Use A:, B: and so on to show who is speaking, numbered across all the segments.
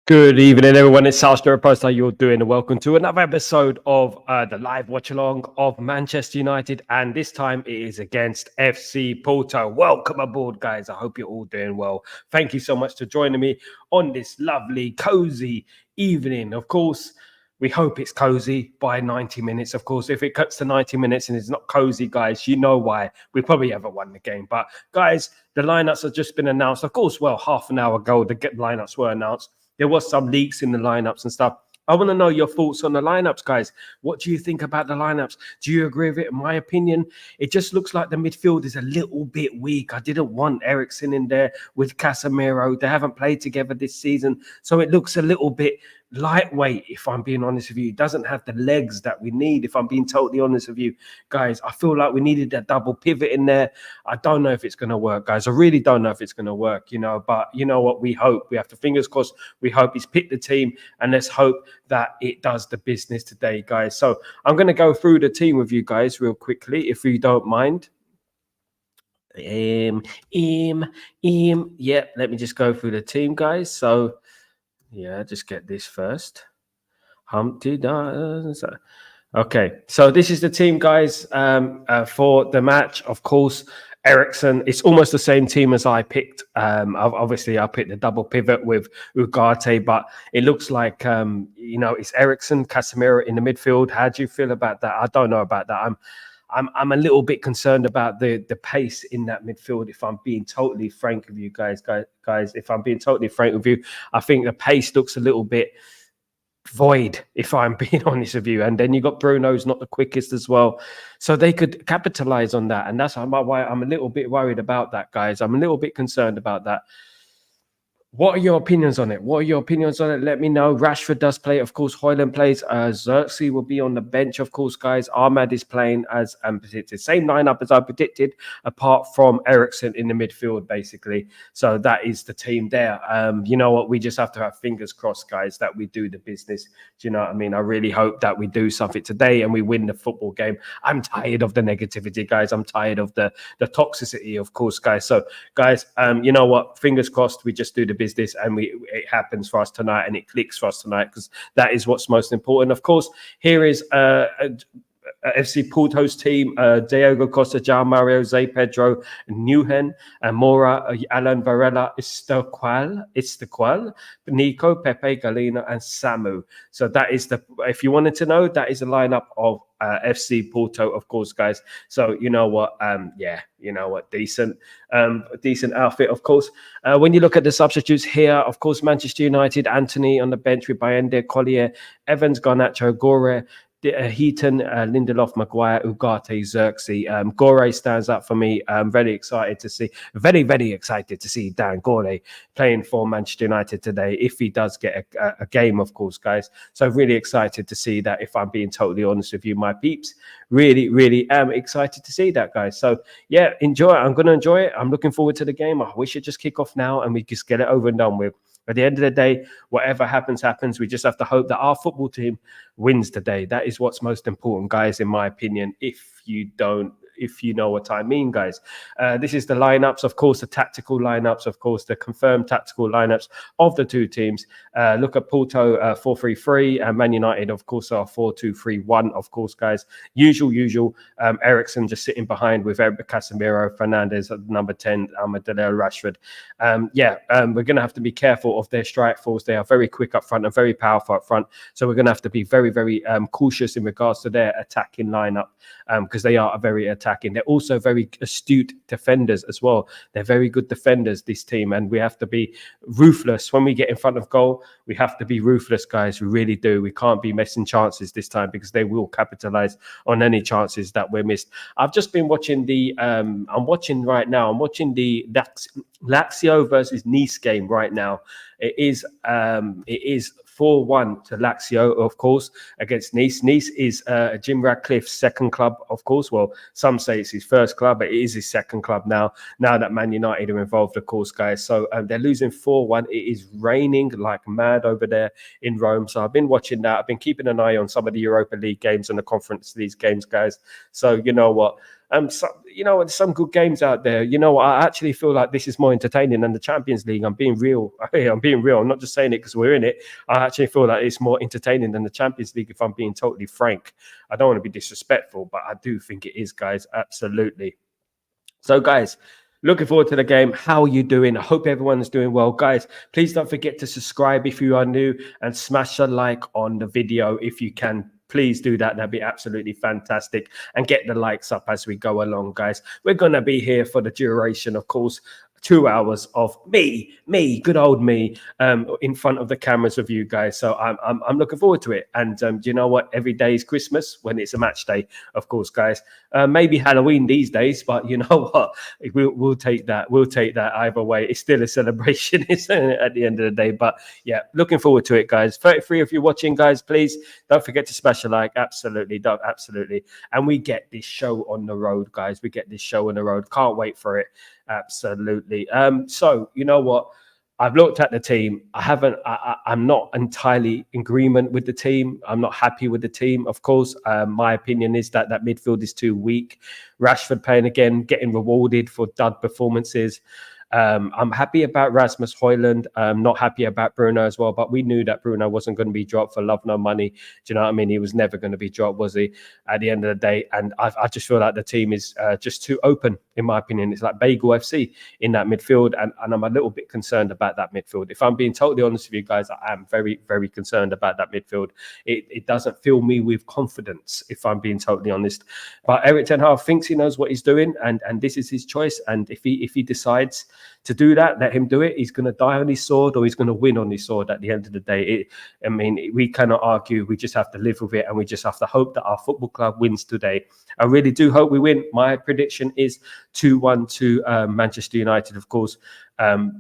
A: Good evening, everyone. It's Sal Post. How you're doing? And welcome to another episode of the live watch along of Manchester United. And this time it is against FC Porto. Welcome aboard, guys. I hope you're all doing well. Thank you so much for joining me on this lovely, cozy evening. Of course, we hope it's cozy by 90 minutes. Of course, if it cuts to 90 minutes and it's not cozy, guys, you know why. We probably haven't won the game. But, guys, the lineups have just been announced. Of course, well, half an hour ago, the lineups were announced. There was some leaks in the lineups and stuff. I want to know your thoughts on the lineups, guys. What do you think about the lineups? Do you agree with it? In my opinion, it just looks like the midfield is a little bit weak. I didn't want Eriksen in there with Casemiro. They haven't played together this season, so it looks a little bit lightweight, if I'm being honest with you. It doesn't have the legs that we need, if I'm being totally honest with you, guys. I feel like we needed that double pivot in there. I don't know if it's going to work, guys. I really don't know if it's going to work, but you know what? We hope. We have to fingers crossed. We hope he's picked the team, and let's hope that it does the business today, guys. So I'm going to go through the team with you guys real quickly, if you don't mind. Let me just go through the team, guys. So yeah, just get this first. Humpty Dumpty. Okay, so this is the team, guys, for the match. Of course, Eriksen. It's almost the same team as I picked. Obviously, I picked the double pivot with Ugarte, but it looks like it's Eriksen, Casemiro in the midfield. How do you feel about that? I don't know about that. I'm a little bit concerned about the pace in that midfield, if I'm being totally frank with you guys. If I'm being totally frank with you, I think the pace looks a little bit void, if I'm being honest with you. And then you got Bruno's not the quickest as well. So they could capitalize on that. And that's why I'm a little bit worried about that, guys. I'm a little bit concerned about that. What are your opinions on it? Let me know. Rashford does play. Of course, Højlund plays. Xerxes will be on the bench, of course, guys. Ahmad is playing as predicted. Same lineup as I predicted, apart from Eriksen in the midfield, basically. So that is the team there. You know what? We just have to have fingers crossed, guys, that we do the business. Do you know what I mean? I really hope that we do something today and we win the football game. I'm tired of the negativity, guys. I'm tired of the toxicity, of course, guys. So, guys, you know what? Fingers crossed, we just do the business and it happens for us tonight and it clicks for us tonight, because that is what's most important. Of course, here is FC Porto's team: Diogo Costa, João Mario, Zé Pedro, Neuhen, Mora, Alan Varela, Istaqual, Nico, Pepe, Galeno, and Samu. So that is if you wanted to know, that is the lineup of FC Porto, of course, guys. So you know what? Decent outfit, of course. When you look at the substitutes here, of course, Manchester United: Anthony on the bench with Bayende, Collier, Evans, Garnacho, Gore, Heaton, Lindelof, Maguire, Ugarte, Xerxes. Gore stands up for me. I'm very excited to see Dan Gore playing for Manchester United today, if he does get a game, of course, guys. So really excited to see that, if I'm being totally honest with you, my peeps. Really, really am excited to see that, guys. So yeah, enjoy it. I'm going to enjoy it. I'm looking forward to the game. I wish it just kick off now and we just get it over and done with. At the end of the day, whatever happens. We just have to hope that our football team wins today. That is what's most important, guys, in my opinion. If you know what I mean, guys. This is the lineups, of course, the tactical lineups, of course, the confirmed tactical lineups of the two teams. Look at Porto 4-3-3, and Man United, of course, are 4-2-3-1, of course, guys. Usual. Eriksen just sitting behind with Casemiro, Fernandes at number 10, Armadillo, Rashford. We're going to have to be careful of their strike force. They are very quick up front and very powerful up front. So we're going to have to be very, very cautious in regards to their attacking lineup, because they are a very attacking. They're also very astute defenders as well. They're very good defenders, this team, and we have to be ruthless when we get in front of goal. We have to be ruthless, guys. We really do. We can't be missing chances this time, because they will capitalize on any chances that we're missed. I've just been watching the I'm watching the Lazio versus Nice game right now. It is 4-1 to Lazio, of course, against Nice. Nice is Jim Ratcliffe's second club, of course. Well, some say it's his first club, but it is his second club now that Man United are involved, of course, guys. So they're losing 4-1. It is raining like mad over there in Rome. So I've been watching that. I've been keeping an eye on some of the Europa League games and the Conference League games, guys. So you know what? You know, there's some good games out there. You know, I actually feel like this is more entertaining than the Champions League. I'm being real. I'm being real. I'm not just saying it because we're in it. I actually feel like it's more entertaining than the Champions League, if I'm being totally frank. I don't want to be disrespectful, but I do think it is, guys. Absolutely. So, guys, looking forward to the game. How are you doing? I hope everyone's doing well. Guys, please don't forget to subscribe if you are new and smash a like on the video if you can. Please do that. That'd be absolutely fantastic. And get the likes up as we go along, guys. We're going to be here for the duration, of course. 2 hours of me, good old me, in front of the cameras of you guys. So I'm looking forward to it. And do you know what? Every day is Christmas when it's a match day, of course, guys. Maybe Halloween these days, but you know what? We'll take that. We'll take that either way. It's still a celebration, isn't it, at the end of the day? But yeah, looking forward to it, guys. 33 if you're watching, guys, please don't forget to smash a like. Absolutely, absolutely. And we get this show on the road, guys. We get this show on the road. Can't wait for it. Absolutely. So you know what? I've looked at the team. I'm not entirely in agreement with the team. I'm not happy with the team. Of course, my opinion is that midfield is too weak. Rashford playing again, getting rewarded for dud performances. I'm happy about Rasmus Højlund. I'm not happy about Bruno as well, but we knew that Bruno wasn't going to be dropped for love, no money. Do you know what I mean? He was never going to be dropped, was he, at the end of the day? And I just feel like the team is just too open, in my opinion. It's like Bagel FC in that midfield, and I'm a little bit concerned about that midfield. If I'm being totally honest with you guys, I am very, very concerned about that midfield. It doesn't fill me with confidence, if I'm being totally honest. But Erik ten Hag thinks he knows what he's doing, and this is his choice. And if he decides to do that, let him do it. He's going to die on his sword, or he's going to win on his sword at the end of the day. We cannot argue. We just have to live with it, and we just have to hope that our football club wins today. I really do hope we win. My prediction is 2-1 to Manchester United, of course.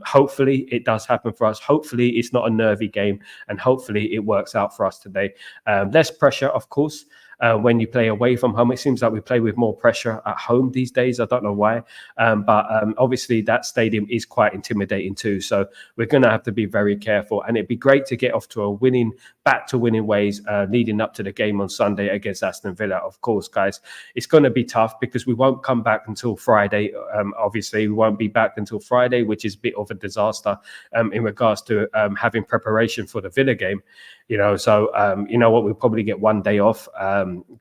A: Hopefully it does happen for us. Hopefully it's not a nervy game, and hopefully it works out for us today. Less pressure, of course. When you play away from home, it seems like we play with more pressure at home these days. I don't know why, but obviously that stadium is quite intimidating too. So we're going to have to be very careful, and it'd be great to get off to a back to winning ways leading up to the game on Sunday against Aston Villa. Of course, guys, it's going to be tough because we won't come back until Friday. Obviously, we won't be back until Friday, which is a bit of a disaster in regards to having preparation for the Villa game. You know, so you know what, we'll probably get one day off,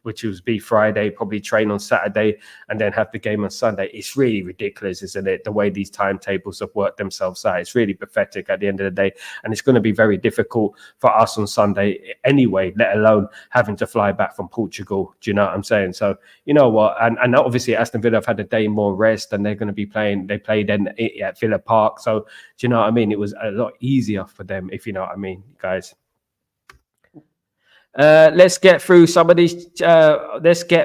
A: which will be Friday, probably train on Saturday, and then have the game on Sunday. It's really ridiculous, isn't it? The way these timetables have worked themselves out. It's really pathetic at the end of the day. And it's going to be very difficult for us on Sunday anyway, let alone having to fly back from Portugal. Do you know what I'm saying? So, you know what? And obviously Aston Villa have had a day more rest, and they're going to be playing. They played at Villa Park. So, do you know what I mean? It was a lot easier for them, if you know what I mean, guys. Let's get through some of these. Obviously,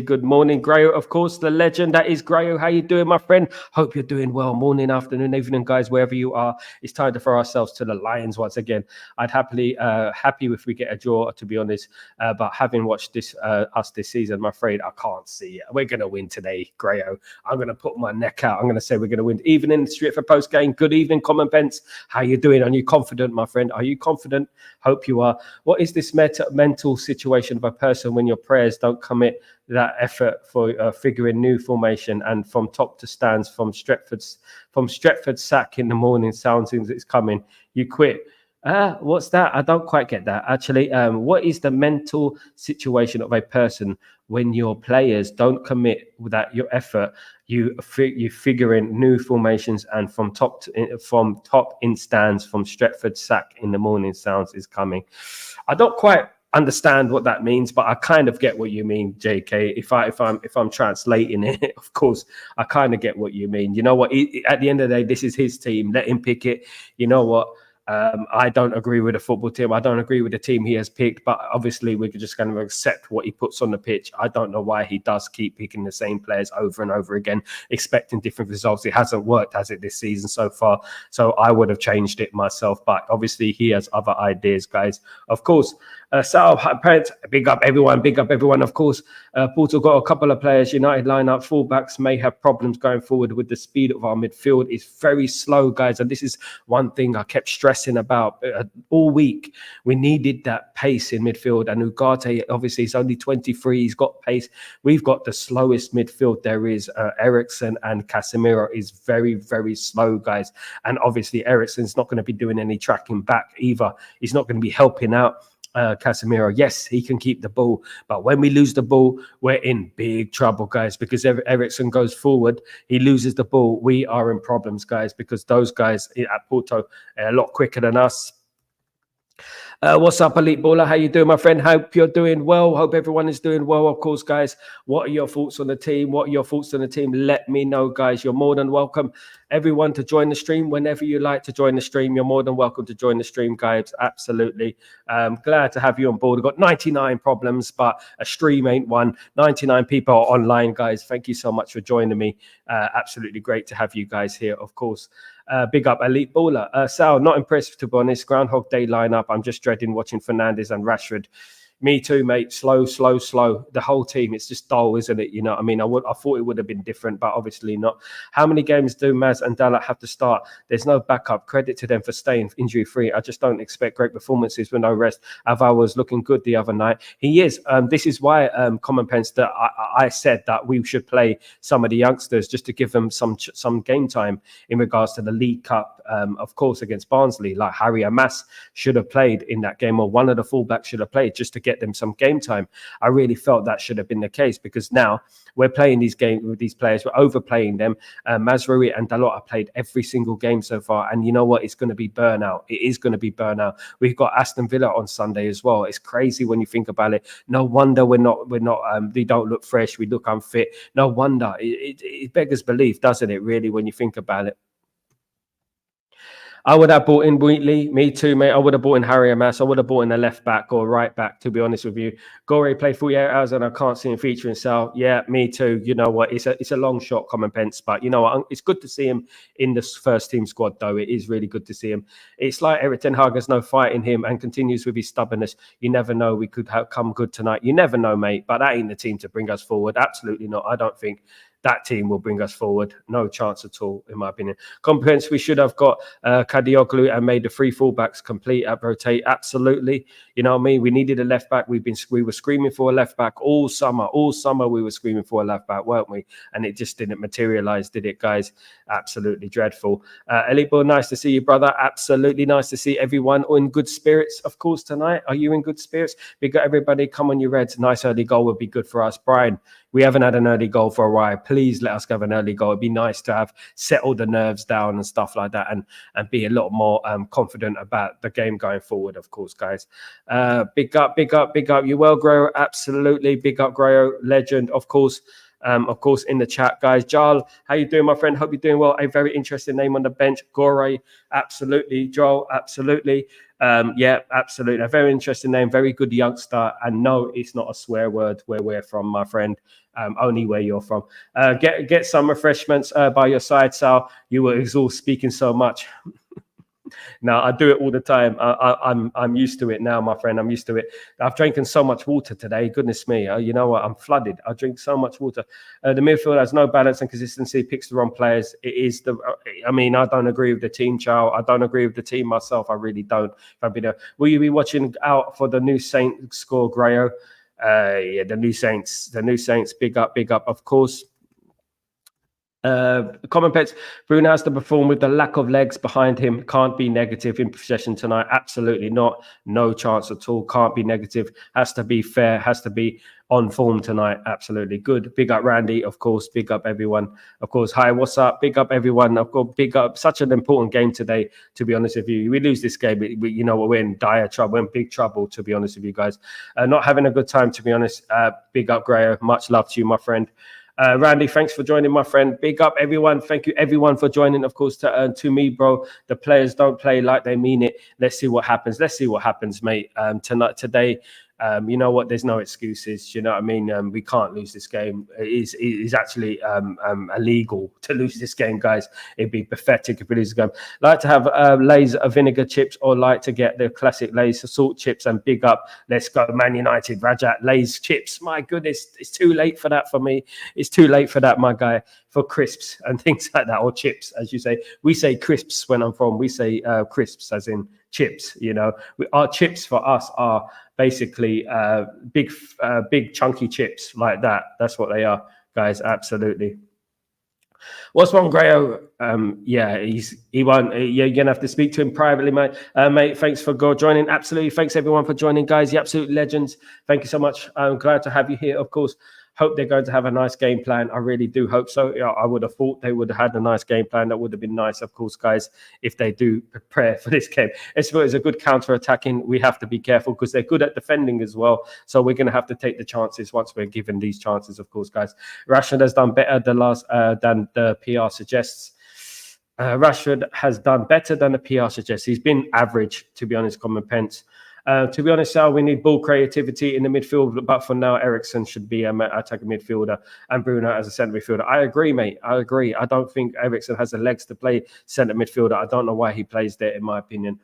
A: good morning, Grayo. Of course, the legend that is Grayo. How you doing, my friend? Hope you're doing well. Morning, afternoon, evening, guys, wherever you are. It's time to throw ourselves to the Lions once again. I'd happy if we get a draw, to be honest. But having watched us this season, I'm afraid I can't see it. We're going to win today, Grayo. I'm going to put my neck out. I'm going to say we're going to win. Even in the street for post game. Good evening, Common Pence. How you doing? Are you confident, my friend? Are you confident? Hope you are. What is this mental situation of a person when your prayers don't commit that effort for figuring new formation, and from top to stands, from Stretford's sack in the morning sounds it's coming, you quit? What's that? I don't quite get that, actually. What is the mental situation of a person when your players don't commit that your effort, you figure in new formations, and from top in stands, from Stretford's sack in the morning sounds is coming? I don't quite understand what that means, but I kind of get what you mean, JK. If I'm translating it, of course, I kind of get what you mean. You know what? At the end of the day, this is his team. Let him pick it. You know what? I don't agree with the football team. I don't agree with the team he has picked, but obviously we could just kind of accept what he puts on the pitch. I don't know why he does keep picking the same players over and over again, expecting different results. It hasn't worked, has it, this season so far? So I would have changed it myself, but obviously he has other ideas, guys. Of course, Sal, parents, big up everyone. Of course, Porto got a couple of players. United lineup, fullbacks may have problems going forward with the speed of our midfield. It's very slow, guys, and this is one thing I kept stressing about all week. We needed that pace in midfield, and Ugarte, obviously, he's only 23. He's got pace. We've got the slowest midfield there is. Eriksen and Casemiro is very, very slow, guys, and obviously Eriksen's not going to be doing any tracking back either. He's not going to be helping out Casemiro. Yes, he can keep the ball, but when we lose the ball, we're in big trouble, guys, because Eriksen goes forward, he loses the ball, we are in problems, guys, because those guys at Porto are a lot quicker than us. What's up, Elite Baller? How you doing, my friend? Hope you're doing well. Hope everyone is doing well. Of course, guys, what are your thoughts on the team? Let me know, guys. You're more than welcome, everyone, to join the stream whenever you like to join the stream. You're more than welcome to join the stream, guys. Absolutely. Glad to have you on board. We've got 99 problems, but a stream ain't one. 99 people are online, guys. Thank you so much for joining me. Absolutely great to have you guys here, of course. Big up, Elite Baller. Sal, not impressed, to be honest. Groundhog Day lineup. I'm just dreading watching Fernandes and Rashford. Me too, mate. Slow. The whole team, it's just dull, isn't it? You know what I mean? I thought it would have been different, but obviously not. How many games do Maz and Dalla have to start? There's no backup. Credit to them for staying injury-free. I just don't expect great performances with no rest. Ava was looking good the other night. He is. This is why, Common Pence, that I said that we should play some of the youngsters just to give them some game time in regards to the League Cup, of course, against Barnsley. Like Harry Amas should have played in that game, or one of the fullbacks should have played just to get them some game time. I really felt that should have been the case, because now we're playing these games with these players, we're overplaying them. Mazraoui and Dalot have played every single game so far, and you know what? It's going to be burnout. It is going to be burnout. We've got Aston Villa on Sunday as well. It's crazy when you think about it. No wonder we don't look fresh. We look unfit. No wonder. It beggars belief, doesn't it? Really, when you think about it. I would have bought in Wheatley. Me too, mate. I would have bought in Harry Amas. I would have bought in a left back or right back, to be honest with you. Gore played 48 hours and I can't see him featuring Sal. Yeah, me too. You know what? It's a long shot, Common Pence. But you know what? It's good to see him in the first team squad, though. It is really good to see him. It's like Erik ten Hag has no fight in him and continues with his stubbornness. You never know. We could have come good tonight. You never know, mate. But that ain't the team to bring us forward. Absolutely not. I don't think that team will bring us forward. No chance at all, in my opinion. Competence, we should have got Kadioglu and made the three fullbacks complete at rotate. Absolutely. You know what I mean? We needed a left back. We were screaming for a left back all summer. All summer we were screaming for a left back, weren't we? And it just didn't materialize, did it, guys? Absolutely dreadful. Elite Bull, nice to see you, brother. Absolutely nice to see everyone in good spirits, of course, tonight. Are you in good spirits? We got everybody. Come on, you Reds. Nice early goal would be good for us. Brian, we haven't had an early goal for a while. Please let us have an early goal. It'd be nice to have settled the nerves down and stuff like that, and be a lot more confident about the game going forward, of course, guys. Big up. You well, Grow. Absolutely. Big up, Grow. Legend, of course. In the chat, guys. Joel, how you doing, my friend? Hope you're doing well. A very interesting name on the bench. Gore, absolutely. Joel, absolutely. Yeah, absolutely. A very interesting name. Very good youngster. And no, it's not a swear word where we're from, my friend. Only where you're from. Get some refreshments by your side, Sal. You were exhausted speaking so much. No, I do it all the time. I'm used to it now, my friend. I'm used to it. I've drinking so much water today. Goodness me. You know what? I'm flooded. I drink so much water. The midfield has no balance and consistency. Picks the wrong players. It is I don't agree with the team, Chow. I don't agree with the team myself. I really don't. Will you be watching out for the new Saints score, Grayo? Yeah, the new Saints. Big up, of course. Common Pets, Bruno has to perform with the lack of legs behind him. Can't be negative in possession tonight. Absolutely not. No chance at all. Can't be negative. Has to be fair. Has to be on form tonight. Absolutely good. Big up Randy, of course. Big up everyone. Of course. Hi, what's up? Big up everyone. Of course, big up. Such an important game today, to be honest with you. We lose this game, we're in dire trouble. We're in big trouble, to be honest with you guys. Not having a good time, to be honest. Big up, Grayo. Much love to you, my friend. Randy, thanks for joining, my friend. Big up, everyone. Thank you, everyone, for joining. Of course, to me, bro, the players don't play like they mean it. Let's see what happens. Mate. Today, You know what? There's no excuses. You know what I mean? We can't lose this game. It is actually illegal to lose this game, guys. It'd be pathetic if we lose the game. Like to have Lay's vinegar chips, or like to get the classic Lay's salt chips, and big up. Let's go, Man United. Rajat, Lay's chips. My goodness, it's too late for that for me. It's too late for that, my guy. For crisps and things like that, or chips, as you say. We say crisps when I'm from. We say crisps as in chips. You know, our chips for us are basically big chunky chips like that. That's what they are, guys. Absolutely. What's wrong, Grayo? Yeah, he won't. You're gonna have to speak to him privately, mate. Mate, thanks for joining. Absolutely, thanks everyone for joining, guys. You absolute legends. Thank you so much. I'm glad to have you here. Of course, hope they're going to have a nice game plan. I really do hope so. Yeah, I would have thought they would have had a nice game plan. That would have been nice, of course, guys, if they do prepare for this game. It's a good counter-attacking. We have to be careful because they're good at defending as well. So we're going to have to take the chances once we're given these chances, of course, guys. Rashford has done better than the PR suggests. Rashford has done better than the PR suggests. He's been average, to be honest, Common Pence. To be honest, Sal, we need ball creativity in the midfield, but for now, Eriksen should be an attacking midfielder and Bruno as a centre midfielder. I agree, mate. I agree. I don't think Eriksen has the legs to play centre midfielder. I don't know why he plays there, in my opinion.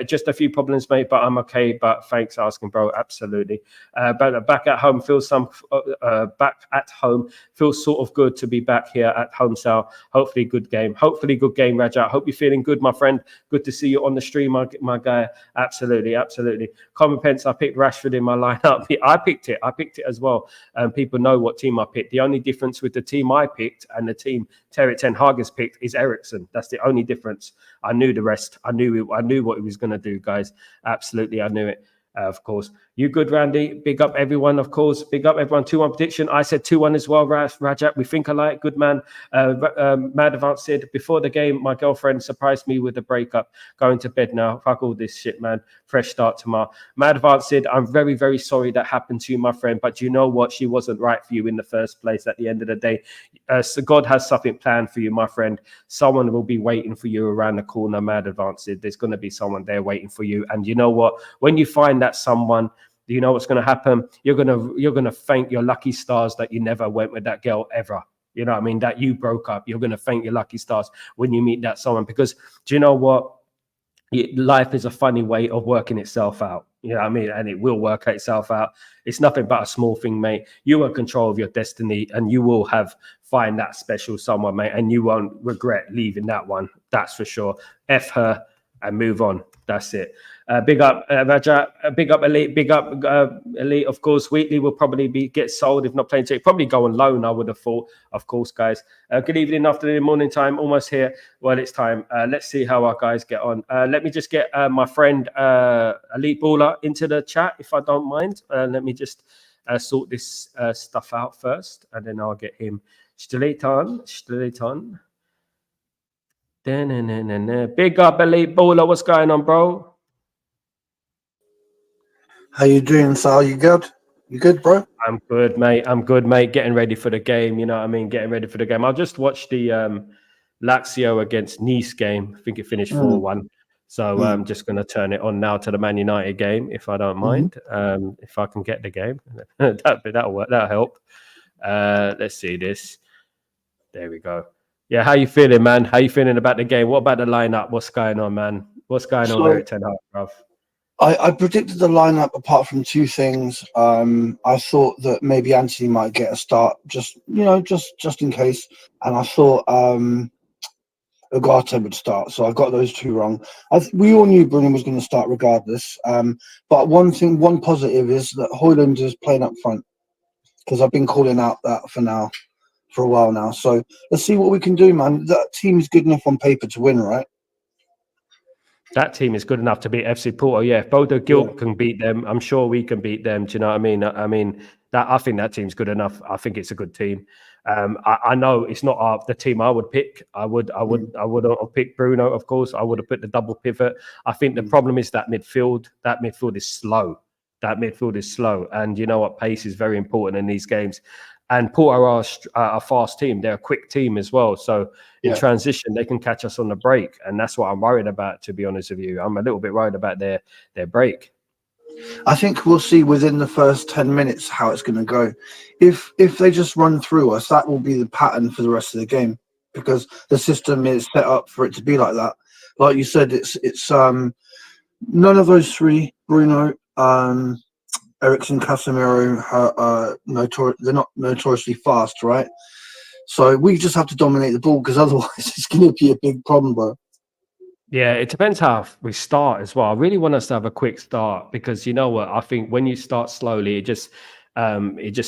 A: Just a few problems, mate, but I'm okay. But thanks for asking, bro. Absolutely. But back at home feels feels sort of good to be back here at home, Sal. Hopefully, good game. Hopefully, good game, Raja. Hope you're feeling good, my friend. Good to see you on the stream, my guy. Absolutely, absolutely. Common Pence, I picked Rashford in my lineup. I picked it as well. People know what team I picked. The only difference with the team I picked and the team Terry Ten Hag has picked is Eriksen. That's the only difference. I knew the rest. I knew what he was going to do, guys. Absolutely, I knew it. Of course. You good, Randy? Big up everyone, of course. Big up everyone. 2-1 prediction. I said 2-1 as well, Rajat. We think alike. Good man. Mad Advance said, before the game, my girlfriend surprised me with a breakup. Going to bed now. Fuck all this shit, man. Fresh start tomorrow. Mad Advance said, I'm very, very sorry that happened to you, my friend. But you know what? She wasn't right for you in the first place at the end of the day. So God has something planned for you, my friend. Someone will be waiting for you around the corner, Mad Advance said. There's going to be someone there waiting for you. And you know what? When you find that someone, you know what's going to happen? You're going to thank your lucky stars that you never went with that girl ever. You know what I mean? That you broke up. You're going to thank your lucky stars when you meet that someone, because do you know what? Life is a funny way of working itself out. You know what I mean? And it will work itself out. It's nothing but a small thing, mate. You are in control of your destiny, and you will find that special someone, mate, and you won't regret leaving that one. That's for sure. F her and move on. That's it. Big up, Raja. Big up, Elite. Big up, Elite. Of course, Wheatley will probably get sold if not playing. Probably go on loan, I would have thought. Of course, guys. Good evening, afternoon, morning time. Almost here. Well, it's time. Let's see how our guys get on. Let me just get my friend Elite Baller into the chat, if I don't mind. Let me just sort this stuff out first, and then I'll get him straight on. Big up, Elite Baller. What's going on, bro?
B: How you doing, Sal? You good? You good, bro?
A: I'm good, mate. Getting ready for the game. You know what I mean? Getting ready for the game. I just watched the Lazio against Nice game. I think it finished 4-1. So I'm just going to turn it on now to the Man United game, if I don't mind. If I can get the game. That'll work. That'll help. Let's see this. There we go. Yeah, how you feeling, man? How you feeling about the game? What about the lineup? What's going on, man? What's going on there at Ten Hag, bruv?
B: I predicted the lineup apart from two things. I thought that maybe Anthony might get a start, just in case. And I thought Ugarte would start. So I got those two wrong. We all knew Bruno was going to start regardless. But one positive is that Højlund is playing up front, because I've been calling out that for a while now. So let's see what we can do, man. That team is good enough on paper to win, right?
A: That team is good enough to beat FC Porto. Yeah, if Bodo Glimt can beat them, I'm sure we can beat them. Do you know what I mean? I think that team's good enough. I think it's a good team. I know it's not the team I would pick. I would have picked Bruno, of course. I would have put the double pivot. I think the problem is that midfield. That midfield is slow. And you know what? Pace is very important in these games. And Porto are a fast team. They're a quick team as well. So in transition, they can catch us on the break. And that's what I'm worried about, to be honest with you. I'm a little bit worried about their break.
B: I think we'll see within the first 10 minutes how it's going to go. If they just run through us, that will be the pattern for the rest of the game, because the system is set up for it to be like that. Like you said, it's none of those three, Bruno, Ericsson, Casemiro, they're not notoriously fast, right? So we just have to dominate the ball, because otherwise it's going to be a big problem, bro.
A: Yeah, it depends how we start as well. I really want us to have a quick start, because you know what? I think when you start slowly, it just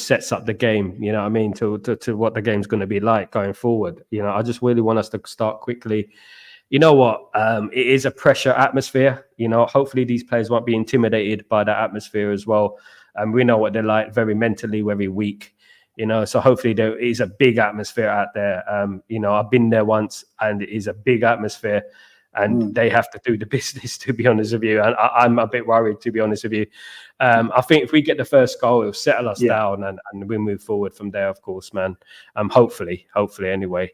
A: sets up the game. You know what I mean? To what the game's going to be like going forward. You know, I just really want us to start quickly. You know what? It is a pressure atmosphere. You know, hopefully these players won't be intimidated by that atmosphere as well. And we know what they're like, very mentally, very weak. You know, so hopefully there is a big atmosphere out there. You know, I've been there once, and it is a big atmosphere. And they have to do the business, to be honest with you. And I'm a bit worried, to be honest with you. I think if we get the first goal, it'll settle us down, and we move forward from there, of course, man. Hopefully anyway.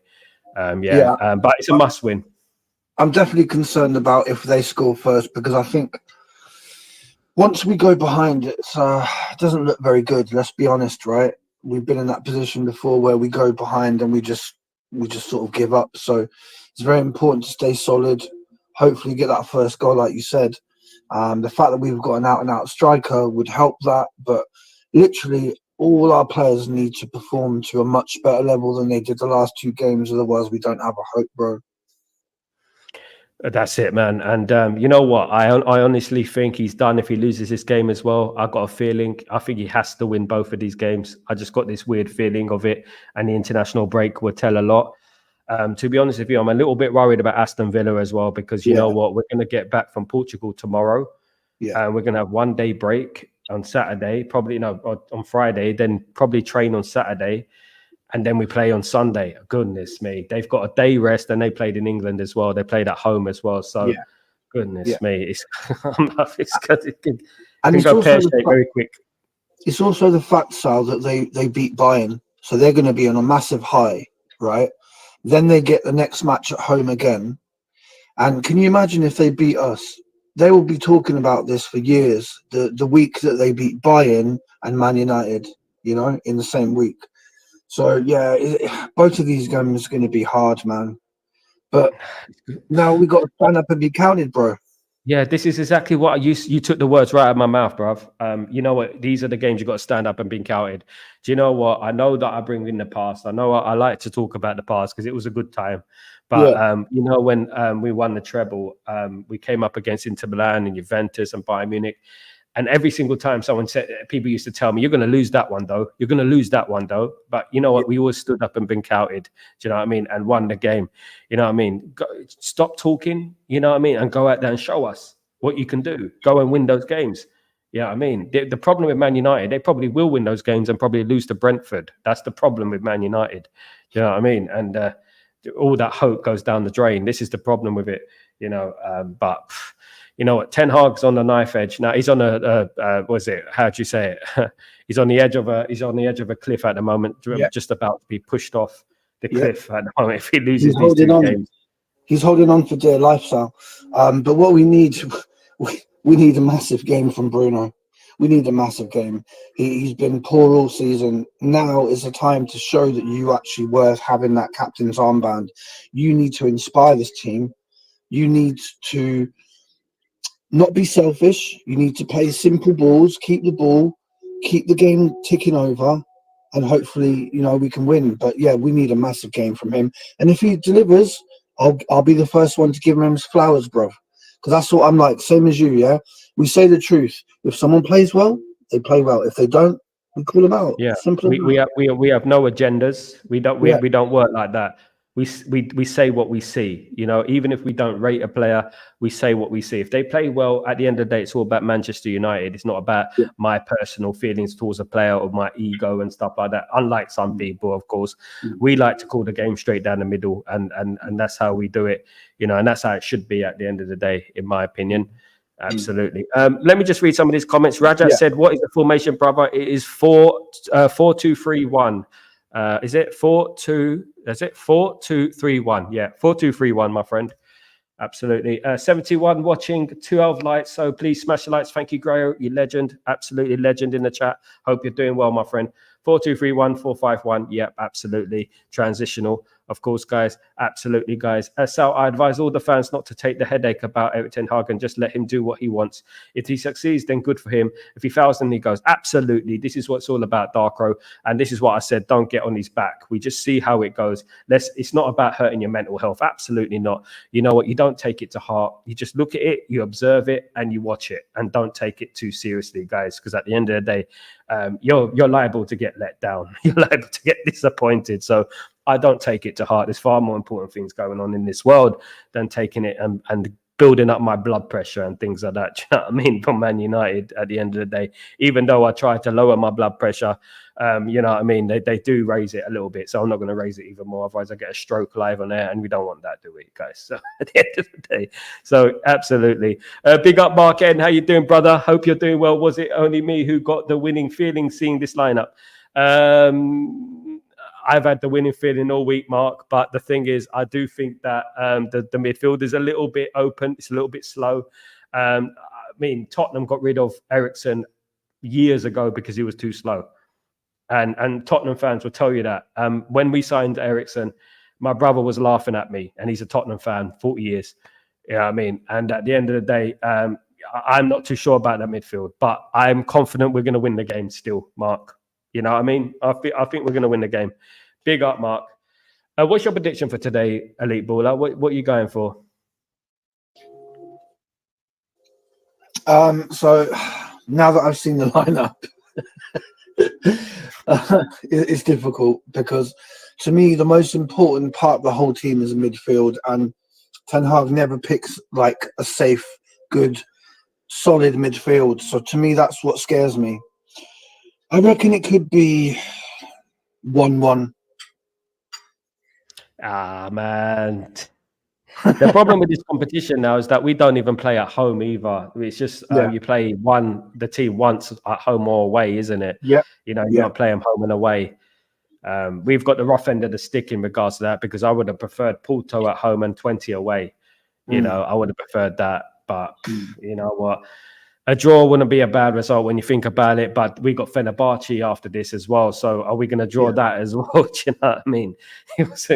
A: But it's a must win.
B: I'm definitely concerned about if they score first, because I think once we go behind, it doesn't look very good. Let's be honest, right? We've been in that position before where we go behind and we just sort of give up. So it's very important to stay solid. Hopefully, get that first goal, like you said. The fact that we've got an out-and-out striker would help that, but literally all our players need to perform to a much better level than they did the last two games. Otherwise, we don't have a hope, bro.
A: That's it, man. And you know what? I honestly think he's done if he loses this game as well. I've got a feeling. I think he has to win both of these games. I just got this weird feeling of it, and the international break will tell a lot. To be honest with you, I'm a little bit worried about Aston Villa as well, because you know what? We're going to get back from Portugal tomorrow, and we're going to have 1 day break on Saturday, probably on Friday, then probably train on Saturday. And then we play on Sunday. Goodness me. They've got a day rest, and they played in England as well. They played at home as well. So, goodness me. It's it can go pear-shaped very quick.
B: It's also the fact, Sal, that they beat Bayern. So they're going to be on a massive high, right? Then they get the next match at home again. And can you imagine if they beat us? They will be talking about this for years. The week that they beat Bayern and Man United, you know, in the same week. So, both of these games are going to be hard, man. But now we got to stand up and be counted, bro.
A: Yeah, this is exactly what you took the words right out of my mouth, bruv. You know what? These are the games you got to stand up and be counted. Do you know what? I know that I bring in the past. I know I like to talk about the past because it was a good time. But, you know, when we won the treble, we came up against Inter Milan and Juventus and Bayern Munich. And every single time people used to tell me, you're going to lose that one, though. You're going to lose that one, though. But you know what? We always stood up and been counted. Do you know what I mean? And won the game. You know what I mean? Stop talking, you know what I mean? And go out there and show us what you can do. Go and win those games. You know what I mean? The problem with Man United, they probably will win those games and probably lose to Brentford. That's the problem with Man United. Do you know what I mean? And all that hope goes down the drain. This is the problem with it, you know. But you know what? Ten Hag's on the knife edge now. He's on what is it? How do you say it? He's on the edge of a cliff at the moment, just about to be pushed off the cliff at the moment if he loses these two games.
B: He's holding on for dear life, Sal. But what we need, we need a massive game from Bruno. We need a massive game. He's been poor all season. Now is the time to show that you actually worth having that captain's armband. You need to inspire this team. You need to not be selfish. You need to play simple balls, keep the ball, keep the game ticking over, and hopefully, you know, we can win. But yeah, we need a massive game from him. And if he delivers, I'll be the first one to give him his flowers, bro. Because that's what I'm like, same as you, yeah? We say the truth. If someone plays well, they play well. If they don't, we call them out.
A: Yeah, we have no agendas. We don't work like that. We say what we see. You know, even if we don't rate a player, we say what we see. If they play well, at the end of the day, it's all about Manchester United. It's not about my personal feelings towards a player or my ego and stuff like that. Unlike some people, of course, we like to call the game straight down the middle, and that's how we do it. You know, and that's how it should be at the end of the day, in my opinion. Absolutely. Let me just read some of these comments. Rajat said, "What is the formation, brother? It is 4-2-3-1. Is it 4-2? Is it 4-2-3-1? Yeah, 4-2-3-1, my friend. Absolutely. 71 watching, 12 likes. So please smash the likes. Thank you, Grayo. You legend. Absolutely legend in the chat. Hope you're doing well, my friend. 4231 451. Yep, absolutely. Transitional. Of course, guys. Absolutely, guys. Sal, I advise all the fans not to take the headache about Erik ten Hag and just let him do what he wants. If he succeeds, then good for him. If he fails, then he goes. Absolutely. This is what's all about, Darkro. And this is what I said. Don't get on his back. We just see how it goes. It's not about hurting your mental health. Absolutely not. You know what? You don't take it to heart. You just look at it, you observe it, and you watch it. And don't take it too seriously, guys, because at the end of the day, you're liable to get let down. You're liable to get disappointed. So I don't take it to heart. There's far more important things going on in this world than taking it and building up my blood pressure and things like that. Do you know what I mean? From Man United at the end of the day, even though I try to lower my blood pressure, you know what I mean? They do raise it a little bit. So I'm not going to raise it even more. Otherwise I get a stroke live on air and we don't want that, do we, guys? So at the end of the day. So absolutely. Big up, Mark N. How you doing, brother? Hope you're doing well. Was it only me who got the winning feeling seeing this lineup? I've had the winning feeling all week, Mark. But the thing is, I do think that the midfield is a little bit open. It's a little bit slow. I mean, Tottenham got rid of Eriksen years ago because he was too slow. And Tottenham fans will tell you that. When we signed Eriksen, my brother was laughing at me, and he's a Tottenham fan, 40 years. You know what I mean? And at the end of the day, I'm not too sure about that midfield, but I'm confident we're going to win the game still, Mark. You know what I mean? I think we're going to win the game. Big up, Mark. What's your prediction for today, Elite Baller? What are you going for?
B: So now that I've seen the lineup, it's difficult because to me, the most important part of the whole team is a midfield, and Ten Hag never picks like a safe, good, solid midfield. So to me, that's what scares me. I reckon it could be 1-1.
A: Ah, man. The problem with this competition now is that we don't even play at home either. It's just you play the team once at home or away, isn't it?
B: Yeah.
A: You know, you don't play them home and away. We've got the rough end of the stick in regards to that because I would have preferred Porto at home and 20 away. You know, I would have preferred that. But you know what? A draw wouldn't be a bad result when you think about it, but we got Fenerbahce after this as well. So are we going to draw that as well? Do you know what I mean?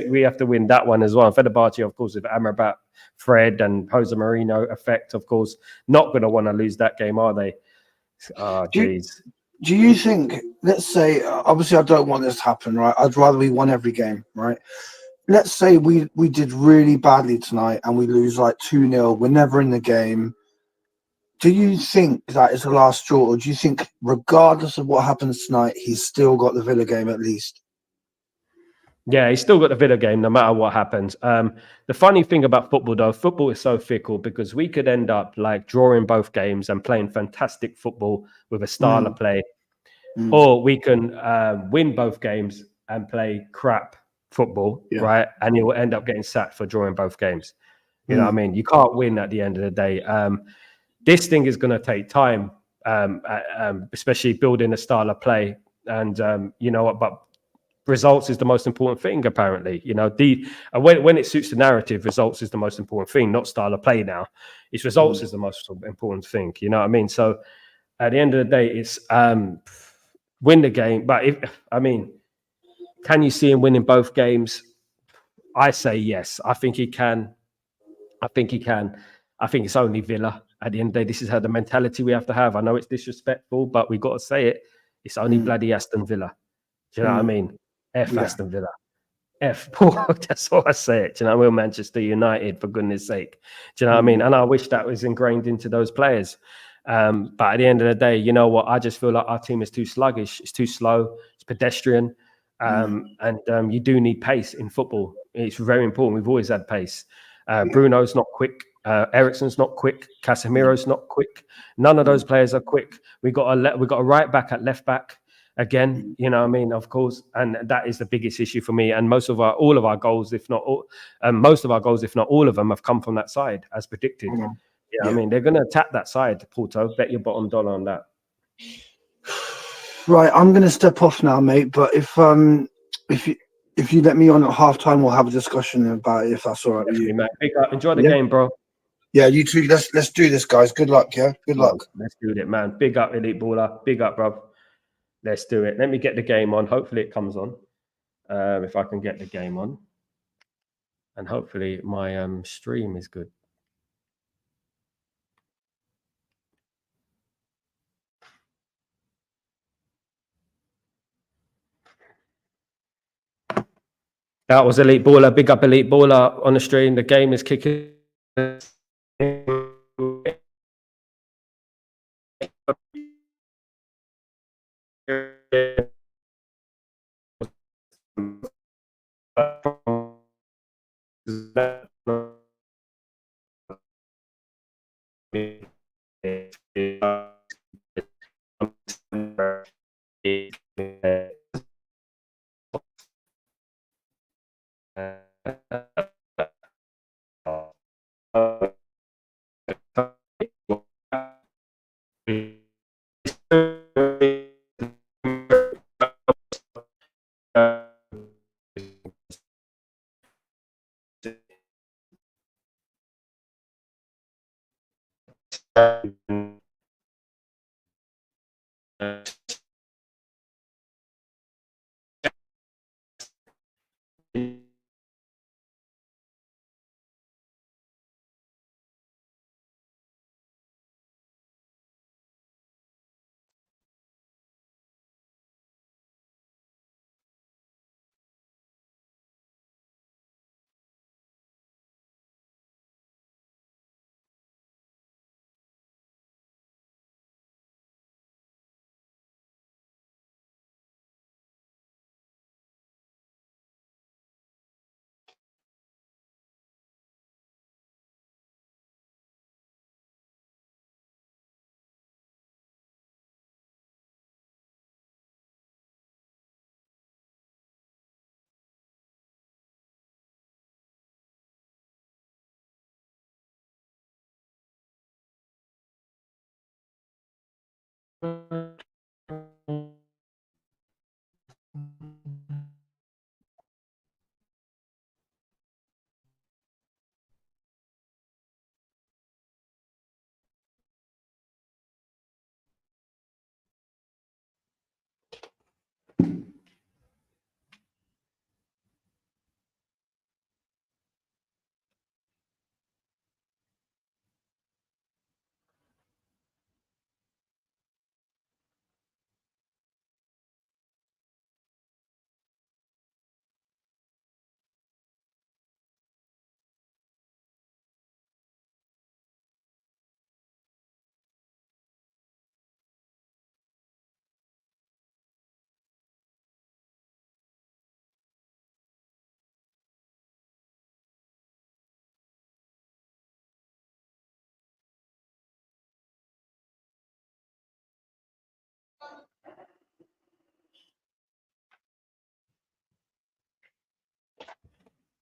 A: We have to win that one as well. Fenerbahce, of course, with Amrabat, Fred and Jose Mourinho effect, of course, not going to want to lose that game, are they? Oh, jeez.
B: Do you think, let's say, obviously I don't want this to happen, right? I'd rather we won every game, right? Let's say we did really badly tonight and we lose like 2-0. We're never in the game. Do you think that is the last straw, or do you think, regardless of what happens tonight, he's still got the Villa game at least?
A: Yeah, he's still got the Villa game no matter what happens. The funny thing about football, though, football is so fickle because we could end up like drawing both games and playing fantastic football with a style of play, or we can win both games and play crap football, right? And you will end up getting sacked for drawing both games. You know what I mean? You can't win at the end of the day. This thing is going to take time, especially building a style of play. And you know what? But results is the most important thing, apparently. You know, when it suits the narrative, results is the most important thing, not style of play now. It's results is the most important thing. You know what I mean? So at the end of the day, it's win the game. But can you see him winning both games? I say yes. I think he can. I think it's only Villa. At the end of the day, this is how the mentality we have to have. I know it's disrespectful, but we got to say it. It's only bloody Aston Villa. Do you know what I mean? Aston Villa. That's what I say it. Do you know what I mean? Manchester United, for goodness sake. Do you know what I mean? And I wish that was ingrained into those players. But at the end of the day, you know what? I just feel like our team is too sluggish. It's too slow. It's pedestrian. And you do need pace in football. It's very important. We've always had pace. Bruno's not quick. Eriksen's not quick. Casemiro's not quick. None of those players are quick. We got a right back at left back again. You know what I mean? Of course, and that is the biggest issue for me. And most of our goals, if not all of them, have come from that side, as predicted. You know what I mean? They're going to attack that side. Porto, bet your bottom dollar on that.
B: Right, I'm going to step off now, mate. But if if you let me on at halftime, we'll have a discussion about it if that's all right with
A: Definitely,
B: you.
A: mate. Big up. Enjoy the
B: Yeah.
A: game, bro.
B: Yeah, you too. Let's do this, guys. Good luck. Yeah, good luck.
A: Let's do it, man. Big up, Elite Baller. Big up, bro. Let's do it. Let me get the game on. Hopefully it comes on. If I can get the game on. And hopefully my stream is good. That was Elite Baller. Big up, Elite Baller on the stream. The game is kicking.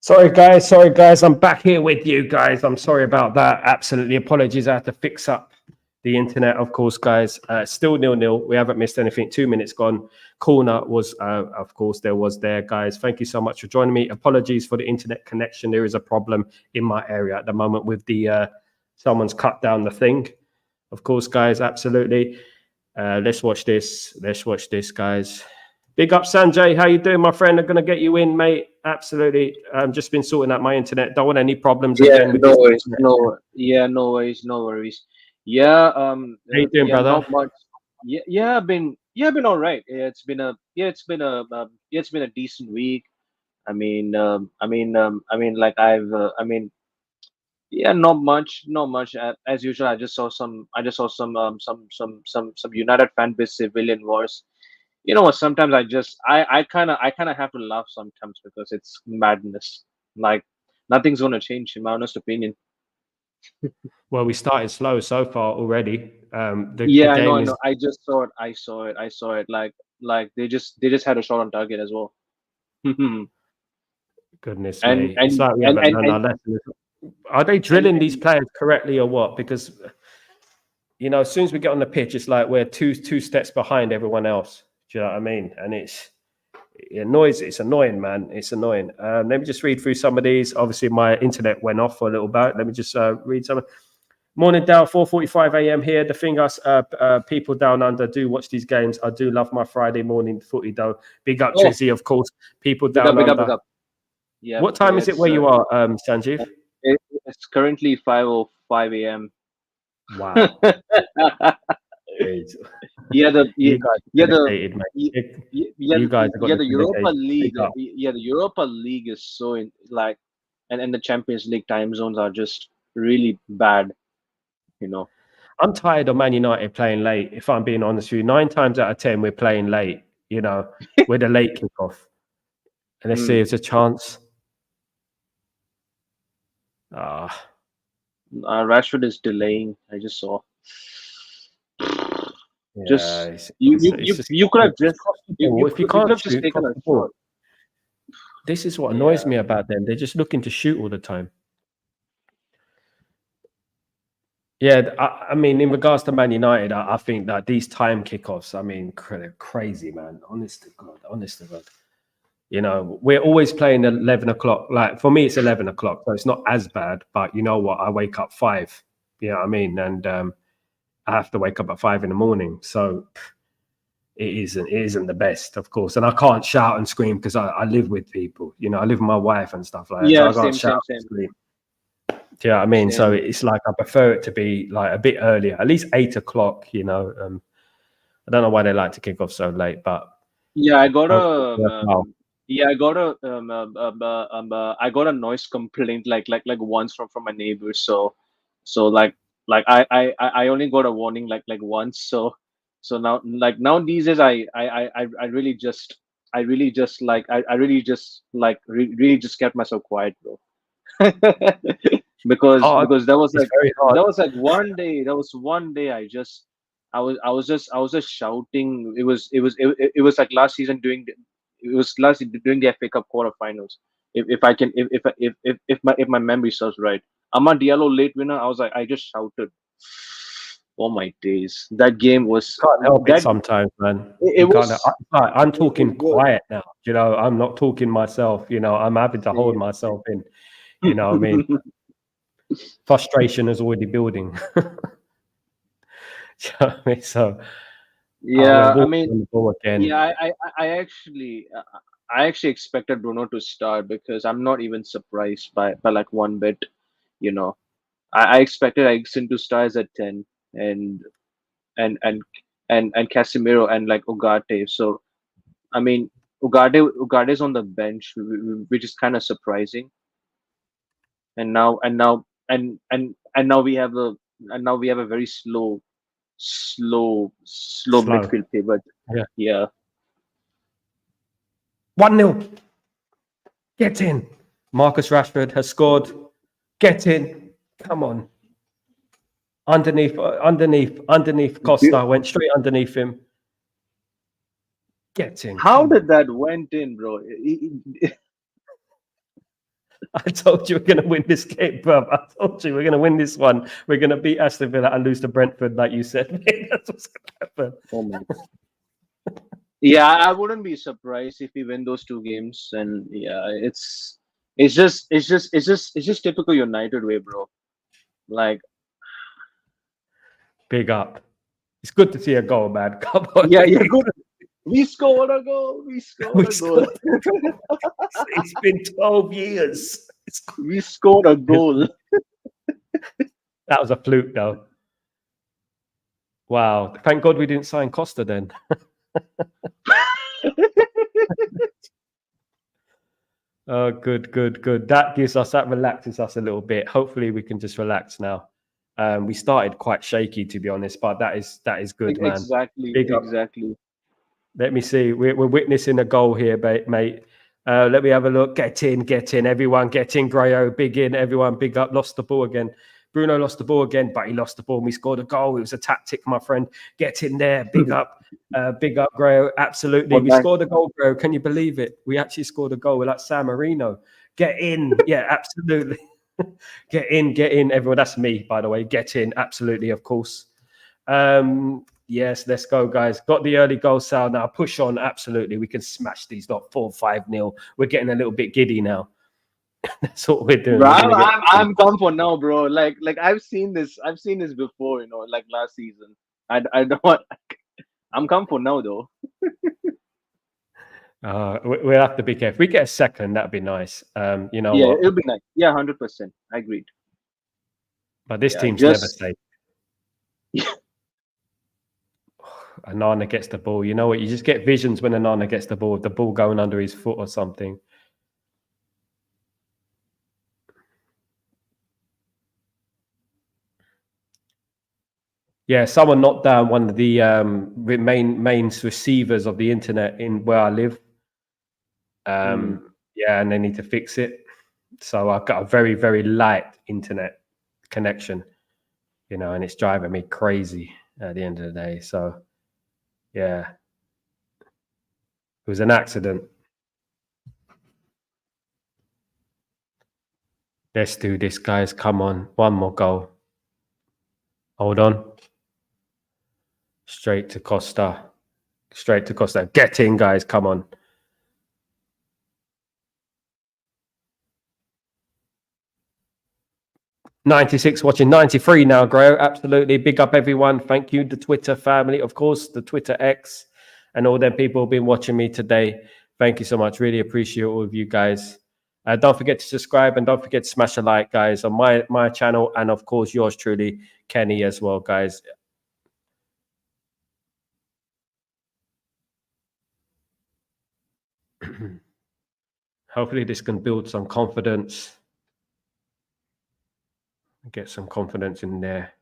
A: Sorry, guys. I'm back here with you guys. I'm sorry about that. Absolutely apologies. I had to fix up the internet, of course, guys. Still 0-0. We haven't missed anything. 2 minutes gone. Corner was, of course, there, guys. Thank you so much for joining me. Apologies for the internet connection. There is a problem in my area at the moment with the someone's cut down the thing. Of course, guys, absolutely. Let's watch this. Let's watch this, guys. Big up, Sanjay. How you doing, my friend? I'm going to get you in, mate. Absolutely. Just been sorting out my internet. Don't want any problems again with
C: no
A: this
C: worries.
A: internet.
C: No worries. Yeah,
A: How you doing, brother?
C: not much. I've been all right. It's been a decent week. Not much. As usual, I just saw some United fan base civilian wars. You know what? Sometimes I kind of have to laugh sometimes because it's madness. Like nothing's gonna change, in my honest opinion.
A: Well, we started slow so far already. The
C: Yeah,
A: game
C: I
A: is
C: know. I just saw it. I saw it. Like they just had a shot on target as well. and
A: goodness
C: and
A: me. It's
C: and
A: like we
C: and
A: haven't
C: and,
A: learned our lesson. Are they
C: and,
A: drilling these
C: and
A: players correctly or what? Because as soon as we get on the pitch, it's like we're two steps behind everyone else. Do you know what I mean? And it annoys. It's annoying, man. It's annoying. Let me just read through some of these. Obviously, my internet went off for a little bit. Let me just read some. Morning, Dal. 4:45 a.m. here. The thing us people down under do watch these games. I do love my Friday morning footy, though. Big up, Trizzy, of course. People down
C: Big
A: under.
C: up. Yeah.
A: What time is it where you are, Sanjeev?
C: It's currently 5:05 a.m.
A: Wow.
C: Yeah,
A: you guys
C: yeah,
A: dedicated, mate. You guys have got
C: the Europa
A: dedication.
C: League, the Europa League is so like, and the Champions League time zones are just really bad, you know.
A: I'm tired of Man United playing late. If I'm being honest with you, 9 times out of 10 we're playing late. You know, with a late kickoff, and let's see if there's a chance.
C: Rashford is delaying. I just saw.
A: Yeah,
C: you could have just
A: if you can't shoot,
C: taken a
A: ball.
C: shot.
A: This is what annoys me about them. They're just looking to shoot all the time. Yeah, I mean, in regards to Man United, I think that these time kickoffs, I mean, they're crazy, man. Honest to God. You know, we're always playing at 11 o'clock. Like, for me, it's 11 o'clock, so it's not as bad. But you know what? I wake up 5. You know what I mean? And I have to wake up at 5 in the morning. So it isn't the best, of course. And I can't shout and scream because I live with people. You know, I live with my wife and stuff like that.
C: Yeah,
A: so I can't shout and scream. Do you know what I mean?
C: Same.
A: So it's like I prefer it to be like a bit earlier, at least 8 o'clock. You know, I don't know why they like to kick off so late, but
C: yeah, I got a noise complaint like once from my neighbors. So like I only got a warning like once. So now these days I really just kept myself quiet, bro. because there was one day I was just shouting. It was like last season during the FA Cup quarterfinals. If my memory serves right, Amad Diallo late winner. I just shouted. Oh my days! That game was.
A: Can't help it sometimes, man. I'm talking quiet now. You know, I'm not talking myself. You know, I'm having to hold myself in. You know what I mean? Frustration is already building. You know what I mean? So
C: yeah, I actually expected Bruno to start because I'm not even surprised by like one bit. You know, I expected Eriksen to start at 10 and Casemiro and like Ugarte. So I mean, Ugade's on the bench, which is kind of surprising. And now we have a very slow midfield pivot. Yeah.
A: 1-0. Get in. Marcus Rashford has scored. Get in. Come on. Underneath Costa. Went straight underneath him. Get in.
C: How did that went in, bro?
A: I told you we're going to win this game, bro. I told you we're going to win this one. We're going to beat Aston Villa and lose to Brentford, like you said. That's what's going to happen.
C: Oh my God. Yeah, I wouldn't be surprised if we win those 2 games. And yeah, it's just typical United way, bro. Like,
A: big up. It's good to see a goal, man. Come on.
C: Yeah, good. We scored a goal. It's
A: been 12 years.
C: We scored a goal.
A: That was a fluke, though. Wow. Thank God we didn't sign Costa then. Oh, good. That relaxes us a little bit. Hopefully we can just relax now. We started quite shaky, to be honest, but that is good, man.
C: Exactly.
A: Let me see. We're witnessing a goal here, mate. Let me have a look. Get in. Everyone get in. Grayo, big in. Everyone big up. Lost the ball again. Bruno lost the ball again, but he lost the ball and we scored a goal. It was a tactic, my friend. Get in there. Big up. Grayo. Absolutely. We scored a goal, Grayo. Can you believe it? We actually scored a goal. We're like San Marino. Get in. Yeah, absolutely. Get in, everyone. That's me, by the way. Get in. Absolutely, of course. Yes, let's go, guys. Got the early goal, Sal. Now push on. Absolutely. We can smash these lot 4-5-0. We're getting a little bit giddy now. That's what we're doing.
C: Bro,
A: We're
C: I'm come for now, bro. Like I've seen this before, you know, like last season. I don't want. I'm come for now though.
A: we'll have to be careful. If we get a second, that'd be nice. You know
C: Yeah,
A: what?
C: it'll be nice. Yeah, 100%. I agreed.
A: But this
C: Yeah,
A: team's
C: just
A: never safe. Anana gets the ball. You know what? You just get visions when Anana gets the ball, with the ball going under his foot or something. Yeah, someone knocked down one of the main receivers of the internet in where I live. Yeah, and they need to fix it. So I've got a very, very light internet connection, you know, and it's driving me crazy at the end of the day. So, yeah, it was an accident. Let's do this, guys. Come on. One more goal. Hold on. Straight to Costa. Straight to Costa. Get in, guys. Come on. '96 watching, 93 now, Gro. Absolutely. Big up everyone. Thank you, the Twitter family, of course, the Twitter X, and all them people who've been watching me today. Thank you so much. Really appreciate all of you guys. Don't forget to subscribe and don't forget to smash a like, guys, on my channel, and of course yours truly, Kenny, as well, guys. Hopefully this can build some confidence. Get some confidence in there.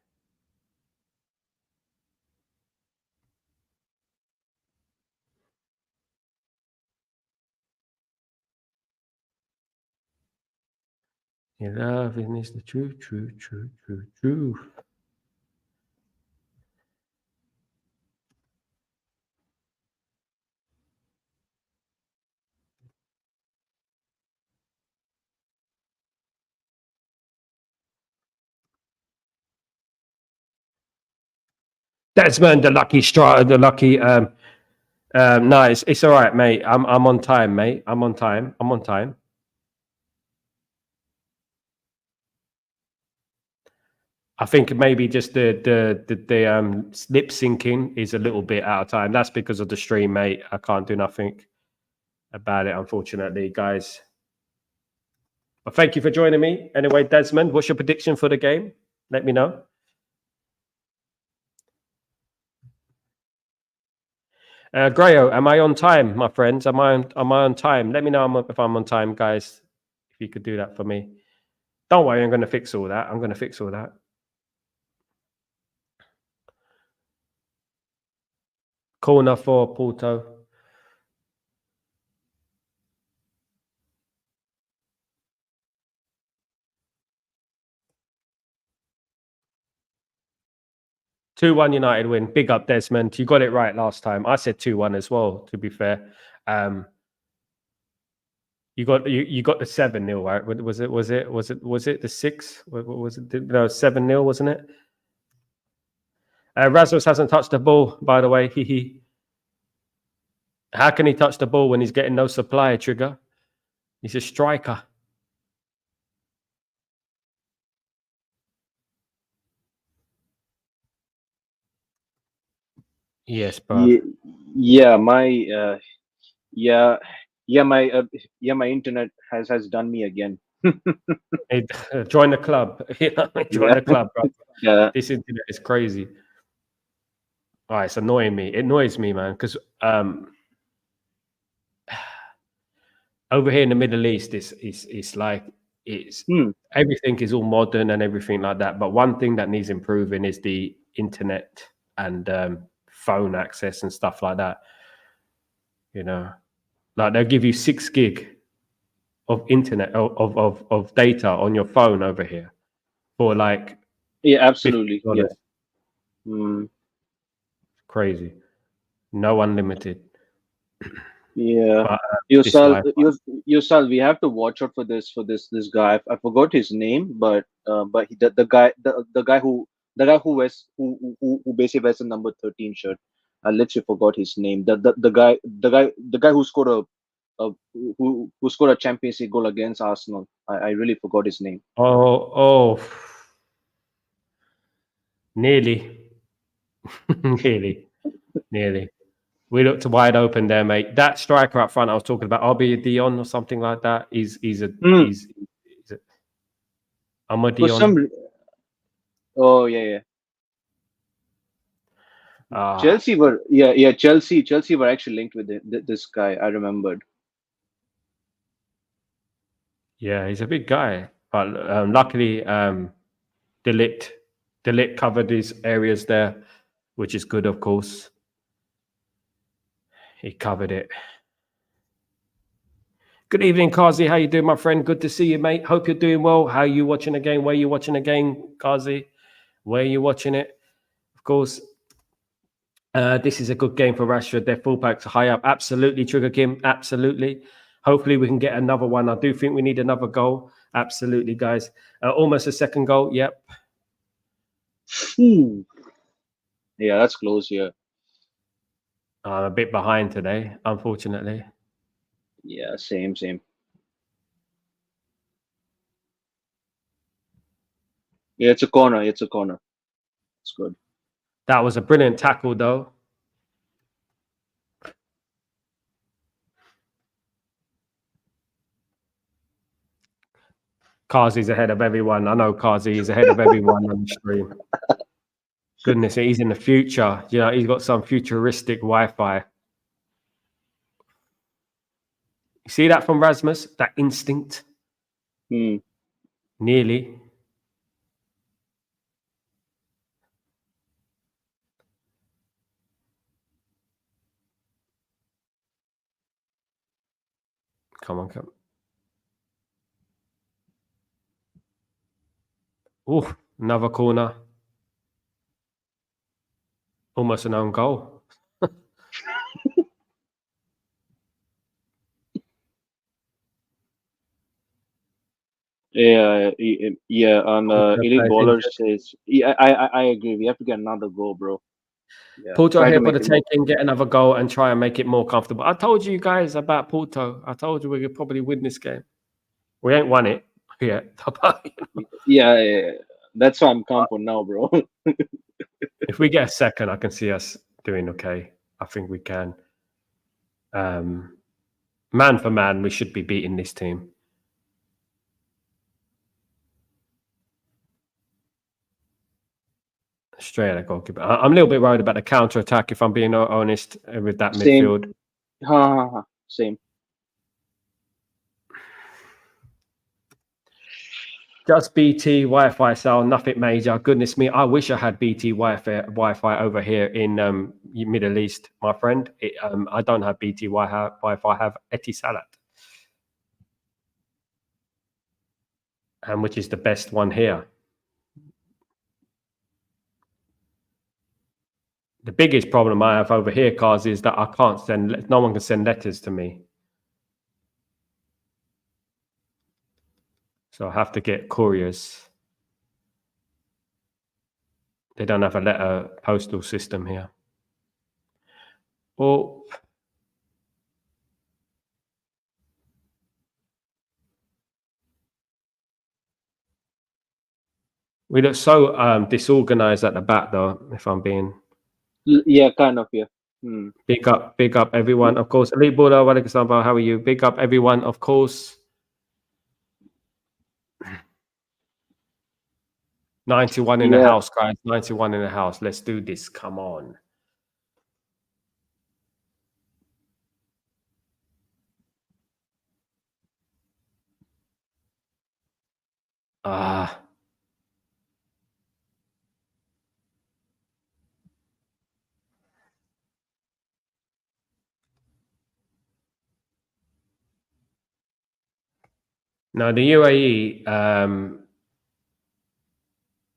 A: Your love is the truth, truth, truth, truth, truth. Desmond, the lucky strata, the lucky. No, it's all right, mate. I'm on time, mate. I'm on time. I'm on time. I think maybe just the lip syncing is a little bit out of time. That's because of the stream, mate. I can't do nothing about it, unfortunately, guys. But thank you for joining me. Anyway, Desmond, what's your prediction for the game? Let me know. Grayo, am I on time, my friends? Am I on time? Let me know if I'm on time, guys. If you could do that for me. Don't worry, I'm going to fix all that. I'm going to fix all that. Corner for Porto. (2-1) United win. Big up, Desmond. You got it right last time. I said 2-1 as well, to be fair. You got the 7-0, right? Was it the 6? Was it no 7-0, wasn't it? Rasmus hasn't touched the ball, by the way. How can he touch the ball when he's getting no supply, Trigger? He's a striker. Yes, bro.
C: Yeah, my my internet has done me again.
A: Hey, join the club. Join the club, bro.
C: Yeah.
A: This internet is crazy. All right, it's annoying me. It annoys me, man, because over here in the Middle East, it's like everything is all modern and everything like that. But one thing that needs improving is the internet and phone access and stuff like that. You know, like they'll give you 6 gig of internet of data on your phone over here for like
C: absolutely.
A: $50.
C: Yeah.
A: Crazy. No unlimited.
C: Yeah.
A: But,
C: Sal, we have to watch out for this guy. I forgot his name, but the guy the guy who wears who basically wears the number 13 shirt. I literally forgot his name. The guy who scored who scored a Champions League goal against Arsenal. I really forgot his name.
A: Oh, nearly, nearly. We looked wide open there, mate. That striker up front I was talking about, Obi Dion or something like that. He's a
C: For some, oh yeah. Chelsea were Chelsea were actually linked with this guy. I remembered.
A: Yeah, he's a big guy, but luckily, Delit covered his areas there, which is good, of course. He covered it. Good evening, Kazi. How you doing, my friend? Good to see you, mate. Hope you're doing well. How are you watching the game? Where are you watching the game, Kazi? Where are you watching it? Of course, this is a good game for Rashford. Their fullbacks are high up. Absolutely, Trigger Kim. Absolutely. Hopefully, we can get another one. I do think we need another goal. Absolutely, guys. Almost a second goal. Yep.
C: Yeah, that's close here.
A: I'm a bit behind today, unfortunately.
C: Yeah, same. Yeah, it's a corner. It's good.
A: That was a brilliant tackle, though. Kazi's ahead of everyone. I know Kazi is ahead of everyone on the stream. Goodness, he's in the future. You know, he's got some futuristic Wi-Fi. You see that from Rasmus? That instinct? Nearly. Come on. Oh, another corner. Almost an own goal.
C: Yeah. Elite Baller says, yeah, I agree. We have to get another goal, bro. Yeah.
A: Porto here for the taking, get another goal and try and make it more comfortable. I told you guys about Porto. I told you we could probably win this game. We ain't won it yet.
C: Yeah. That's why I'm calm for now, bro.
A: If we get a second, I can see us doing okay. I think we can. Man for man, we should be beating this team. Straight at the goalkeeper. I'm a little bit worried about the counter attack, if I'm being honest, with that midfield.
C: Same.
A: Just BT Wi-Fi, Sal, nothing major. Goodness me, I wish I had BT Wi-Fi over here in Middle East, my friend. I don't have BT Wi-Fi. I have Etisalat, which is the best one here. The biggest problem I have over here, Kaz, is that I can't send. No one can send letters to me. So I have to get couriers. They don't have a letter postal system here. Oh. We look so disorganized at the back, though, if I'm being...
C: Yeah, kind of, yeah.
A: Big up everyone, of course. Ali Buddha, how are you? Big up everyone, of course. 91 in the house, guys. 91 in the house. Let's do this. Come on. Now, the UAE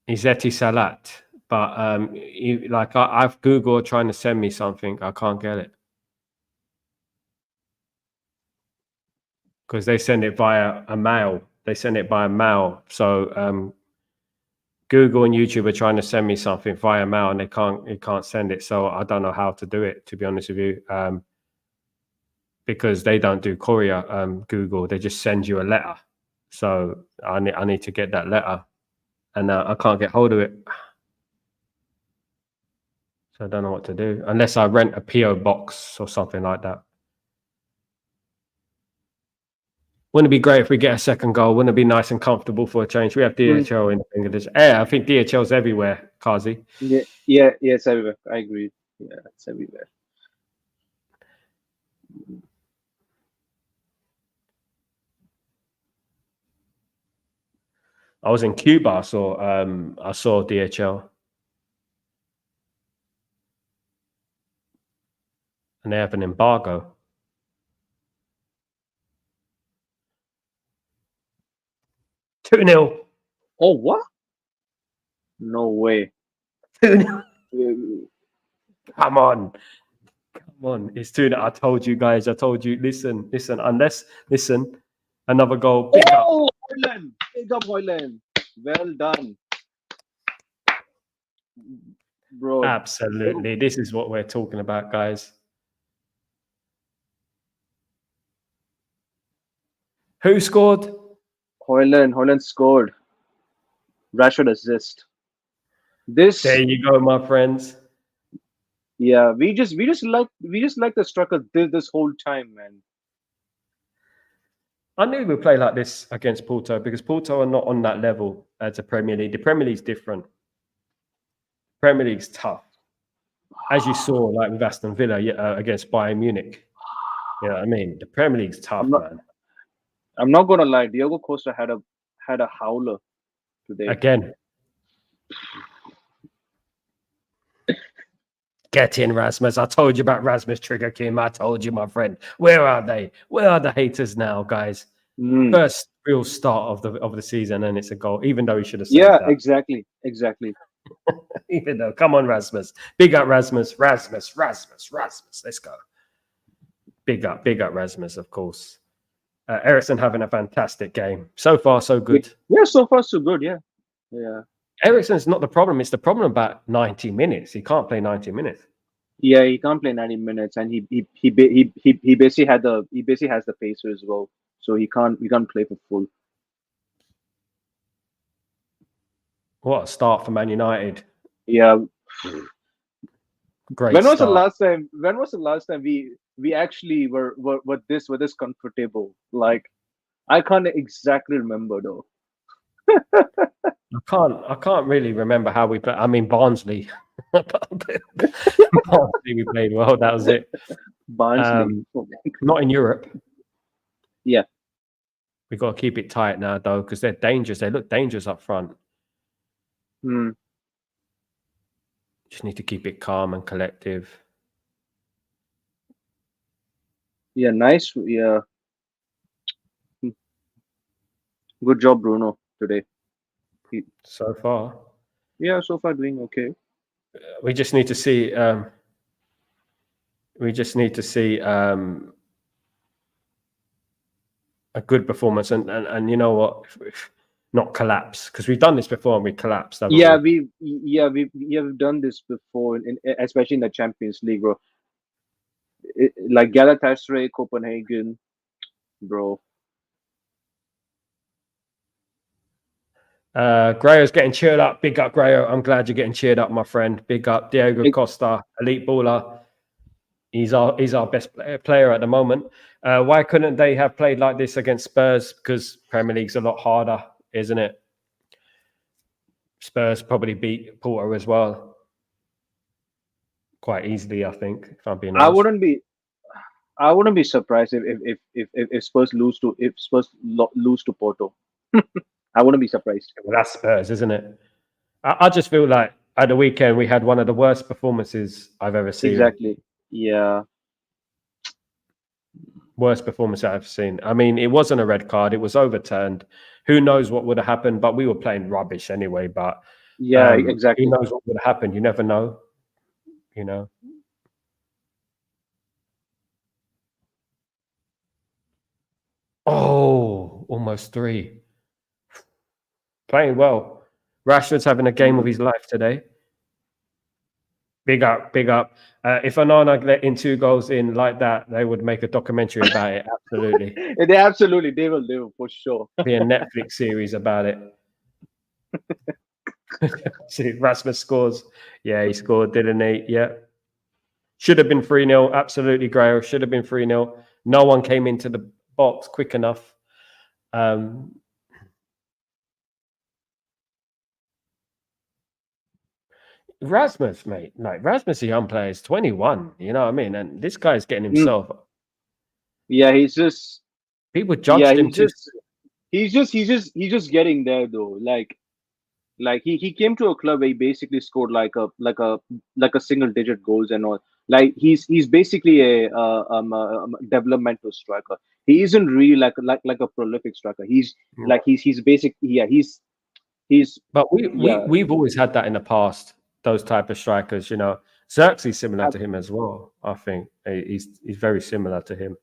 A: is Etisalat, but I've Googled trying to send me something. I can't get it. Because they send it via a mail. They send it by mail. So Google and YouTube are trying to send me something via mail, and it can't send it. So I don't know how to do it, to be honest with you, because they don't do courier. Google, they just send you a letter. So I need to get that letter, and I can't get hold of it. So I don't know what to do unless I rent a PO box or something like that. Wouldn't it be great if we get a second goal? Wouldn't it be nice and comfortable for a change? We have DHL in English. Yeah, I think DHL's everywhere, Kazi.
C: Yeah, it's everywhere. I agree. Yeah, it's everywhere.
A: I was in Cuba. I saw DHL, and they have an embargo. 2-0.
C: Oh, what? No way.
A: 2-0. Come on. It's 2-0. I told you guys. I told you. Listen. Listen. Another goal.
C: Big up Hoyland. Big up Hoyland. Well done, bro.
A: Absolutely. This is what we're talking about, guys. Who scored?
C: Hoyland scored. Rashford assist.
A: There you go, my friends.
C: Yeah, we just like the striker this whole time, man.
A: I knew we'd play like this against Porto because Porto are not on that level as a Premier League. The Premier League's different. Premier League's tough, as you saw, like with Aston Villa against Bayern Munich. You know what I mean? The Premier League's tough, man.
C: I'm not gonna lie. Diego Costa had a howler today.
A: Again. Get in, Rasmus. I told you about Rasmus Trigger Kim. I told you, my friend. Where are they? Where are the haters now, guys? First real start of the season, and it's a goal, even though he should have saved that.
C: Exactly.
A: Even though, come on, Rasmus. Big up Rasmus. Rasmus. Let's go. Big up Rasmus, of course. Ericsson having a fantastic game. So far, so good.
C: Yeah, so far, so good. Yeah.
A: Ericsson's not the problem. It's the problem about 90 minutes. He can't play 90 minutes.
C: Yeah, he can't play 90 minutes, and he basically has the pacer as well, so he can't play for full.
A: What a start for Man United.
C: Yeah.
A: Great.
C: When was the last time we actually were this comfortable? Like, I can't exactly remember though.
A: I can't really remember how we played. I mean, Barnsley. Barnsley, we played well. That was it.
C: Barnsley.
A: Not in Europe.
C: Yeah.
A: We've got to keep it tight now, though, because they're dangerous. They look dangerous up front. Just need to keep it calm and collective.
C: Yeah, nice. Yeah. Good job, Bruno, today.
A: So far.
C: Yeah, so far doing okay.
A: We just need to see. A good performance, and you know what? Not collapse, because we've done this before and we collapsed.
C: Yeah, we have done this before, especially in the Champions League, bro. Like Galatasaray, Copenhagen, bro.
A: Grayo's getting cheered up. Big up, Grayo. I'm glad you're getting cheered up, my friend. Big up, Diego Costa, elite baller. He's our best player at the moment. Why couldn't they have played like this against Spurs? Because Premier League's a lot harder, isn't it? Spurs probably beat Porto as well, quite easily, I think. If I'm being honest,
C: I wouldn't be surprised if Spurs lose to Porto. I wouldn't be surprised.
A: Well, that's Spurs, isn't it? I just feel like at the weekend we had one of the worst performances I've ever seen.
C: Exactly. Yeah.
A: Worst performance I've seen. I mean, it wasn't a red card. It was overturned. Who knows what would have happened? But we were playing rubbish anyway. But
C: yeah, exactly.
A: Who knows what would have happened? You never know. You know. Oh, almost 3. Playing well. Rashford's having a game of his life today. Big up, big up. If Onana let in 2 goals in like that, they would make a documentary about it. Absolutely.
C: They will for sure.
A: Be a Netflix series about it. See, Rasmus scores. Yeah, he scored, didn't he? Yeah. Should have been 3-0. Absolutely, Grail. Should have been 3-0. No one came into the box quick enough. Rasmus, mate. Like, Rasmus, a young player, is 21. You know what I mean? And this guy's getting himself.
C: Yeah, he's just.
A: People judged him too.
C: He's just getting there though. Like he came to a club where he basically scored like a single digit goals and all. Like he's basically a developmental striker. He isn't really like a prolific striker. He's basic. Yeah, he's.
A: But we've always had that in the past. Those type of strikers, you know. Xerxes similar to him as well. I think he's very similar to him.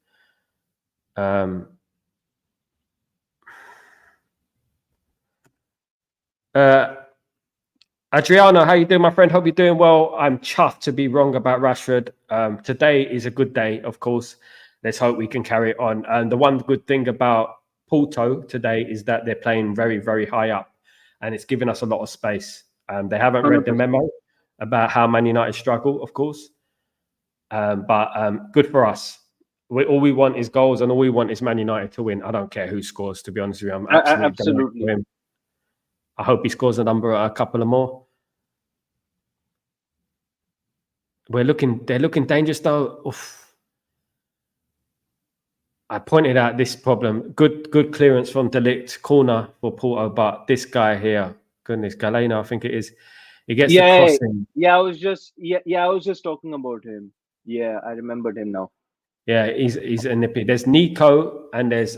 A: Adriano, how you doing, my friend? Hope you're doing well. I'm chuffed to be wrong about Rashford. Today is a good day, of course. Let's hope we can carry it on. And the one good thing about Porto today is that they're playing very, very high up, and it's given us a lot of space. They haven't read the memo about how Man United struggle, of course. But good for us. All we want is goals, and all we want is Man United to win. I don't care who scores, to be honest with you. I'm absolutely him. I hope he scores a couple of more. They're looking dangerous though. Oof. I pointed out this problem. Good clearance from De Ligt, corner for Porto, but this guy here, goodness, Galeno, I think it is. He gets the crossing.
C: Yeah, I was just talking about him. Yeah, I remembered him now.
A: Yeah, he's a nippy. There's Nico and there's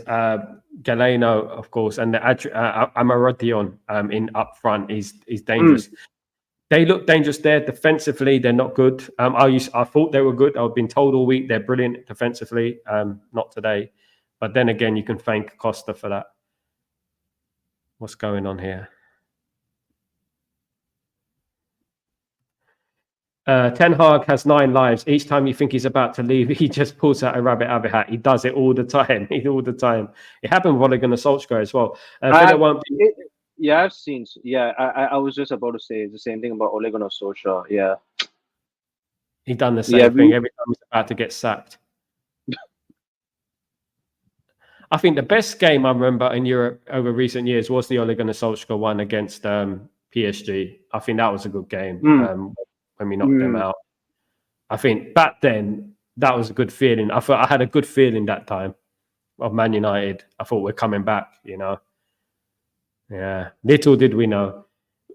A: Galeno, of course, and the Amarodion in up front. He's dangerous. They look dangerous there defensively. They're not good. I thought they were good. I've been told all week they're brilliant defensively. Not today, but then again, you can thank Costa for that. What's going on here? Ten Hag has 9 lives. Each time you think he's about to leave, he just pulls out a rabbit out of a hat. He does it all the time. All the time. It happened with Ole Gunnar Solskjaer as well.
C: I've seen. Yeah, I was just about to say the same thing about Ole Gunnar Solskjaer. Yeah,
A: he done the same thing every time he's about to get sacked. I think the best game I remember in Europe over recent years was the Ole Gunnar Solskjaer one against PSG. I think that was a good game. When we knocked them out. I think back then, that was a good feeling. I thought I had a good feeling that time of Man United. I thought we're coming back, you know. Yeah, little did we know.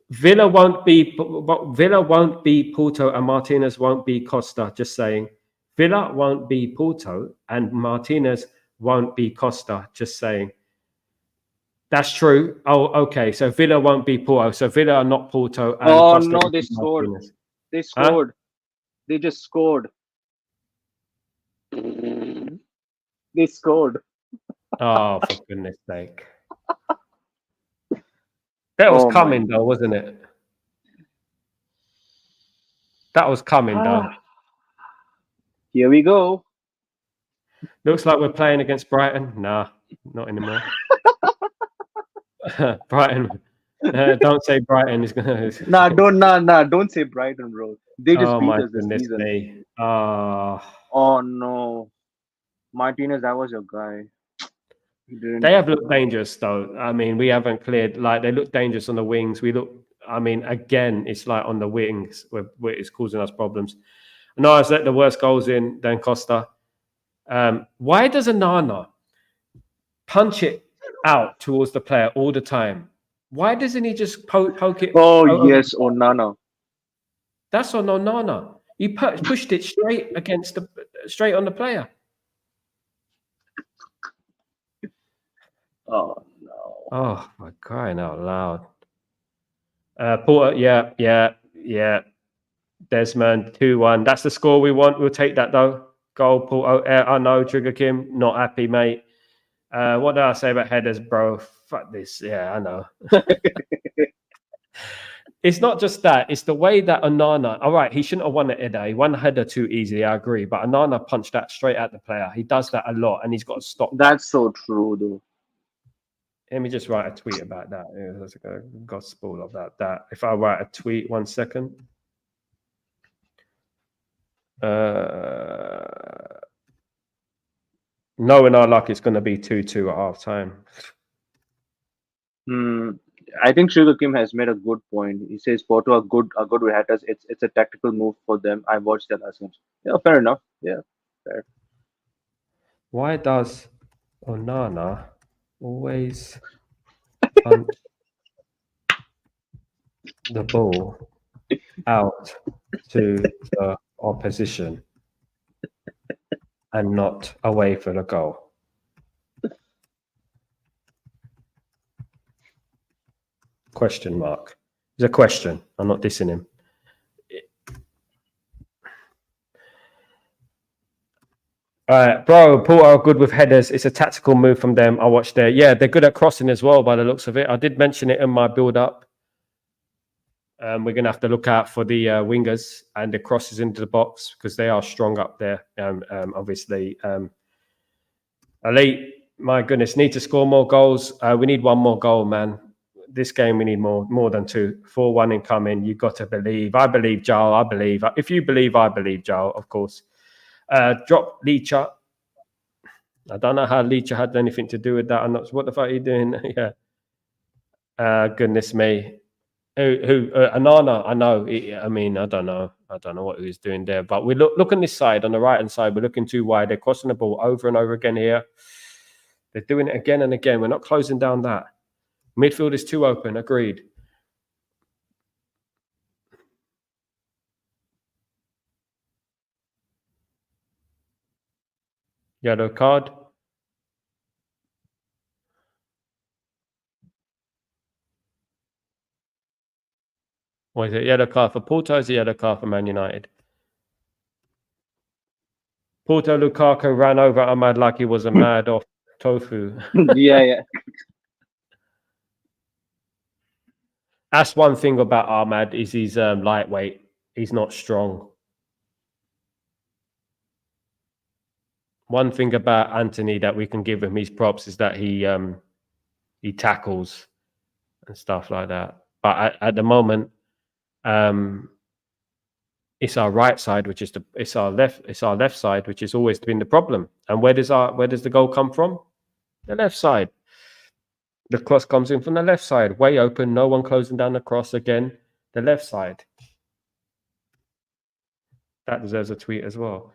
A: Villa won't be Porto and Martinez won't be Costa, just saying. Villa won't be Porto and Martinez won't be Costa, just saying. That's true. Oh, okay. So Villa won't be Porto. So Villa are not Porto. And Costa
C: no, they scored. Martinez. They scored. Huh? They just scored. They scored.
A: Oh, for goodness sake. That was coming, though, wasn't it? That was coming, though.
C: Here we go.
A: Looks like we're playing against Brighton. Nah, not anymore. Brighton. Don't say Brighton is gonna.
C: Don't say Brighton, bro. They just beat us this season. Oh no, Martinez, that was your guy.
A: They have looked dangerous, though. I mean, we haven't cleared. Like, they look dangerous on the wings. We look. I mean, again, it's like on the wings where it's causing us problems. Nana's let the worst goals in than Costa. Why does Nana punch it out towards the player all the time? Why doesn't he just poke it?
C: Yes, Onana.
A: That's on Onana. He pushed it straight on the player.
C: Oh no!
A: Oh, my crying out loud! Porter, yeah. Desmond 2-1. That's the score we want. We'll take that though. Goal, Porter. I know, Trigger Kim. Not happy, mate. What did I say about headers, bro? Fuck this. Yeah, I know. It's not just that. It's the way that Onana. All right, he shouldn't have won the header. He won the header too easily. I agree. But Onana punched that straight at the player. He does that a lot, and he's got to stop.
C: That's so true, though.
A: Let me just write a tweet about that. There's a gospel of that. If I write a tweet, 1 second. Knowing our luck, it's going to be 2-2 at half time.
C: I think Sugar Kim has made a good point. He says Porto are good with hatters. It's a tactical move for them. I watched that last game. Yeah, fair enough. Yeah, fair.
A: Why does Onana always punch the ball out to the opposition and not away for the goal? Question mark. It's a question. I'm not dissing him. All right, bro. Porto are good with headers. It's a tactical move from them. I watched there. Yeah, they're good at crossing as well, by the looks of it. I did mention it in my build-up. We're going to have to look out for the wingers and the crosses into the box because they are strong up there. Obviously, Elite, my goodness, need to score more goals. We need one more goal, man. This game, we need more than 2. 4-1 incoming. You've got to believe. I believe, Joel. I believe. If you believe, I believe, Joel, of course. Drop Licha. I don't know how Licha had anything to do with that. I'm not. What the fuck are you doing? Yeah. Goodness me. Anana, I know. I mean, I don't know. I don't know what he was doing there. But we look on this side, on the right-hand side, we're looking too wide. They're crossing the ball over and over again here. They're doing it again and again. We're not closing down that. Midfield is too open. Agreed. Yellow card. Or is it yellow card for Porto? Is it yellow card for Man United? Porto Lukaku ran over Ahmad like he was a mad off tofu.
C: Yeah.
A: That's one thing about Ahmad is he's lightweight. He's not strong. One thing about Anthony that we can give him his props is that he tackles and stuff like that. But at the moment, it's our right side, which is it's our left side, which has always been the problem. And where does the goal come from? The left side. The cross comes in from the left side, way open, no one closing down the cross again. The left side. That deserves a tweet as well.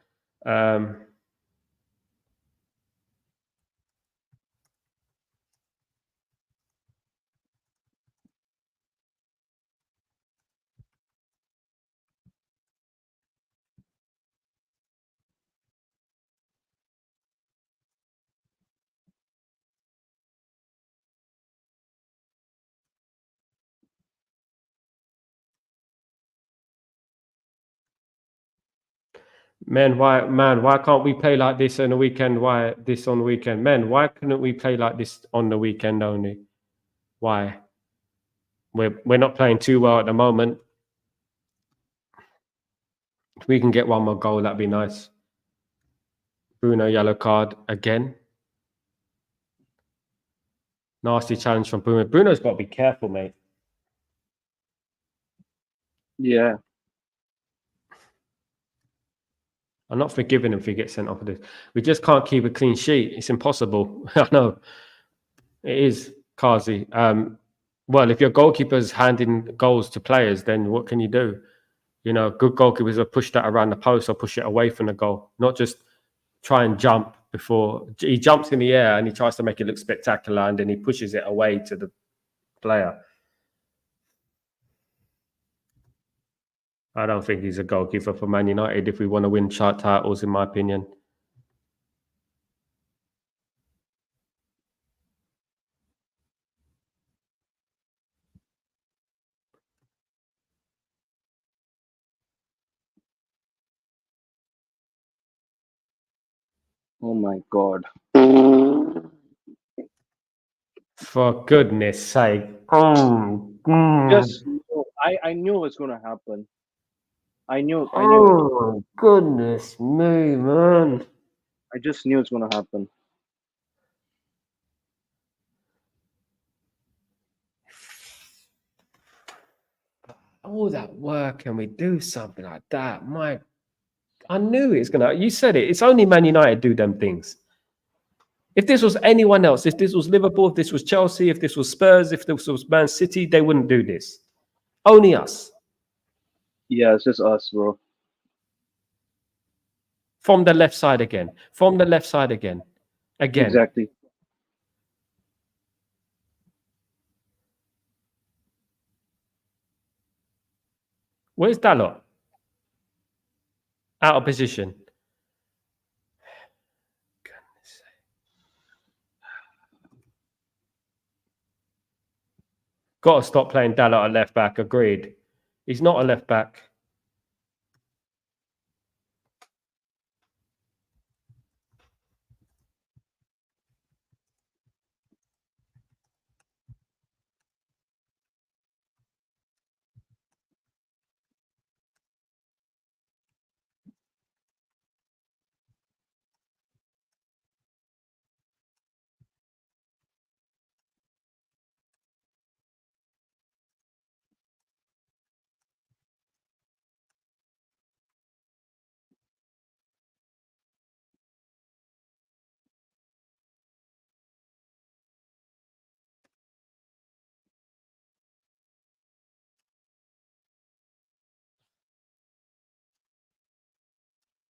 A: Why can't we play like this on the weekend? Why this on the weekend? Why couldn't we play like this on the weekend only? Why? We're not playing too well at the moment. If we can get one more goal, that'd be nice. Bruno, yellow card again. Nasty challenge from Bruno. Bruno's got to be careful, mate.
C: Yeah.
A: I'm not forgiving him if he gets sent off of this. We just can't keep a clean sheet. It's impossible. I know. It is, Kazi. Well, if your goalkeeper's handing goals to players, then what can you do? You know, good goalkeepers will push that around the post or push it away from the goal, not just try and jump before. He jumps in the air and he tries to make it look spectacular and then he pushes it away to the player. I don't think he's a goalkeeper for Man United if we want to win titles, in my opinion.
C: Oh my God.
A: For goodness sake.
C: I knew it was going to happen. I knew it.
A: Oh, goodness me, man.
C: I just knew it's going to happen.
A: All that work and we do something like that. I knew it's going to. You said it. It's only Man United do them things. If this was anyone else, if this was Liverpool, if this was Chelsea, if this was Spurs, if this was Man City, they wouldn't do this. Only us.
C: Yeah, it's just us, bro.
A: From the left side again. From the left side again. Again.
C: Exactly.
A: Where's Dalot? Out of position. Got to stop playing Dalot at left back. Agreed. He's not a left back.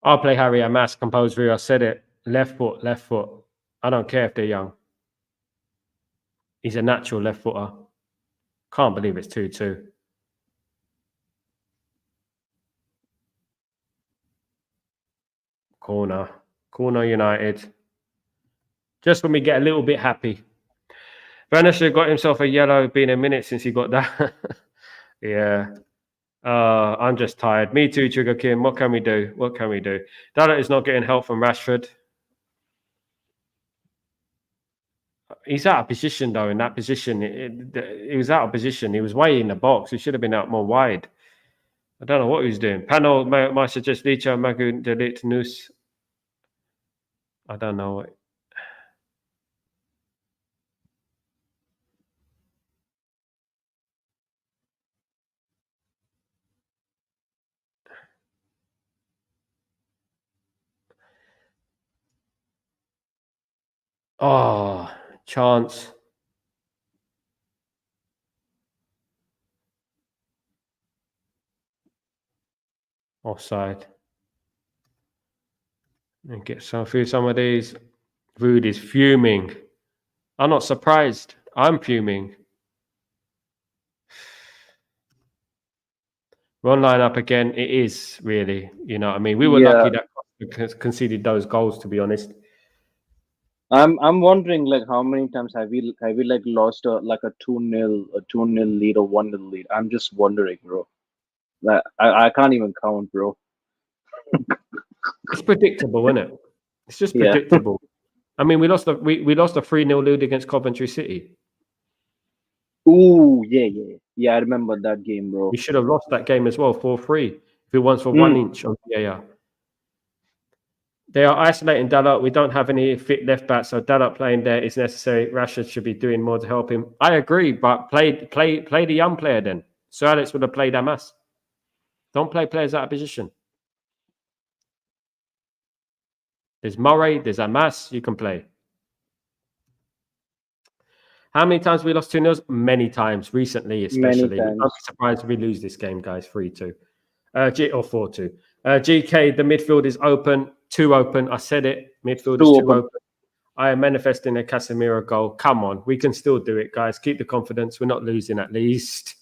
A: I'll play Harry Amas, composed view. I said it. Left foot, left foot. I don't care if they're young. He's a natural left footer. Can't believe it's 2-2. Corner. Corner United. Just when we get a little bit happy. Vanisher got himself a yellow. Been a minute since he got that. Yeah. I'm just tired. Me too, Trigger Kim. What can we do? What can we do? Dalot is not getting help from Rashford. He's out of position, though. In that position, he was out of position. He was way in the box. He should have been out more wide. I don't know what he was doing. Panel might suggest Licha Magu delete Noose. I don't know. Oh, chance. Offside. And get through some of these. Rude is fuming. I'm not surprised. I'm fuming. Run line up again. It is really, you know what I mean? We were lucky that we conceded those goals, to be honest.
C: I'm wondering like how many times have we like lost a 2-0 lead or 1-0 lead. I'm just wondering, bro. That I can't even count, bro.
A: It's predictable, isn't it? It's just predictable. I mean, we lost a 3-0 lead against Coventry City.
C: Ooh, yeah. I remember that game, bro.
A: We should have lost that game as well, 4-3. If it was for 1 inch on VAR. They are isolating Dalot. We don't have any fit left back, so Dalot playing there is necessary. Rashford should be doing more to help him. I agree, but play the young player then. Sir Alex would have played Amas. Don't play players out of position. There's Murray, there's Amas, you can play. How many times we lost 2-0? Many times, recently especially. I'm not surprised if we lose this game, guys, 3-2. Or 4-2. GK, the midfield is open. 2 open. I said it. Midfield is 2 open. I am manifesting a Casemiro goal. Come on. We can still do it, guys. Keep the confidence. We're not losing at least.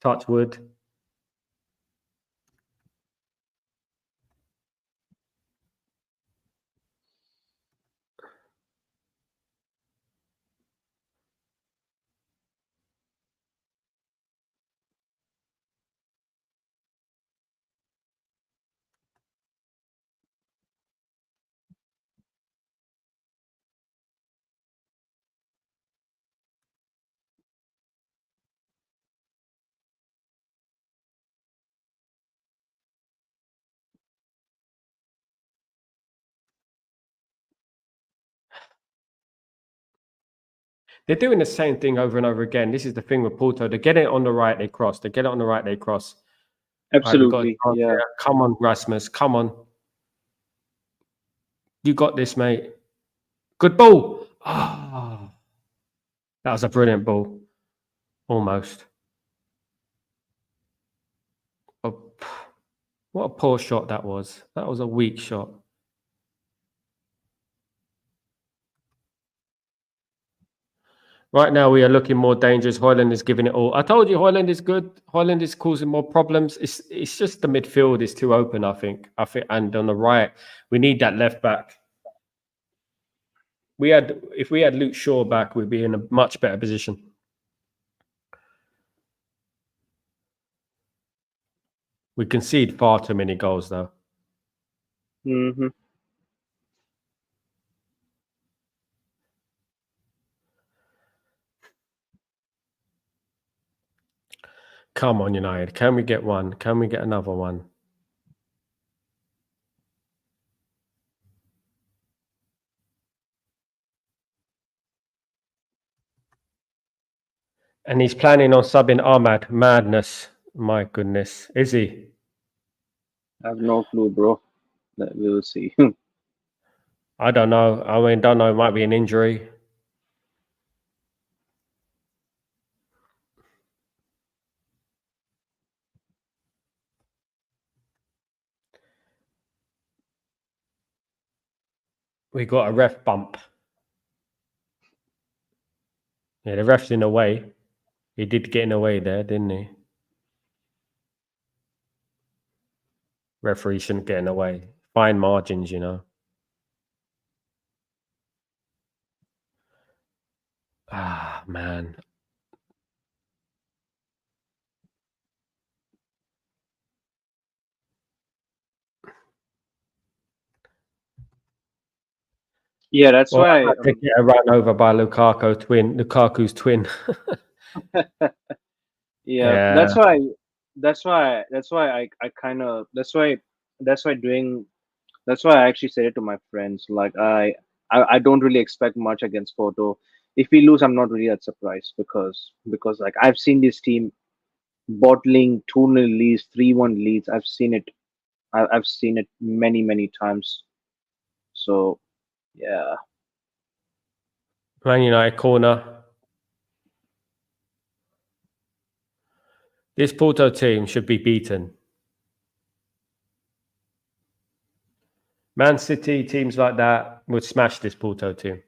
A: Touch wood. They're doing the same thing over and over again. This is the thing with Porto. They get it on the right, they cross. They get it on the right, they cross.
C: Absolutely.
A: Right,
C: yeah.
A: Come on, Rasmus. Come on. You got this, mate. Good ball. Ah, that was a brilliant ball. Almost. Oh, what a poor shot that was. That was a weak shot. Right now, we are looking more dangerous. Højlund is giving it all. I told you, Højlund is good. Højlund is causing more problems. It's just the midfield is too open, I think. And on the right, we need that left back. If we had Luke Shaw back, we'd be in a much better position. We concede far too many goals, though.
C: Mm-hmm.
A: Come on, United. Can we get one? Can we get another one? And he's planning on subbing Ahmad. Madness. My goodness. Is he?
C: I have no clue, bro. We'll see.
A: I don't know. I mean, don't know. It might be an injury. We got a ref bump. Yeah, the ref's in the way. He did get in the way there, didn't he? Referee shouldn't get in the way. Fine margins, you know. Ah, man.
C: Yeah, that's why.
A: They get run over by Lukaku's twin.
C: Yeah, that's why I actually said it to my friends. Like I don't really expect much against Porto. If we lose, I'm not really that surprised because like I've seen this team bottling 2-0 leads, 3-1 leads. I've seen it. I've seen it many times. So yeah.
A: Man United corner. This Porto team should be beaten. Man City, teams like that would smash this Porto team.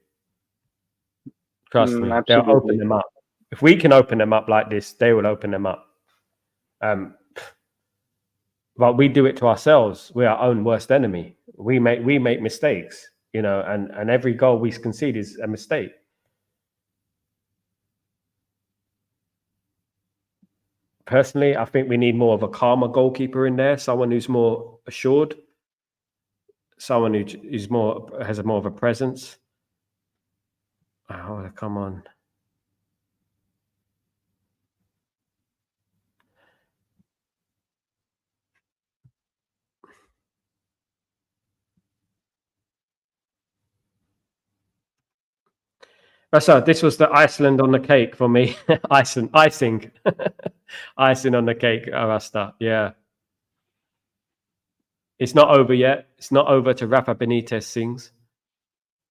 A: Trust me,
C: Absolutely.
A: they'll open them up. If we can open them up like this, they will open them up. But we do it to ourselves. We're our own worst enemy. We make mistakes, you know, and every goal we concede is a mistake. Personally, I think we need more of a calmer goalkeeper in there, someone who's more assured, someone who has more of a presence. Oh, come on. So this was the Iceland on the cake for me. icing. Icing on the cake, Arasta. Yeah. It's not over yet. It's not over till Rafa Benitez sings.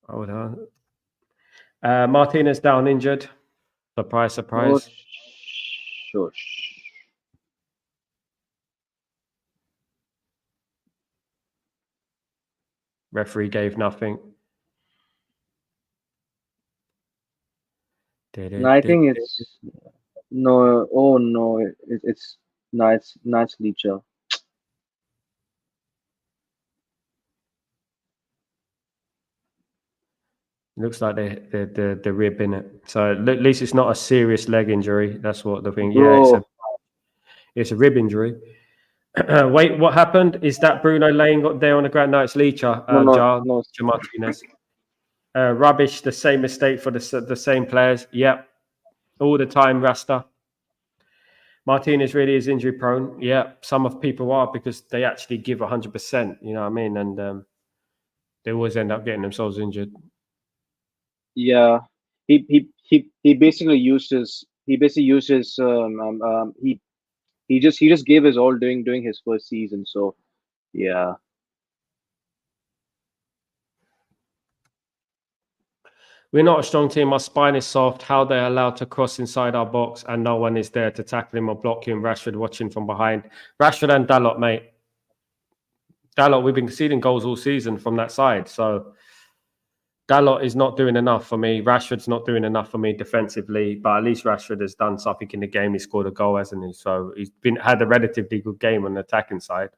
A: Hold on. Martinez down injured. Surprise.
C: Oh, sure.
A: Referee gave nothing.
C: No, I think it's no. Oh no, it's nice Leacher.
A: Looks like the rib in it. So at least it's not a serious leg injury. That's what the thing.
C: Bro.
A: Yeah, it's a rib injury. Wait, what happened? Is that Bruno laying there on the ground? No, it's Leacher.
C: No.
A: Martinez. Rubbish. The same mistake for the same players. Yep, all the time. Rasta. Martinez really is injury prone. Yeah, some of people are because they actually give 100%. You know what I mean? And they always end up getting themselves injured.
C: Yeah, he he basically used his he just gave his all during his first season. So yeah.
A: We're not a strong team. Our spine is soft. How they're allowed to cross inside our box and no one is there to tackle him or block him. Rashford watching from behind. Rashford and Dalot, mate. Dalot, we've been conceding goals all season from that side. So Dalot is not doing enough for me. Rashford's not doing enough for me defensively. But at least Rashford has done something in the game. He scored a goal, hasn't he? So he's had a relatively good game on the attacking side.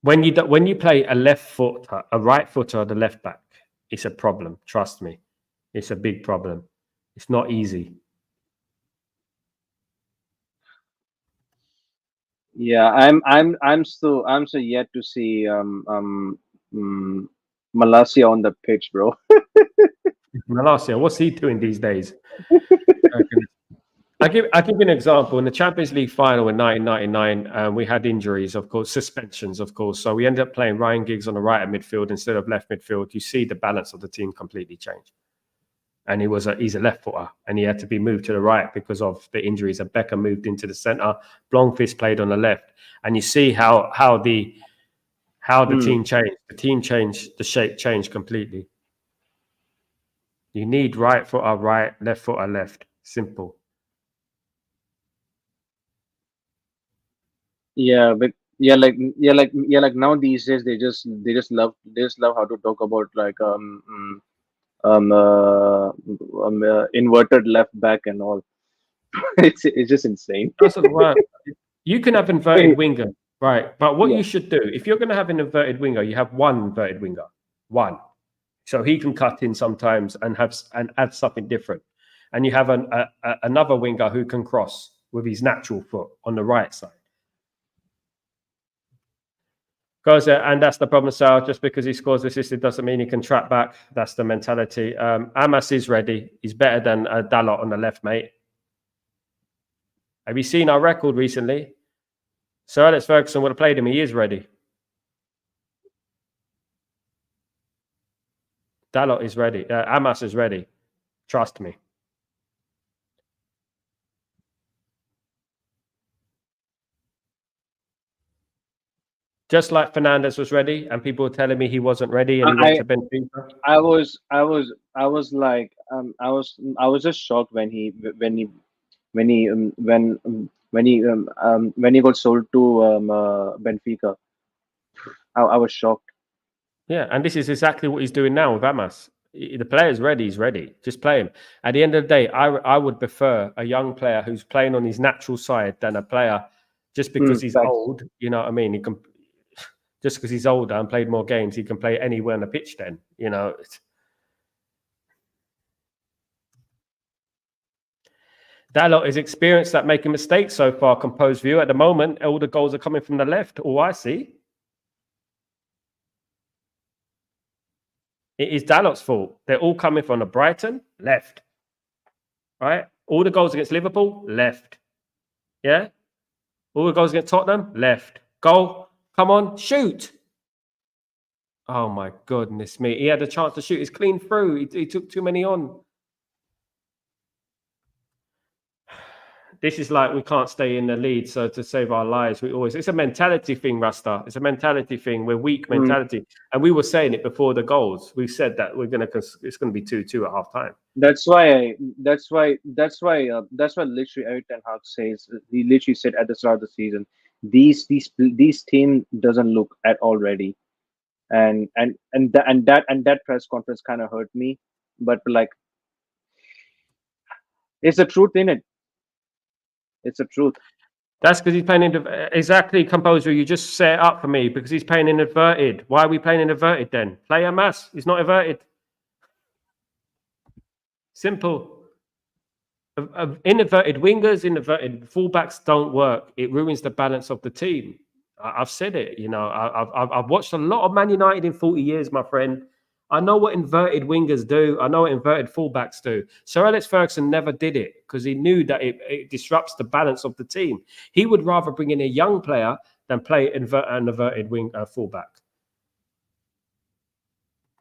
A: When you play a left footer, a right footer or the left back, it's a problem. Trust me, it's a big problem. It's not easy.
C: Yeah, I'm so yet to see Malacia on the pitch, bro.
A: Malacia, what's he doing these days? I give you an example. In the Champions League final in 1999, we had injuries, of course, suspensions, of course. So we ended up playing Ryan Giggs on the right of midfield instead of left midfield. You see the balance of the team completely change. And he's a left footer, and he had to be moved to the right because of the injuries. And Becker moved into the center. Blomqvist played on the left, and you see how the team changed. The team changed. The shape changed completely. You need right footer right, left footer left. Simple.
C: Yeah, but like now these days they just love how to talk about like inverted left back and all. It's just insane.
A: Doesn't work. You can have inverted winger, right? But what you should do, if you're going to have an inverted winger, you have one inverted winger, one, so he can cut in sometimes and add something different, and you have another winger who can cross with his natural foot on the right side. Goes there, and that's the problem, Sal. Just because he scores assist, it doesn't mean he can track back. That's the mentality. Amas is ready. He's better than Dalot on the left, mate. Have you seen our record recently? Sir Alex Ferguson would have played him. He is ready. Dalot is ready. Amas is ready. Trust me. Just like Fernandes was ready, and people were telling me he wasn't ready, and he went to Benfica.
C: I was like, I was just shocked when he got sold to Benfica. I was shocked.
A: Yeah, and this is exactly what he's doing now with Amas. The player's ready. He's ready. Just play him. At the end of the day, I would prefer a young player who's playing on his natural side than a player just because he's old. You know what I mean? He can. Just because he's older and played more games, he can play anywhere on the pitch then, you know. Dalot is experienced at making mistakes so far, composed view. At the moment, all the goals are coming from the left, all I see. It is Dalot's fault. They're all coming from the Brighton, left. Right? All the goals against Liverpool, left. Yeah? All the goals against Tottenham, left. Goal. Come on, shoot. Oh, my goodness me. He had a chance to shoot. He's clean through. He took too many on. This is like we can't stay in the lead, so to save our lives, it's a mentality thing, Rasta. It's a mentality thing. We're weak mentality. And we were saying it before the goals. We said that it's going to be 2-2 at half time.
C: That's why literally Eric Ten Hag says, he literally said at the start of the season, these team doesn't look at all ready. And that press conference kind of hurt me, but like, it's the truth in it. It's the truth.
A: That's because he's playing exactly, composer. You just set it up for me because he's playing in inverted. Why are we playing in inverted then? Play a mass. He's not inverted. Simple. Inverted wingers, inverted fullbacks don't work. It ruins the balance of the team. I've said it. You know, I've watched a lot of Man United in 40 years, my friend. I know what inverted wingers do. I know what inverted fullbacks do. Sir Alex Ferguson never did it because he knew that it disrupts the balance of the team. He would rather bring in a young player than play an inverted fullback.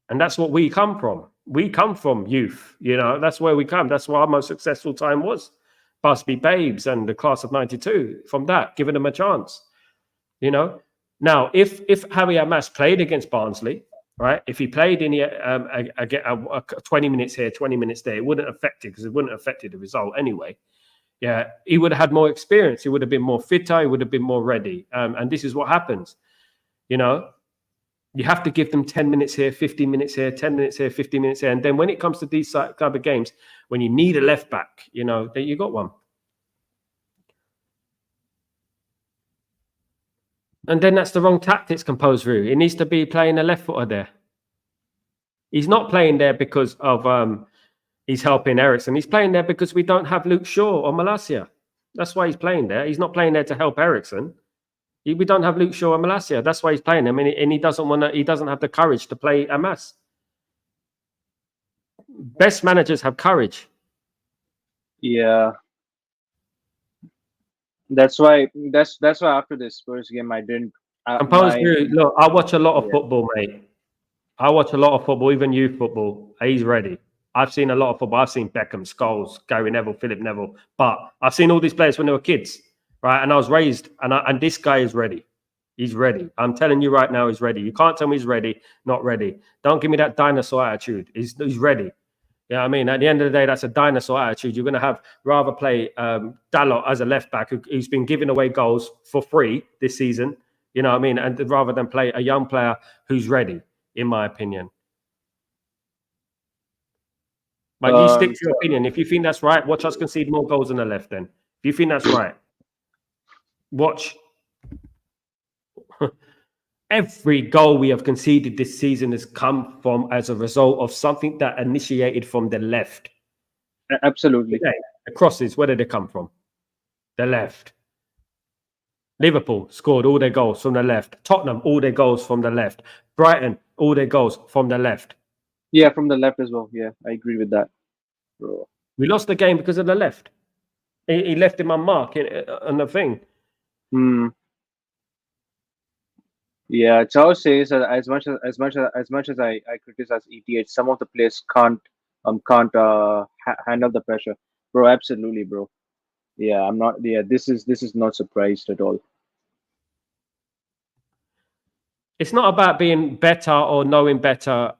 A: And that's what we come from. We come from youth, you know, that's where we come. That's where our most successful time was. Busby Babes and the class of 92 from that, giving them a chance, you know. Now, if Harry Amas played against Barnsley, right, if he played in 20 minutes here, 20 minutes there, it wouldn't affect it because it wouldn't have affected the result anyway. Yeah, he would have had more experience. He would have been more fitter. He would have been more ready. And this is what happens, you know. You have to give them 10 minutes here, 15 minutes here, 10 minutes here, 15 minutes here. And then when it comes to these type of games, when you need a left back, you know, then you got one. And then that's the wrong tactics composed through. He needs to be playing a left footer there. He's not playing there because of he's helping Ericsson. He's playing there because we don't have Luke Shaw or Malacia. That's why he's playing there. He's not playing there to help Ericsson. We don't have Luke Shaw and Malacia. That's why he's playing him, and he doesn't want to. He doesn't have the courage to play Amas. Best managers have courage.
C: Yeah, that's why. That's why after this Spurs game, I didn't.
A: Look, I watch a lot of football, mate. I watch a lot of football, even youth football. He's ready. I've seen a lot of football. I've seen Beckham, Scholes, Gary Neville, Philip Neville, but I've seen all these players when they were kids. Right, and I was raised, and this guy is ready. He's ready. I'm telling you right now, he's ready. You can't tell me he's ready, not ready. Don't give me that dinosaur attitude. He's ready. Yeah, you know I mean, at the end of the day, that's a dinosaur attitude. You're going to have rather play Dalot as a left back who's been giving away goals for free this season. You know what I mean? And rather than play a young player who's ready, in my opinion. But you stick to your opinion. If you think that's right, watch us concede more goals on the left. Then, if you think that's right. Watch. Every goal we have conceded this season has come from as a result of something that initiated from the left.
C: Absolutely.
A: Okay. The crosses, where did they come from? The left. Liverpool scored all their goals from the left. Tottenham, all their goals from the left. Brighton, all their goals from the left.
C: Yeah, from the left as well. Yeah, I agree with that. Bro.
A: We lost the game because of the left. He left him unmarked on the thing.
C: Yeah, Chow says that as much as I criticize ETH, some of the players can't handle the pressure, bro. Absolutely, bro. Yeah, I'm not. Yeah, this is not surprised at all.
A: It's not about being better or knowing better.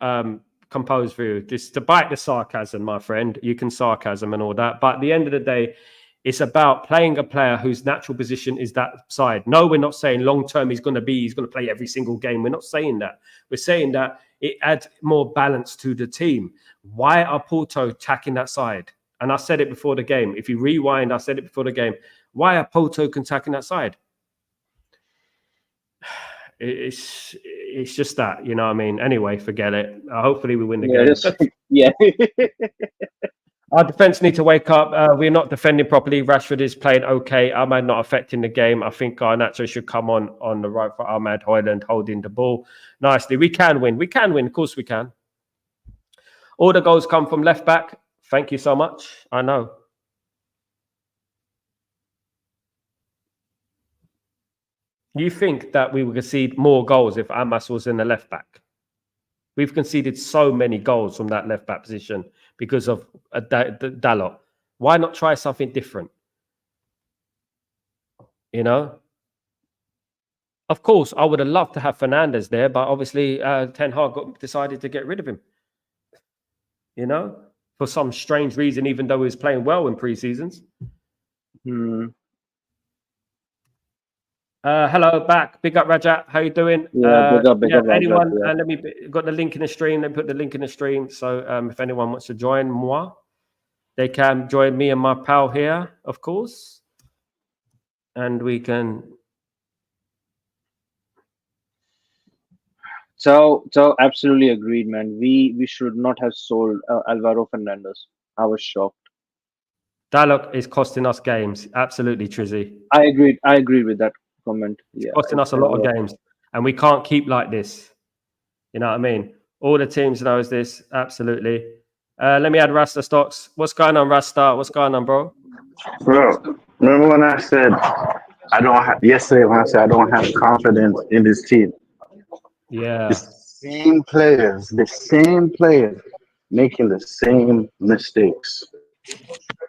A: Composed view. Just to bite the sarcasm, my friend. You can sarcasm and all that, but at the end of the day. It's about playing a player whose natural position is that side. No, we're not saying long term he's going to play every single game. We're not saying that. We're saying that it adds more balance to the team. Why are Porto attacking that side? And I said it before the game. If you rewind, I said it before the game. Why are Porto attacking that side? It's just that, you know what I mean? Anyway, forget it. Hopefully we win the game.
C: Yeah.
A: Our defense need to wake up. We're not defending properly. Rashford is playing okay. Ahmad not affecting the game. I think Garnacho should come on the right for Ahmad. Højlund holding the ball nicely. We can win. We can win. Of course we can. All the goals come from left back. Thank you so much. I know. You think that we would concede more goals if Amas was in the left back? We've conceded so many goals from that left back position because of Dalot. Why not try something different? You know? Of course, I would have loved to have Fernandes there, but obviously Ten Hag decided to get rid of him. You know? For some strange reason, even though he was playing well in pre-seasons. Hello, back. Big up, Rajat. How you doing?
C: Big up,
A: anyone?
C: Rajat, yeah.
A: Let me got the link in the stream. Let me put the link in the stream. So if anyone wants to join moi, they can join me and my pal here, of course, and we can.
C: So absolutely agreed, man. We should not have sold Alvaro Fernandes. I was shocked.
A: Dalot is costing us games. Absolutely, Trizzy.
C: I agreed with that comment. Yeah,
A: costing us a lot of games, and we can't keep like this. You know what I mean? All the teams knows this. Absolutely. Let me add Rasta stocks. What's going on, Rasta? What's going on, bro?
D: Bro, remember when I said yesterday when I said I don't have confidence in this team?
A: Yeah.
D: The same players making the same mistakes.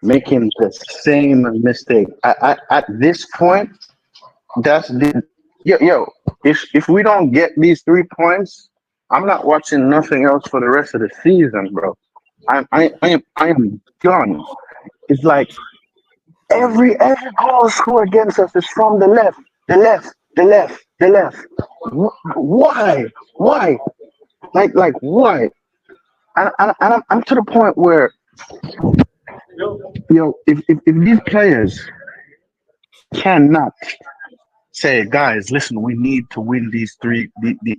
D: Making the same mistake. At this point, that's the yo. If we don't get these 3 points, I'm not watching nothing else for the rest of the season, bro. I am done. It's like every goal scored against us is from the left, the left, the left, the left. Why? Why? Like why? And I'm to the point where if these players cannot say, guys, listen, we need to win these we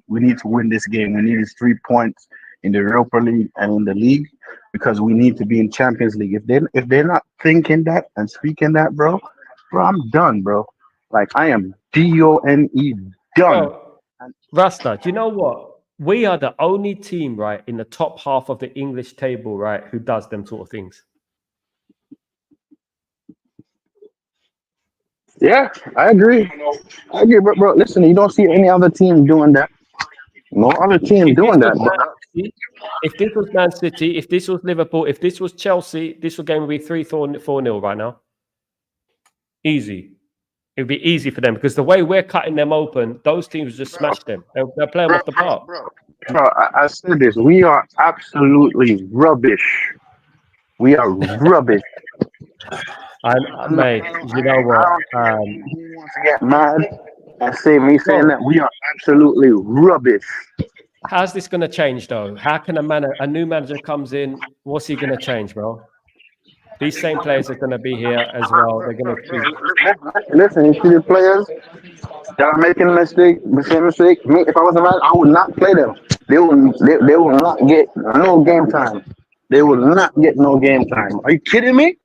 D: need to win this game. We need these 3 points in the Europa League and in the league because we need to be in Champions League. If they're not thinking that and speaking that, bro, I'm done, bro. Like I am done.
A: Well, Rasta, do you know what? We are the only team, right, in the top half of the English table, right, who does them sort of things.
D: Yeah, I agree. But bro, listen, you don't see any other team doing that. No other team doing that.
A: If this was Man City, if this was Liverpool, if this was Chelsea, this game would be 3-4-0 right now. Easy. It would be easy for them because the way we're cutting them open, those teams just smash them. They'll play them off the park.
D: Bro, I said this. We are absolutely rubbish. We are rubbish.
A: Mate, you know what?
D: He wants to get mad and say me saying that we are absolutely rubbish.
A: How's this going to change, though? How can a new manager comes in? What's he going to change, bro? These same players are going to be here as well. They're going to
D: listen. You see the players that are making the same mistake. Me, if I was a man, I would not play them. They will not get no game time. They will not get no game time. Are you kidding me?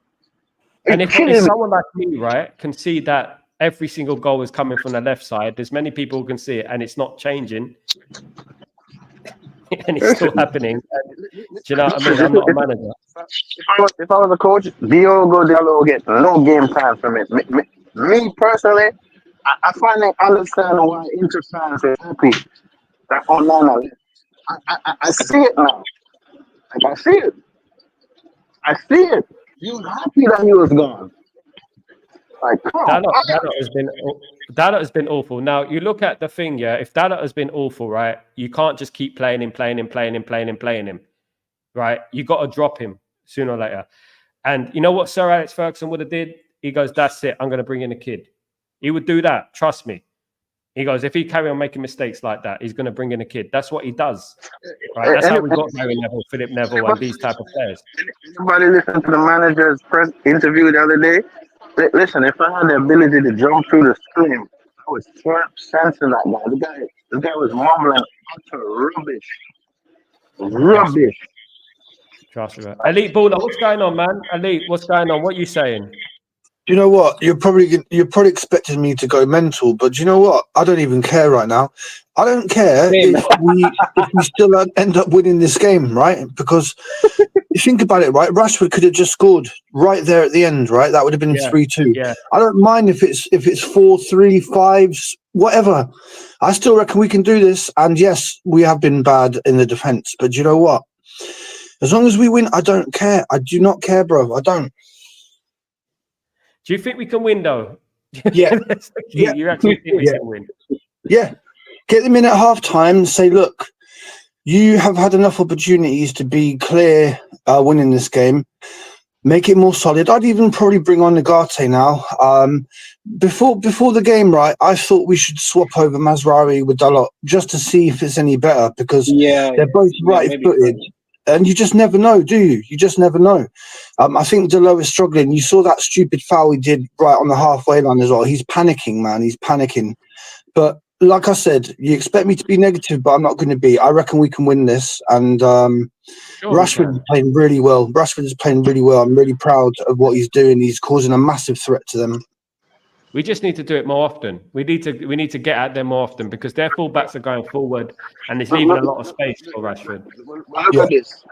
A: And if someone like me, right, can see that every single goal is coming from the left side, there's many people who can see it, and it's not changing, and it's still happening. Do you know what I mean? I'm not a manager.
D: If I was a coach, Diogo Dalot will get no game time from it. Me personally, I finally understand why Inter fans are happy that Onana. I see it now. Like, I see it. He was happy that he was gone. Like,
A: Dalot has been awful. Now you look at the thing, yeah. If Dalot has been awful, right, you can't just keep playing him, right? You got to drop him sooner or later. And you know what Sir Alex Ferguson would have did? He goes, "That's it. I'm going to bring in a kid." He would do that. Trust me. He goes, if he carry on making mistakes like that, he's going to bring in a kid. That's what he does. Right? That's how we got Gary Neville, Philip Neville, and these type of players.
D: Anybody listen to the manager's press interview the other day? Listen, if I had the ability to jump through the screen, I would slap sense in that guy. The guy was mumbling utter rubbish.
A: Trust me. Elite Baller, what's going on, man? Elite, what's going on? What are you saying?
B: You know what? You're probably expecting me to go mental, but you know what? I don't even care right now. I don't care if we still end up winning this game, right? Because you think about it, right? Rashford could have just scored right there at the end, right? That would have been 3-2.
A: Yeah.
B: I don't mind if it's 4-3, 5, whatever. I still reckon we can do this. And yes, we have been bad in the defense, but you know what? As long as we win, I don't care. I do not care, bro. I don't.
A: Do you think we can win, though?
B: Yeah.
A: That's the key. You actually think we can win?
B: Yeah. Get them in at half time and say, look, you have had enough opportunities to be clear winning this game. Make it more solid. I'd even probably bring on Nagate now. Before the game, right, I thought we should swap over Mazraoui with Dalot just to see if it's any better because they're both right-footed. And you just never know, do you? You just never know. I think Dalot is struggling. You saw that stupid foul he did right on the halfway line as well. He's panicking, man. He's panicking. But like I said, you expect me to be negative, but I'm not going to be. I reckon we can win this. And Rashford is playing really well. I'm really proud of what he's doing. He's causing a massive threat to them.
A: We just need to do it more often. We need to get at them more often because their fullbacks are going forward and it's leaving a lot of space for Rashford.
D: Look at this.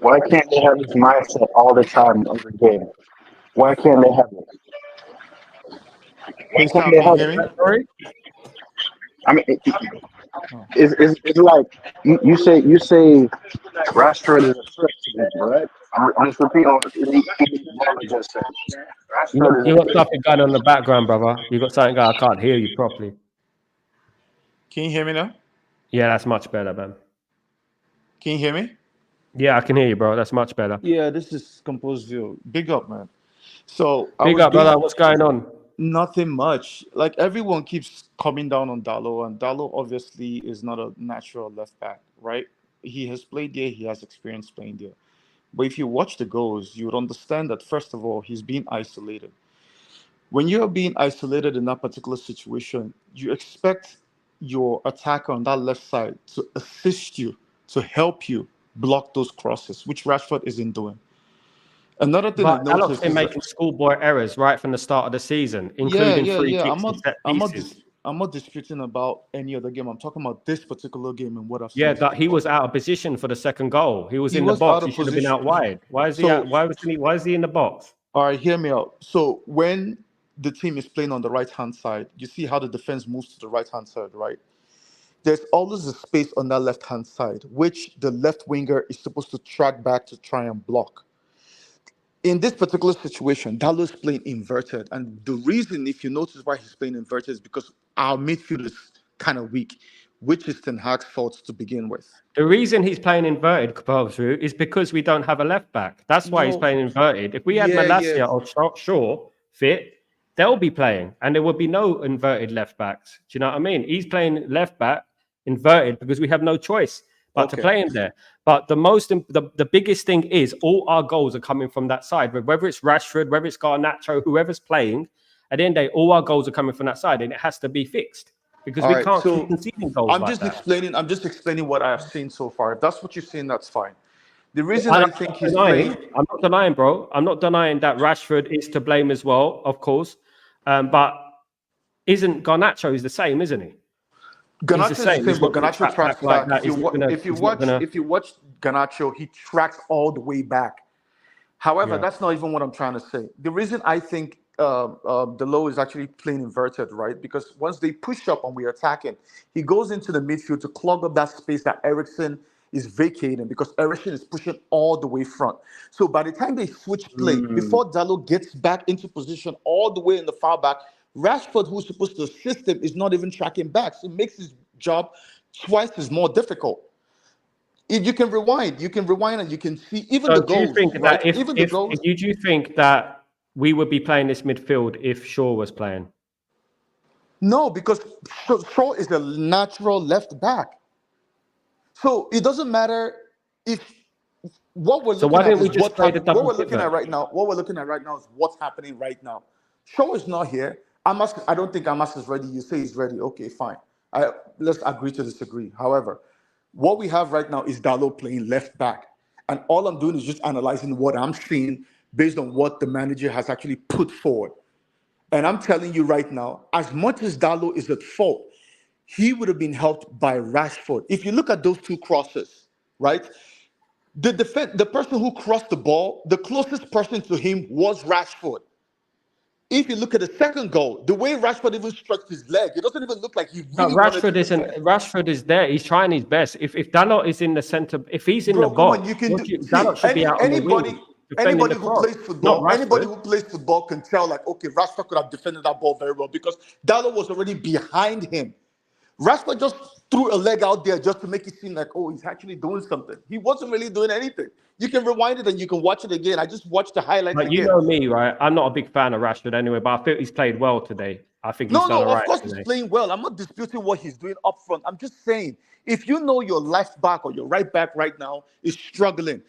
D: Why can't they have this mindset all the time of the game? Why can't they have it? Why can't they have it? I mean, It's like you say Rashford is a threat to them, right? I'm just repeating what you just said. Rashford is
A: You
D: a
A: got
D: threat.
A: something going on in the background, brother. You got something going. I can't hear you properly.
E: Can you hear me now?
A: Yeah, that's much better, man.
E: Can you hear me?
A: Yeah, I can hear you, bro. That's much better.
E: Yeah, this is Composed View. Big up, man. So
A: Big up, brother. What's going on?
E: Nothing much. Like everyone keeps coming down on Dallo, and Dallo obviously is not a natural left back, right? He has played there, he has experience playing there. But if you watch the goals, you would understand that first of all, he's being isolated. When you're being isolated in that particular situation, you expect your attacker on that left side to assist you, to help you block those crosses, which Rashford isn't doing. Another thing I
A: But Dalot's
E: noticed
A: been
E: is
A: making
E: that
A: schoolboy errors right from the start of the season, including free
E: yeah.
A: kicks and set pieces.
E: I'm not disputing about any other game. I'm talking about this particular game and what I've
A: Yeah,
E: seen so
A: that he
E: far.
A: was out of position for the second goal. He was
E: He
A: in the
E: was out
A: box. He
E: of
A: should have been out
E: position.
A: wide. Why is he
E: So,
A: out? Why is he in the box?
E: all right, hear me out. So when the team is playing on the right hand side, you see how the defense moves to the right hand side, right? There's always a space on that left hand side, which the left winger is supposed to track back to try and block. In this particular situation, Dallo's playing inverted. And the reason, if you notice why he's playing inverted, is because our midfield is kind of weak, which is Ten Hag's fault to begin with.
A: The reason he's playing inverted, Portu, is because we don't have a left back. That's why he's
E: No,
A: playing inverted. If we had
E: yeah.
A: Malacia or Shaw fit, they'll be playing, and there would be no inverted left backs. Do you know what I mean? He's playing left back inverted because we have no choice but to
E: Okay.
A: play in there. But the biggest thing is all our goals are coming from that side. Whether it's Rashford, whether it's Garnacho, whoever's playing, at the end of the day, all our goals are coming from that side, and it has to be fixed because
E: All
A: we
E: right.
A: can't keep
E: So
A: conceding goals
E: I'm
A: like
E: just
A: that.
E: explaining what I have seen so far. If that's what you're saying, that's fine. The reason
A: I'm
E: I
A: not
E: think he's
A: denying.
E: playing.
A: I'm not denying, bro. I'm not denying that Rashford is to blame as well, of course. But isn't Garnacho is the same, isn't he? He's
E: Garnacho
A: the
E: is the
A: same.
E: same,
A: He's
E: but
A: not going to
E: Garnacho
A: track
E: tracks
A: back like
E: back.
A: that. He's not going to. He's not going to.
E: If you watch Garnacho, he tracks all the way back. However,
A: Yeah.
E: that's not even what I'm trying to say. The reason I think the low is actually playing inverted, right? Because once they push up and we're attacking, he goes into the midfield to clog up that space that Ericsson is vacating because Ericsson is pushing all the way front. So by the time they switch play, before Dalot gets back into position all the way in the far back, Rashford, who's supposed to assist him, is not even tracking back. So it makes his job twice as more difficult. If you can rewind and you can see even
A: So
E: the
A: do you
E: goals,
A: think
E: right?
A: that if
E: Even the
A: if
E: goals.
A: do you think that we would be playing this midfield if Shaw was playing?
E: No, because Shaw is a natural left back. So it doesn't matter if what we're
A: So
E: looking
A: why
E: at
A: didn't we
E: is
A: just play the
E: what
A: double
E: we're looking
A: pivot?
E: at right now. What we're looking at right now is what's happening right now. Shaw is not here. I don't think Amas is ready. You say he's ready. Okay, fine. Let's agree to disagree. However, what we have right now is Dalot playing left back. And all I'm doing is just analyzing what I'm seeing based on what the manager has actually put forward. And I'm telling you right now, as much as Dalot is at fault, he would have been helped by Rashford. If you look at those two crosses, right? The person who crossed the ball, the closest person to him was Rashford. If you look at the second goal, the way Rashford even stretched his leg, it doesn't even look like he
A: But
E: really wanted to defend.
A: Rashford is there. He's trying his best. If Dalot is in the center, if he's in the
E: Bro, come on,
A: box,
E: you can do.
A: Dalot
E: See,
A: should be out on the wing defending the
E: anybody who
A: cross,
E: plays
A: not
E: football,
A: Rashford.
E: can tell like, okay, Rashford could have defended that ball very well because Dalot was already behind him. Rashford just threw a leg out there just to make it seem like, oh, he's actually doing something. He wasn't really doing anything. You can rewind it and you can watch it again. I just watched the highlights
A: But you
E: again.
A: know me, right? I'm not a big fan of Rashford anyway, but I feel he's played well today. I think he's done all
E: Of
A: right
E: course he's
A: today.
E: playing well. I'm not disputing what he's doing up front. I'm just saying, if you know your left back or your right back right now is struggling,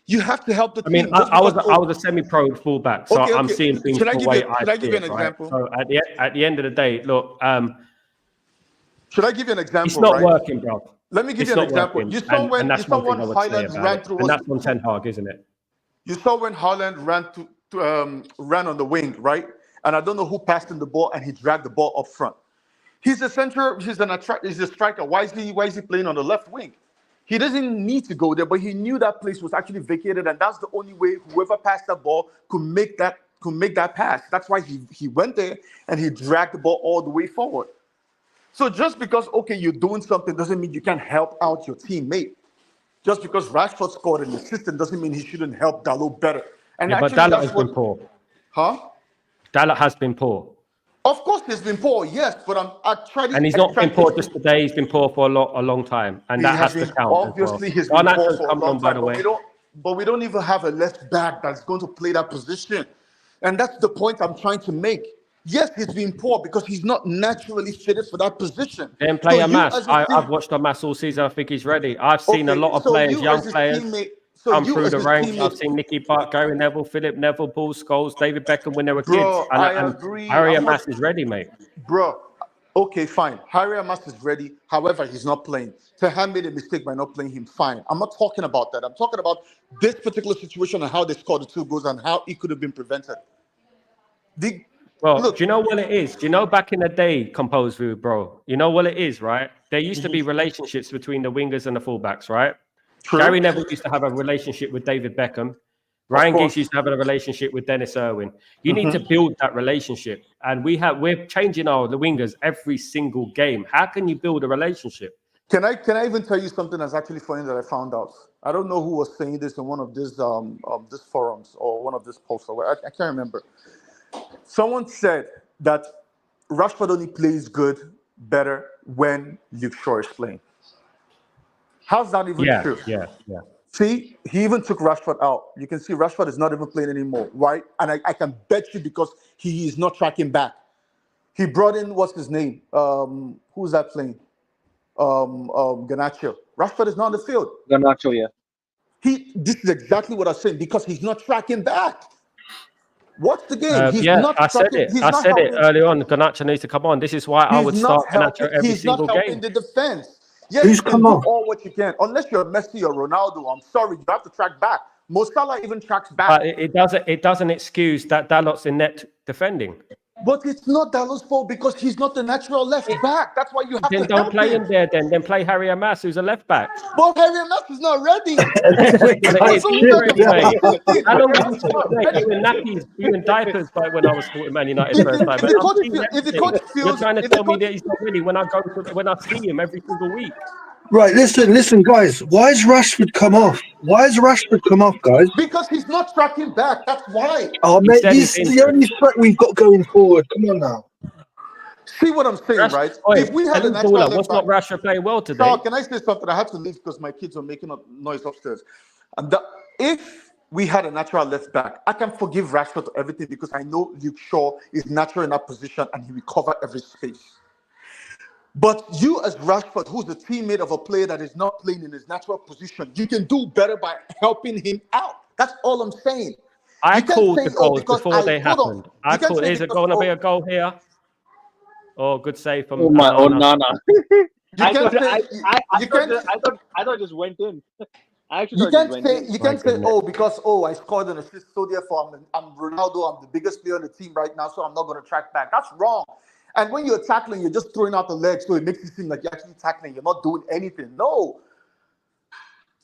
E: you have to help the
A: I mean,
E: team.
A: I was a semi-pro fullback, so I'm
E: Okay.
A: seeing things the way I see
E: Should I give you an
A: it, right?
E: example?
A: So at the end of the day, look,
E: Should I give you an
A: it's
E: example,
A: not
E: right?
A: working, bro.
E: Let me give
A: It's
E: you an
A: not
E: example.
A: working, and
E: You
A: that's
E: saw
A: one
E: when
A: thing I would say
E: Highland
A: about
E: ran
A: it,
E: through
A: and
E: us.
A: that's on Ten Hag, isn't it?
E: You saw when Haaland ran on the wing, right? And I don't know who passed him the ball, and he dragged the ball up front. He's a center. He's a striker. Why is he playing on the left wing? He doesn't need to go there, but he knew that place was actually vacated, and that's the only way whoever passed that ball could make that pass. That's why he went there and he dragged the ball all the way forward. So just because, okay, you're doing something doesn't mean you can't help out your teammate. Just because Rashford scored an assist doesn't mean he shouldn't help Dalot better. And
A: Yeah, but
E: actually,
A: Dalot has been poor.
E: Huh?
A: Dalot has been poor.
E: Of course, he's been poor, yes, but I try to.
A: And he's not been poor just today. He's been poor for a long time, and that has to count.
E: Obviously, he's been poor for a long time. But we don't even have a left back that's going to play that position, and that's the point I'm trying to make. Yes, he's been poor because he's not naturally fitted for that position.
A: Then play Amas. I've watched Amas all season. I think he's ready. I've seen a lot of players, young players, come through the ranks. I've seen Nicky Butt, Gary Neville, Philip Neville, Paul Scholes, David Beckham when they were kids. And
E: I agree.
A: Harry Amas is ready, mate.
E: Bro, okay, fine. Harry Amas is ready. However, he's not playing. Tehran made a mistake by not playing him. Fine. I'm not talking about that. I'm talking about this particular situation and how they scored the 2 goals and how it could have been prevented.
A: Look, do you know what it is? Do you know back in the day, Composed View, bro? You know what it is, right? There used to be relationships between the wingers and the fullbacks, right?
E: True.
A: Gary Neville used to have a relationship with David Beckham. Ryan Giggs used to have a relationship with Dennis Irwin. You need to build that relationship. And we're changing the wingers every single game. How can you build a relationship?
E: Can I even tell you something that's actually funny that I found out? I don't know who was saying this in one of these this forums or one of these posts. I can't remember. Someone said that Rashford only plays better when Luke Shaw is playing. How's that even true?
A: Yeah.
E: See, he even took Rashford out. You can see Rashford is not even playing anymore, right? And I can bet you because he is not tracking back. He brought in, what's his name? Who's that playing? Garnacho. Rashford is not on the field.
C: Garnacho, yeah.
E: This is exactly what I was saying because he's not tracking back. What's the game?
A: I said it early on. Garnacho needs to come on. This is why I would start Garnacho every single game.
E: He's not helping the defense. Yes, you can do all what you can. Unless you're Messi or Ronaldo, I'm sorry, you have to track back. Mo Salah even tracks back.
A: But it doesn't excuse that Dalot's in net defending.
E: But it's not Dalot's fault because he's not the natural left back. That's why you have to
A: don't play him there. Then play Harry Amas, who's a left back.
E: But Harry Amas is not ready.
A: How long did you play? Even nappies, even diapers, like when I was supporting Man United first time. You're trying to tell me that he's not ready when I see him every single week.
B: Right, listen, guys. Why has Rashford come off? Guys?
E: Because he's not tracking back. That's why.
B: Oh, mate, this is the only threat we've got going forward. Come on now.
E: See what I'm saying, right? If we had an extra left back,
A: not Rashford playing well today?
E: So can I say something? I had to leave because my kids were making a noise upstairs. And if we had a natural left back, I can forgive Rashford for everything because I know Luke Shaw is natural in that position and he will cover every space. But you as Rashford, who's a teammate of a player that is not playing in his natural position, you can do better by helping him out. That's all I'm saying.
A: I called the goals before they happened. I called, is it going to be a goal here? Oh, good save from
C: Nana.
E: I thought
C: it just went in.
E: You can't say, because I scored an assist, so therefore I'm Ronaldo, I'm the biggest player on the team right now, so I'm not going to track back. That's wrong. And when you're tackling, you're just throwing out the legs, so it makes it seem like you're actually tackling. You're not doing anything. No.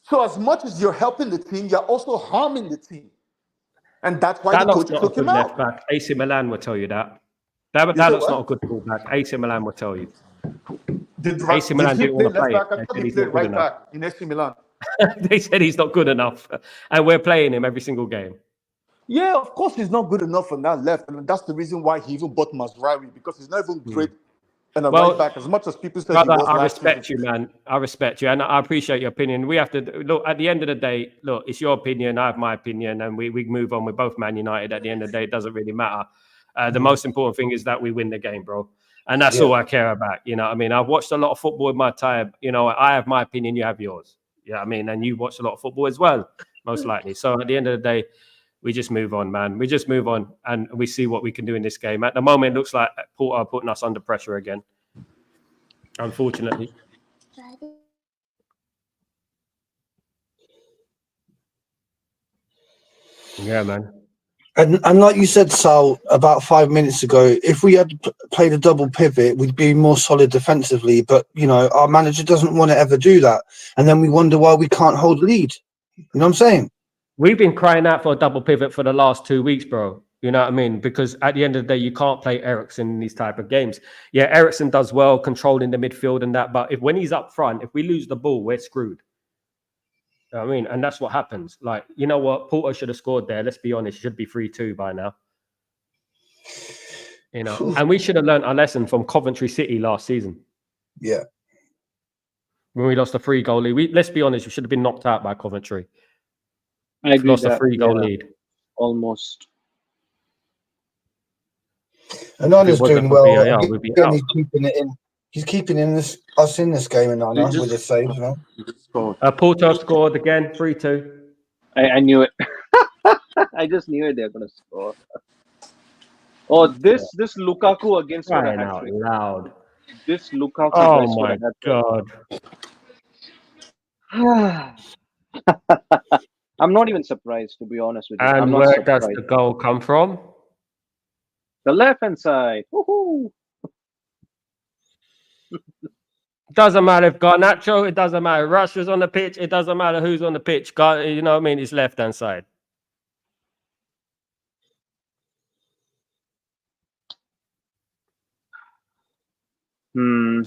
E: So as much as you're helping the team, you're also harming the team. And that's why the coach took him out.
A: Back. AC Milan will tell you that. That looks not a good fullback. AC Milan will tell you. AC Milan didn't want to play.
E: I thought he played right back in AC Milan.
A: They said he's not good enough. And we're playing him every single game.
E: Yeah, of course he's not good enough on that left. And that's the reason why he even bought Mazraoui, because he's not even great and right back as much as people say.
A: Brother, I respect you, man. I respect you, and I appreciate your opinion. We have to look at the end of the day. Look, it's your opinion. I have my opinion, and we move on. We're both Man United. At the end of the day, it doesn't really matter. The most important thing is that we win the game, bro, and that's all I care about. You know what I mean? I've watched a lot of football in my time. You know, I have my opinion. You have yours. Yeah, you know I mean, and you watch a lot of football as well, most likely. So at the end of the day, we just move on, man. We just move on, and we see what we can do in this game. At the moment, it looks like Porto are putting us under pressure again. Unfortunately. Yeah, man.
B: And like you said, Sal, about 5 minutes ago, if we had played a double pivot, we'd be more solid defensively. But, you know, our manager doesn't want to ever do that. And then we wonder why we can't hold lead. You know what I'm saying?
A: We've been crying out for a double pivot for the last 2 weeks, bro. You know what I mean? Because at the end of the day, you can't play Eriksen in these type of games. Yeah, Eriksen does well controlling the midfield and that, but when he's up front, if we lose the ball, we're screwed. You know what I mean? And that's what happens. Like, you know what? Porto should have scored there. Let's be honest. It should be 3-2 by now. You know, and we should have learned our lesson from Coventry City last season.
B: Yeah.
A: When we lost a 3-goal lead. Let's be honest, we should have been knocked out by Coventry.
C: I agree.
A: Lost a 3-goal lead.
C: Almost.
B: And Nana's doing well.
A: VAR, we'd be out.
B: He's keeping it in. He's keeping us in this game, and Nana with his saves. You know?
A: Porto scored again, 3-2.
C: I knew it. I just knew it. They're gonna score. Oh, this Lukaku against
A: Crying out loud.
C: This Lukaku.
A: Oh my god.
C: I'm not even surprised, to be honest with you.
A: And where does the goal come from?
C: The left-hand side. Woohoo!
A: Doesn't matter if Garnacho, it doesn't matter. Russia's on the pitch, it doesn't matter who's on the pitch. You know what I mean? It's left-hand side.
C: We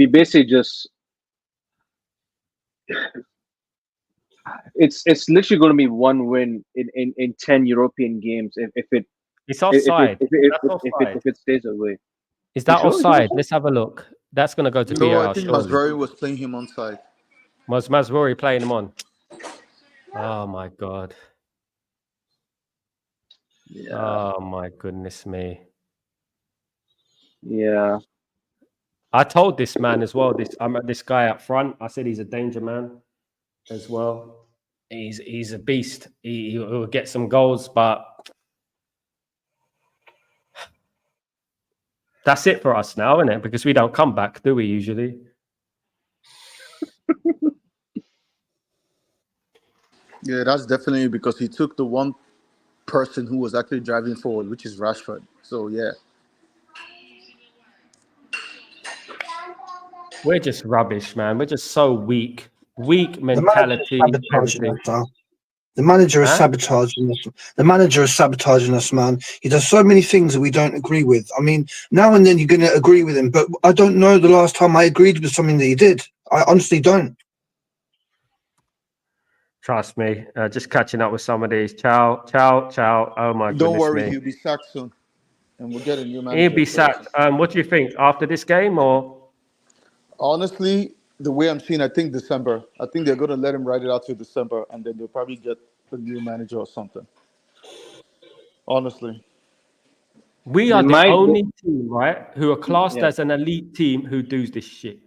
C: basically just it's literally going to be one win in 10 European games if
A: it's offside.
C: If it stays away.
A: Is that offside? Let's have a look. That's going to go to VAR.
E: No, I think Masraoui was playing him onside.
A: Was Masraoui playing him on? Oh my god.
C: Yeah.
A: Oh my goodness me.
C: Yeah.
A: I told this man as well. This guy up front. I said he's a danger man as well. He's a beast. He will get some goals, but that's it for us now, isn't it? Because we don't come back, do we usually?
E: Yeah, that's definitely because he took the one person who was actually driving forward, which is Rashford. So yeah.
A: We're just rubbish, man. We're just so weak. Weak mentality.
B: The manager is sabotaging us. The manager is sabotaging us, man. He does so many things that we don't agree with. I mean, now and then you're going to agree with him, but I don't know the last time I agreed with something that he did. I honestly don't.
A: Trust me. Just catching up with some of these. Ciao. Oh my goodness.
E: Don't worry,
A: me.
E: he'll be sacked soon, and we'll get a new manager.
A: He'll be sacked. What do you think after this game, or?
E: Honestly, the way I'm seeing, I think December. I think they're going to let him ride it out to December, and then they'll probably get a new manager or something. Honestly.
A: We are the only team, right, who are classed as an elite team who does this shit.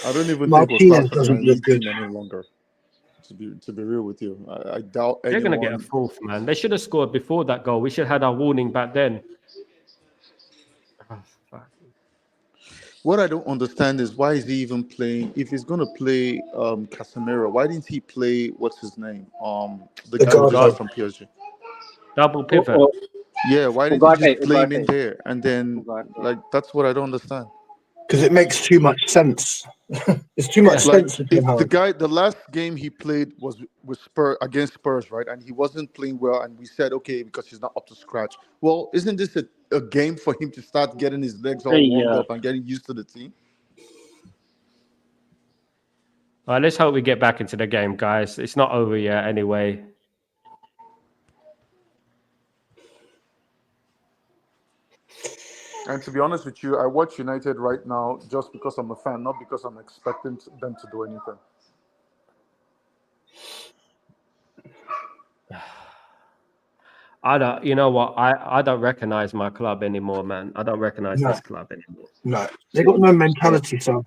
E: I don't even think we're classed as an elite team any longer. To be real with you, I doubt
A: they're going to get a fourth, man. They should have scored before that goal. We should have had our warning back then.
E: What I don't understand is why is he even playing? If he's going to play Casemiro, why didn't he play, what's his name? The guy who got from PSG.
A: Double pivot.
E: Yeah, why didn't he just play him in there? And then, that's what I don't understand.
B: Because it makes too much sense. It's too much sense.
E: The last game he played was with against Spurs, right? And he wasn't playing well, and we said, okay, because he's not up to scratch. Well, isn't this a game for him to start getting his legs all warmed up and getting used to the team?
A: All right, let's hope we get back into the game, guys. It's not over yet anyway.
E: And to be honest with you, I watch United right now just because I'm a fan, not because I'm expecting them to do anything.
A: I don't. You know what? I don't recognize my club anymore, man. I don't recognize this club anymore.
B: No, they got no mentality, so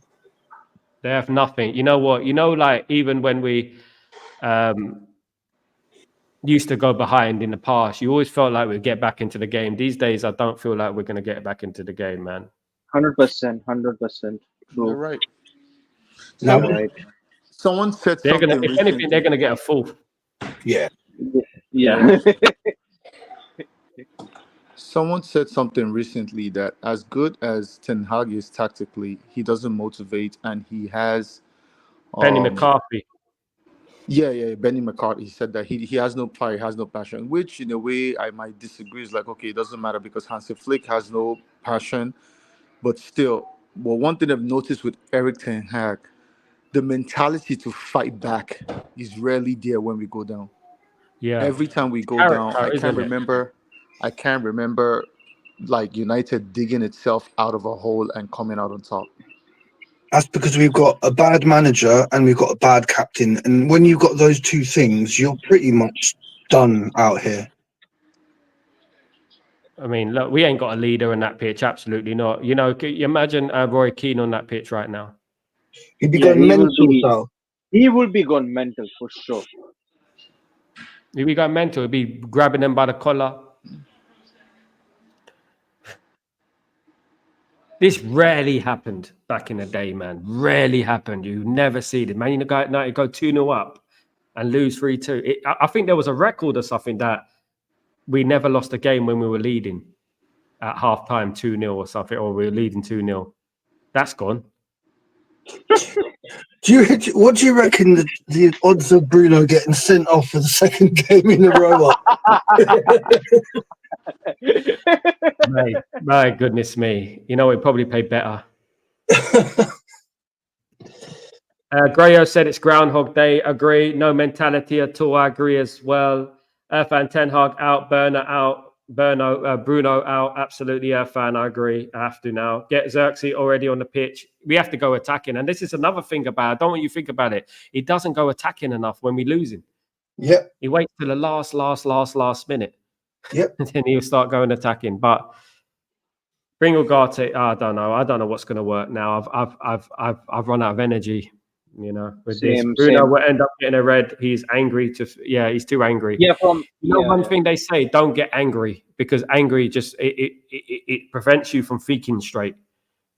A: they have nothing. You know what? You know, like even when we used to go behind in the past, you always felt like we'd get back into the game. These days, I don't feel like we're going to get back into the game, man.
C: 100%.
E: You're right.
B: No,
C: right.
E: Someone said
A: they're
E: something.
A: If anything, they're going to get a fourth.
B: Yeah.
E: Someone said something recently that as good as Ten Hag is tactically, he doesn't motivate, and he has
A: Penny McCarthy.
E: Yeah. Benny McCarthy said that he has no fire, he has no passion, which in a way I might disagree. It's like, okay, it doesn't matter because Hansi Flick has no passion, but still. Well, one thing I've noticed with Eric Ten Hag, the mentality to fight back is rarely there when we go down.
A: Yeah,
E: Every time we go down,
A: character, isn't it?
E: I can't remember like United digging itself out of a hole and coming out on top.
B: That's because we've got a bad manager and we've got a bad captain. And when you've got those two things, you're pretty much done out here.
A: I mean, look, we ain't got a leader in that pitch. Absolutely not. You know, you imagine Roy Keane on that pitch right now.
B: He'd be going mental, Sal.
C: He would be going mental for sure.
A: He'd be going mental. He'd be grabbing them by the collar. This rarely happened back in the day, man. Rarely happened. You never see it. Man United go 2-0 up and lose 3-2. I think there was a record or something that we never lost a game when we were leading at halftime 2-0 or something, or we were leading 2-0. That's gone.
B: What do you reckon the odds of Bruno getting sent off for the second game in a row are?
A: My goodness me. You know, we'd probably pay better. Grayo said it's Groundhog Day. Agree. No mentality at all. I agree as well. Irfan, Ten Hag out. Burner out. Bruno out. Absolutely, Irfan. I agree. I have to now. Get Xerxes already on the pitch. We have to go attacking. And this is another thing about it. I don't want you to think about it. He doesn't go attacking enough when we're losing.
B: Yep.
A: He waits till the last minute.
B: Yep.
A: And then he'll start going attacking. But bring Ugarte. I don't know. I don't know what's going to work now. I've run out of energy. You know, with this. Bruno will end up getting a red. He's angry he's too angry.
C: Yeah,
A: one thing they say, don't get angry, because angry just it prevents you from thinking straight.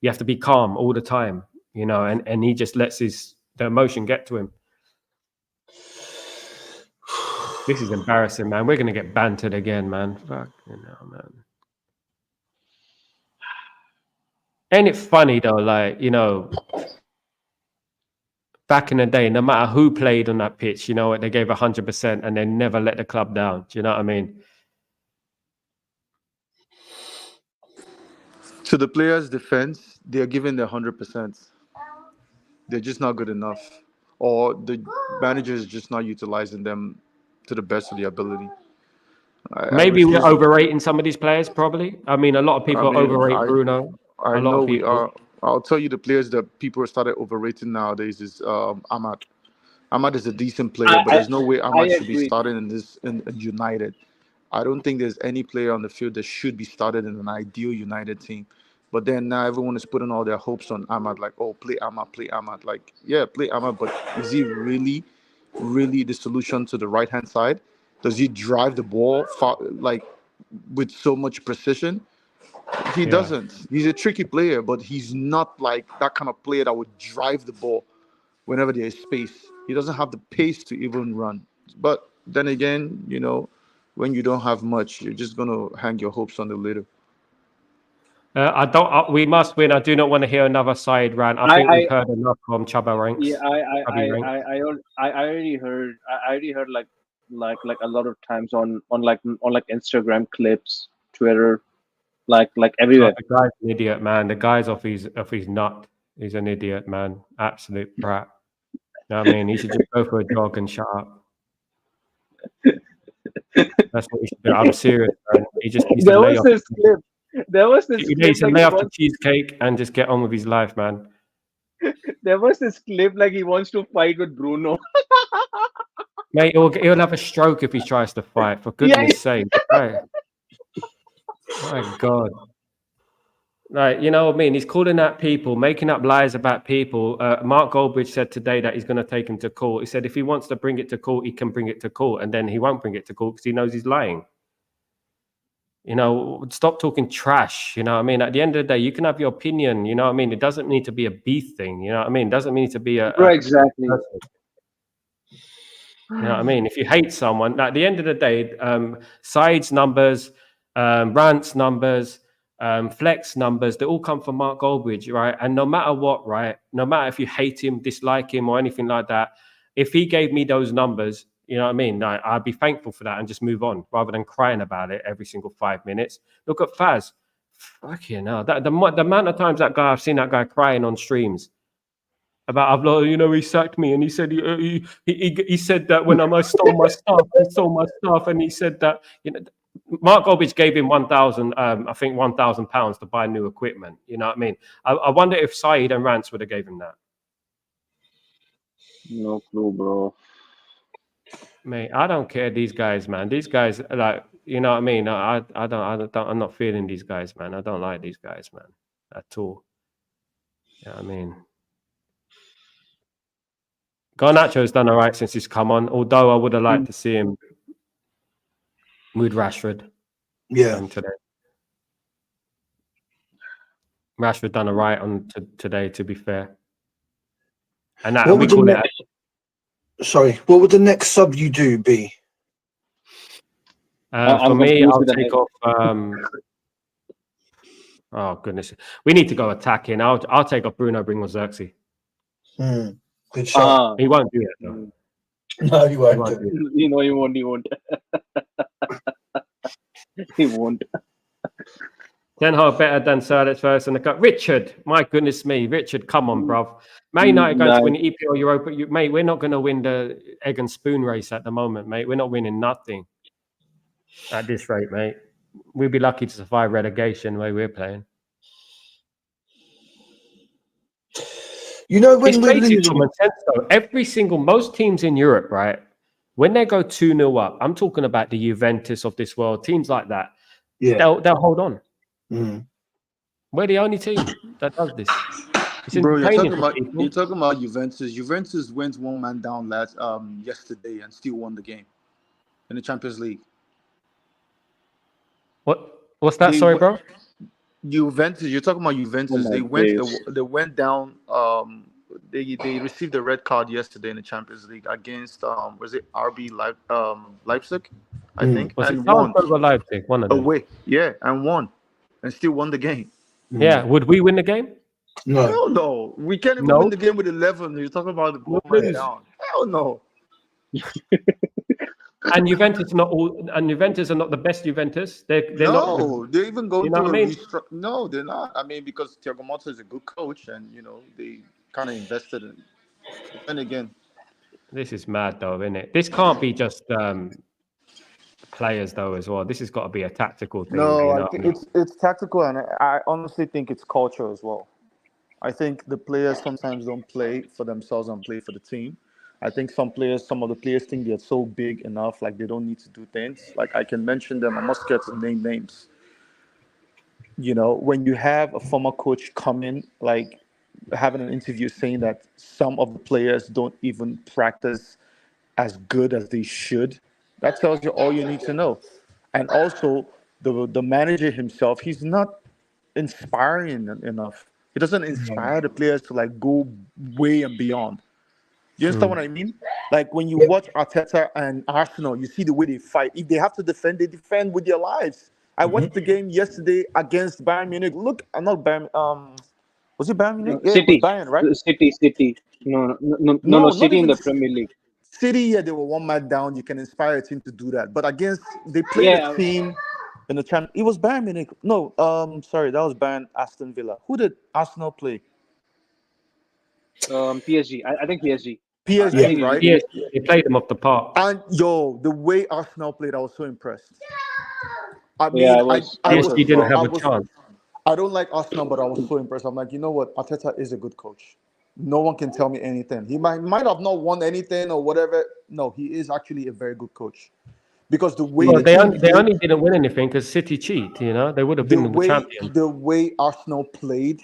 A: You have to be calm all the time, you know, and he just lets the emotion get to him. This is embarrassing, man. We're gonna get bantered again, man. Fuck, man. Ain't it funny though, like, you know, back in the day, no matter who played on that pitch, you know what, they gave 100% and they never let the club down. Do you know what I mean?
E: To the players' defense, they're giving their 100%. They're just not good enough, or the manager is just not utilizing them to the best of their ability.
A: Maybe we're overrating some of these players, probably. I mean, a lot of people overrate Bruno.
E: I know we are. I'll tell you the players that people started overrating nowadays is Ahmad. Ahmad is a decent player, but there's no way Ahmad should be starting in United. I don't think there's any player on the field that should be started in an ideal United team. But then now everyone is putting all their hopes on Ahmad, like, oh, play Ahmad. Like, yeah, play Ahmad, but is he really the solution to the right-hand side? Does he drive the ball like with so much precision? He doesn't. He's a tricky player, but he's not like that kind of player that would drive the ball whenever there is space. He doesn't have the pace to even run. But then again, you know, when you don't have much, you're just going to hang your hopes on the little.
A: We must win. I do not want to hear another side rant. I think we've heard enough from Chubba Ranks.
C: Yeah, I already heard. I already heard like a lot of times on Instagram clips, Twitter, like everywhere.
A: The guy's an idiot, man. The guy's off his nut. He's an idiot, man. Absolute brat. You know what I mean? He should just go for a jog and shut up. That's what he should do. I'm serious, man. He just needs to lay off.
C: There was this
A: He needs to lay off the cheesecake and just get on with his life, man.
C: There was this clip like he wants to fight with Bruno.
A: Mate, he'll have a stroke if he tries to fight. For goodness' sake. Right. My God. Like, you know what I mean? He's calling out people, making up lies about people. Mark Goldbridge said today that he's going to take him to court. He said if he wants to bring it to court, he can bring it to court. And then he won't bring it to court because he knows he's lying. You know, stop talking trash. You know what I mean? At the end of the day, you can have your opinion. You know what I mean? It doesn't need to be a beef thing. You know what I mean? It doesn't need to be
C: exactly.
A: You know what I mean? If you hate someone, at the end of the day, sides numbers, rants numbers, flex numbers, they all come from Mark Goldbridge, right? And no matter what, right? No matter if you hate him, dislike him, or anything like that, if he gave me those numbers, you know what I mean? I'd be thankful for that and just move on rather than crying about it every single 5 minutes. Look at Faz. Fucking hell. The amount of times I've seen that guy crying on streams about, he sacked me, and he said he said that when I stole my stuff, and he said that Mark Goldbridge gave him £1,000 to buy new equipment. You know what I mean? I wonder if Saeed and Rance would have gave him that.
C: No clue, bro.
A: Mate, I don't care these guys, man. These guys, like, you know what I mean? I'm not feeling these guys, man. I don't like these guys, man, at all. You know what I mean? Garnacho's done all right since he's come on, although I would have liked to see him with Rashford.
B: Yeah.
A: Today. Rashford done all right on today, to be fair. And that we call it.
B: Sorry, what would the next sub you do be?
A: For me, I'll take off. Oh goodness, we need to go attacking. I'll take off Bruno, bring on Xerxes.
B: Good shot.
A: He won't do it though.
B: No, he won't.
C: He won't. He won't.
A: Ten Hag better than Sir Alex Ferguson. Richard, my goodness me, Richard, come on, bruv. Man United going to win the EPL Europa. Mate, we're not going to win the egg and spoon race at the moment, mate. We're not winning nothing at this rate, mate. We'd be lucky to survive relegation the way we're playing.
B: You know, when
A: it's
B: we're
A: basic
B: losing,
A: common sense, though. Most teams in Europe, right, when they go 2-0 up, I'm talking about the Juventus of this world, teams like that, they'll hold on. We're the only team that does this.
E: Bro, you're talking about Juventus. Juventus went one man down yesterday and still won the game in the Champions League.
A: What's that? Sorry, bro.
E: Juventus. You're talking about Juventus. They went down. They received a red card yesterday in the Champions League against was it RB Leipzig? I think.
A: Was
E: and
A: it won Leipzig? One of them.
E: Away, and won, and still won the game.
A: Yeah. Would we win the game?
B: No.
E: Hell no. We can't even win the game with 11. You're talking about the goal man down. Hell no.
A: And Juventus are not the best Juventus. They're not.
E: They're even going
A: through
E: No, they're not. I mean, because Thiago Motta is a good coach, and they kind of invested in. And again,
A: this is mad, though, isn't it? This can't be just players, though, as well. This has got to be a tactical thing.
E: No, I think it's tactical, and I honestly think it's culture as well. I think the players sometimes don't play for themselves and play for the team. I think some of the players think they're so big enough, like they don't need to do things. Like I can mention them. I'm not scared to name names. When you have a former coach come in, like having an interview saying that some of the players don't even practice as good as they should, that tells you all you need to know. And also, the manager himself, he's not inspiring enough. He doesn't inspire the players to like go way and beyond. You understand what I mean? Like when you watch Arteta and Arsenal, you see the way they fight. If they have to defend, they defend with their lives. I watched the game yesterday against Bayern Munich. Look, I'm not Bayern. Was it Bayern Munich? Yeah,
C: City,
E: Bayern, right?
C: City. No, City in the Premier League.
E: City, they were one man down. You can inspire a team to do that. But they played a team in the champ. It was Bayern Munich. No, sorry, that was Bayern Aston Villa. Who did Arsenal play?
C: PSG. I think PSG.
E: PSG, right?
A: PSG, they played them off the park.
E: And the way Arsenal played, I was so impressed. I mean,
A: PSG didn't have a chance.
E: I don't like Arsenal, but I was so impressed. I'm like, you know what? Arteta is a good coach. No one can tell me anything. He might have not won anything or whatever. No, he is actually a very good coach. Because the way
A: they only didn't win anything because City cheat. They would have been the champion.
E: The way Arsenal played,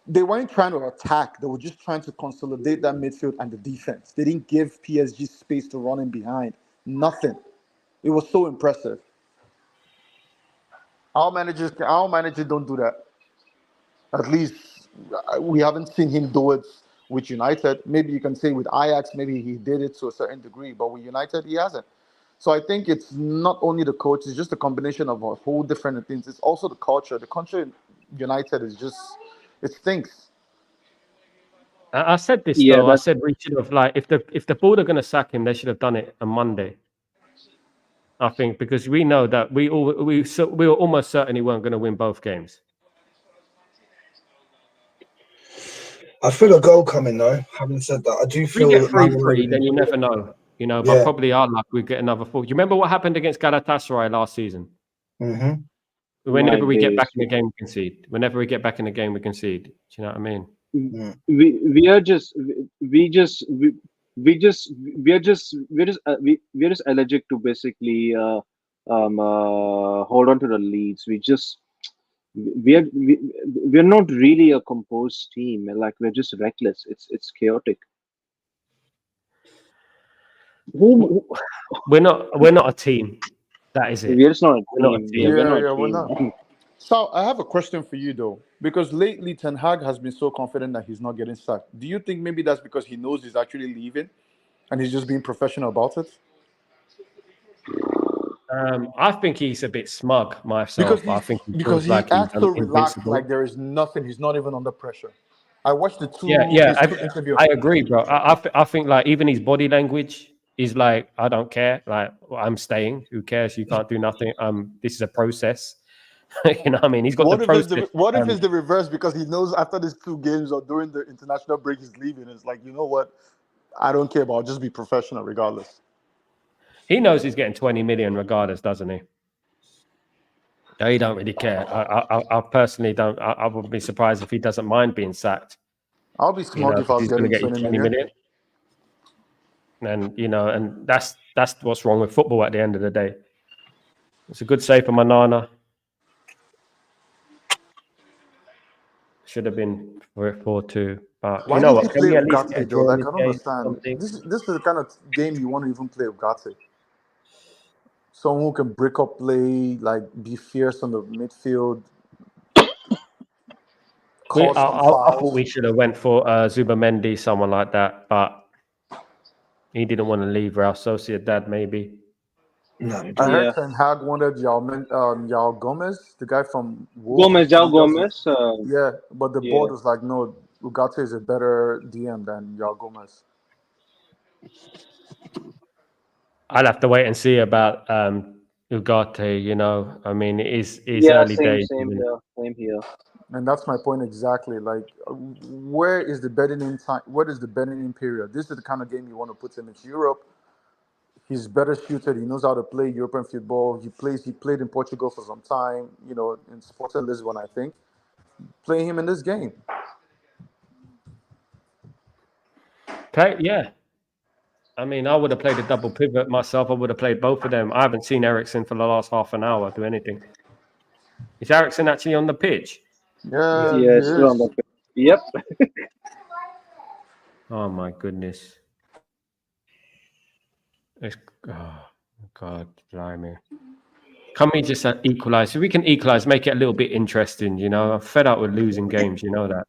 E: they weren't trying to attack. They were just trying to consolidate that midfield and the defense. They didn't give PSG space to run in behind. Nothing. It was so impressive. Our managers don't do that. At least we haven't seen him do it with United. Maybe you can say with Ajax, maybe he did it to a certain degree, but with United, he hasn't. So I think it's not only the coach, it's just a combination of a whole different things. It's also the culture. The culture in United is just, it stinks.
A: I said this
C: Yeah,
A: though. I said we should have if the board are going to sack him, they should have done it on Monday. I think because we know that we were almost certain he weren't going to win both games.
B: I feel a goal coming though. Having said that, I do
A: If we
B: feel
A: get
B: that
A: 3-3, then you never know, But
B: Yeah.
A: probably our luck, we get another 4. Do you remember what happened against Galatasaray last season?
B: Mm-hmm.
A: Whenever we get
C: days.
A: back in the game, we concede. Whenever we get back in the game, we concede. Do you know what I mean?
C: We're just allergic to basically hold on to the leads. We're not really a composed team. Like we're just reckless. It's chaotic.
A: We're not a team. That is it.
C: We're just not a
A: We're not a
C: team.
A: team.
C: Yeah, we're not a
E: we're
C: team.
E: not. So I have a question for you though, because lately Ten Hag has been so confident that he's not getting sacked. Do you think maybe that's because he knows he's actually leaving, and he's just being professional about it?
A: I think he's a bit smug myself. I think he feels like he's
E: acts so relaxed,
A: invincible.
E: like there is nothing. He's not even under pressure. I watched the two.
A: Yeah.
E: Interview.
A: I agree, bro. I think like even his body language is like, I don't care. Like I'm staying. Who cares? You can't do nothing. This is a process. You know what I mean? He's got
E: What
A: the
E: if
A: process.
E: what if it's the reverse, because he knows after these 2 games or during the international break he's leaving? It's like, you know what? I don't care, but I'll just be professional regardless.
A: He knows he's getting 20 million regardless, doesn't he? No, he don't really care. I personally don't. I would be surprised if he doesn't mind being sacked.
E: I'll be smug if I was
A: he's going to
E: getting
A: get
E: 20 million.
A: And and that's what's wrong with football at the end of the day. It's a good save for Manana. Should have been 4-2. But
E: Why
A: you know
E: didn't
A: what?
E: you play
A: Can we at least get a
E: Ugarte, though?
A: draw in
E: Like, I
A: this
E: don't
A: game?
E: understand. This is the kind of game you want to even play Ugarte. Someone who can break up play, like be fierce on the midfield.
A: I thought we should have went for Zubamendi, someone like that, but he didn't want to leave Real Sociedad, maybe.
B: No,
E: I heard Ten Hag wanted Yao Gomez, the guy from Wolves.
C: Gomez.
E: Yeah, but the board was like, no, Ugarte is a better DM than Yao Gomez.
A: I'll have to wait and see about Ugarte. I mean, it is early days.
C: Same here.
E: And that's my point exactly. Like, where is the betting in time? What is the betting in period? This is the kind of game you want to put him into Europe. He's better suited. He knows how to play European football. He played in Portugal for some time, in Sporting Lisbon, I think. Play him in this game.
A: Yeah. I mean, I would have played a double pivot myself. I would have played both of them. I haven't seen Eriksen for the last half an hour do anything. Is Eriksen actually on the pitch?
E: Yeah,
C: still on the pitch. Yep.
A: Oh my goodness. Oh God, blimey. Can we just equalize? If we can equalize, make it a little bit interesting, I'm fed up with losing games, you know that.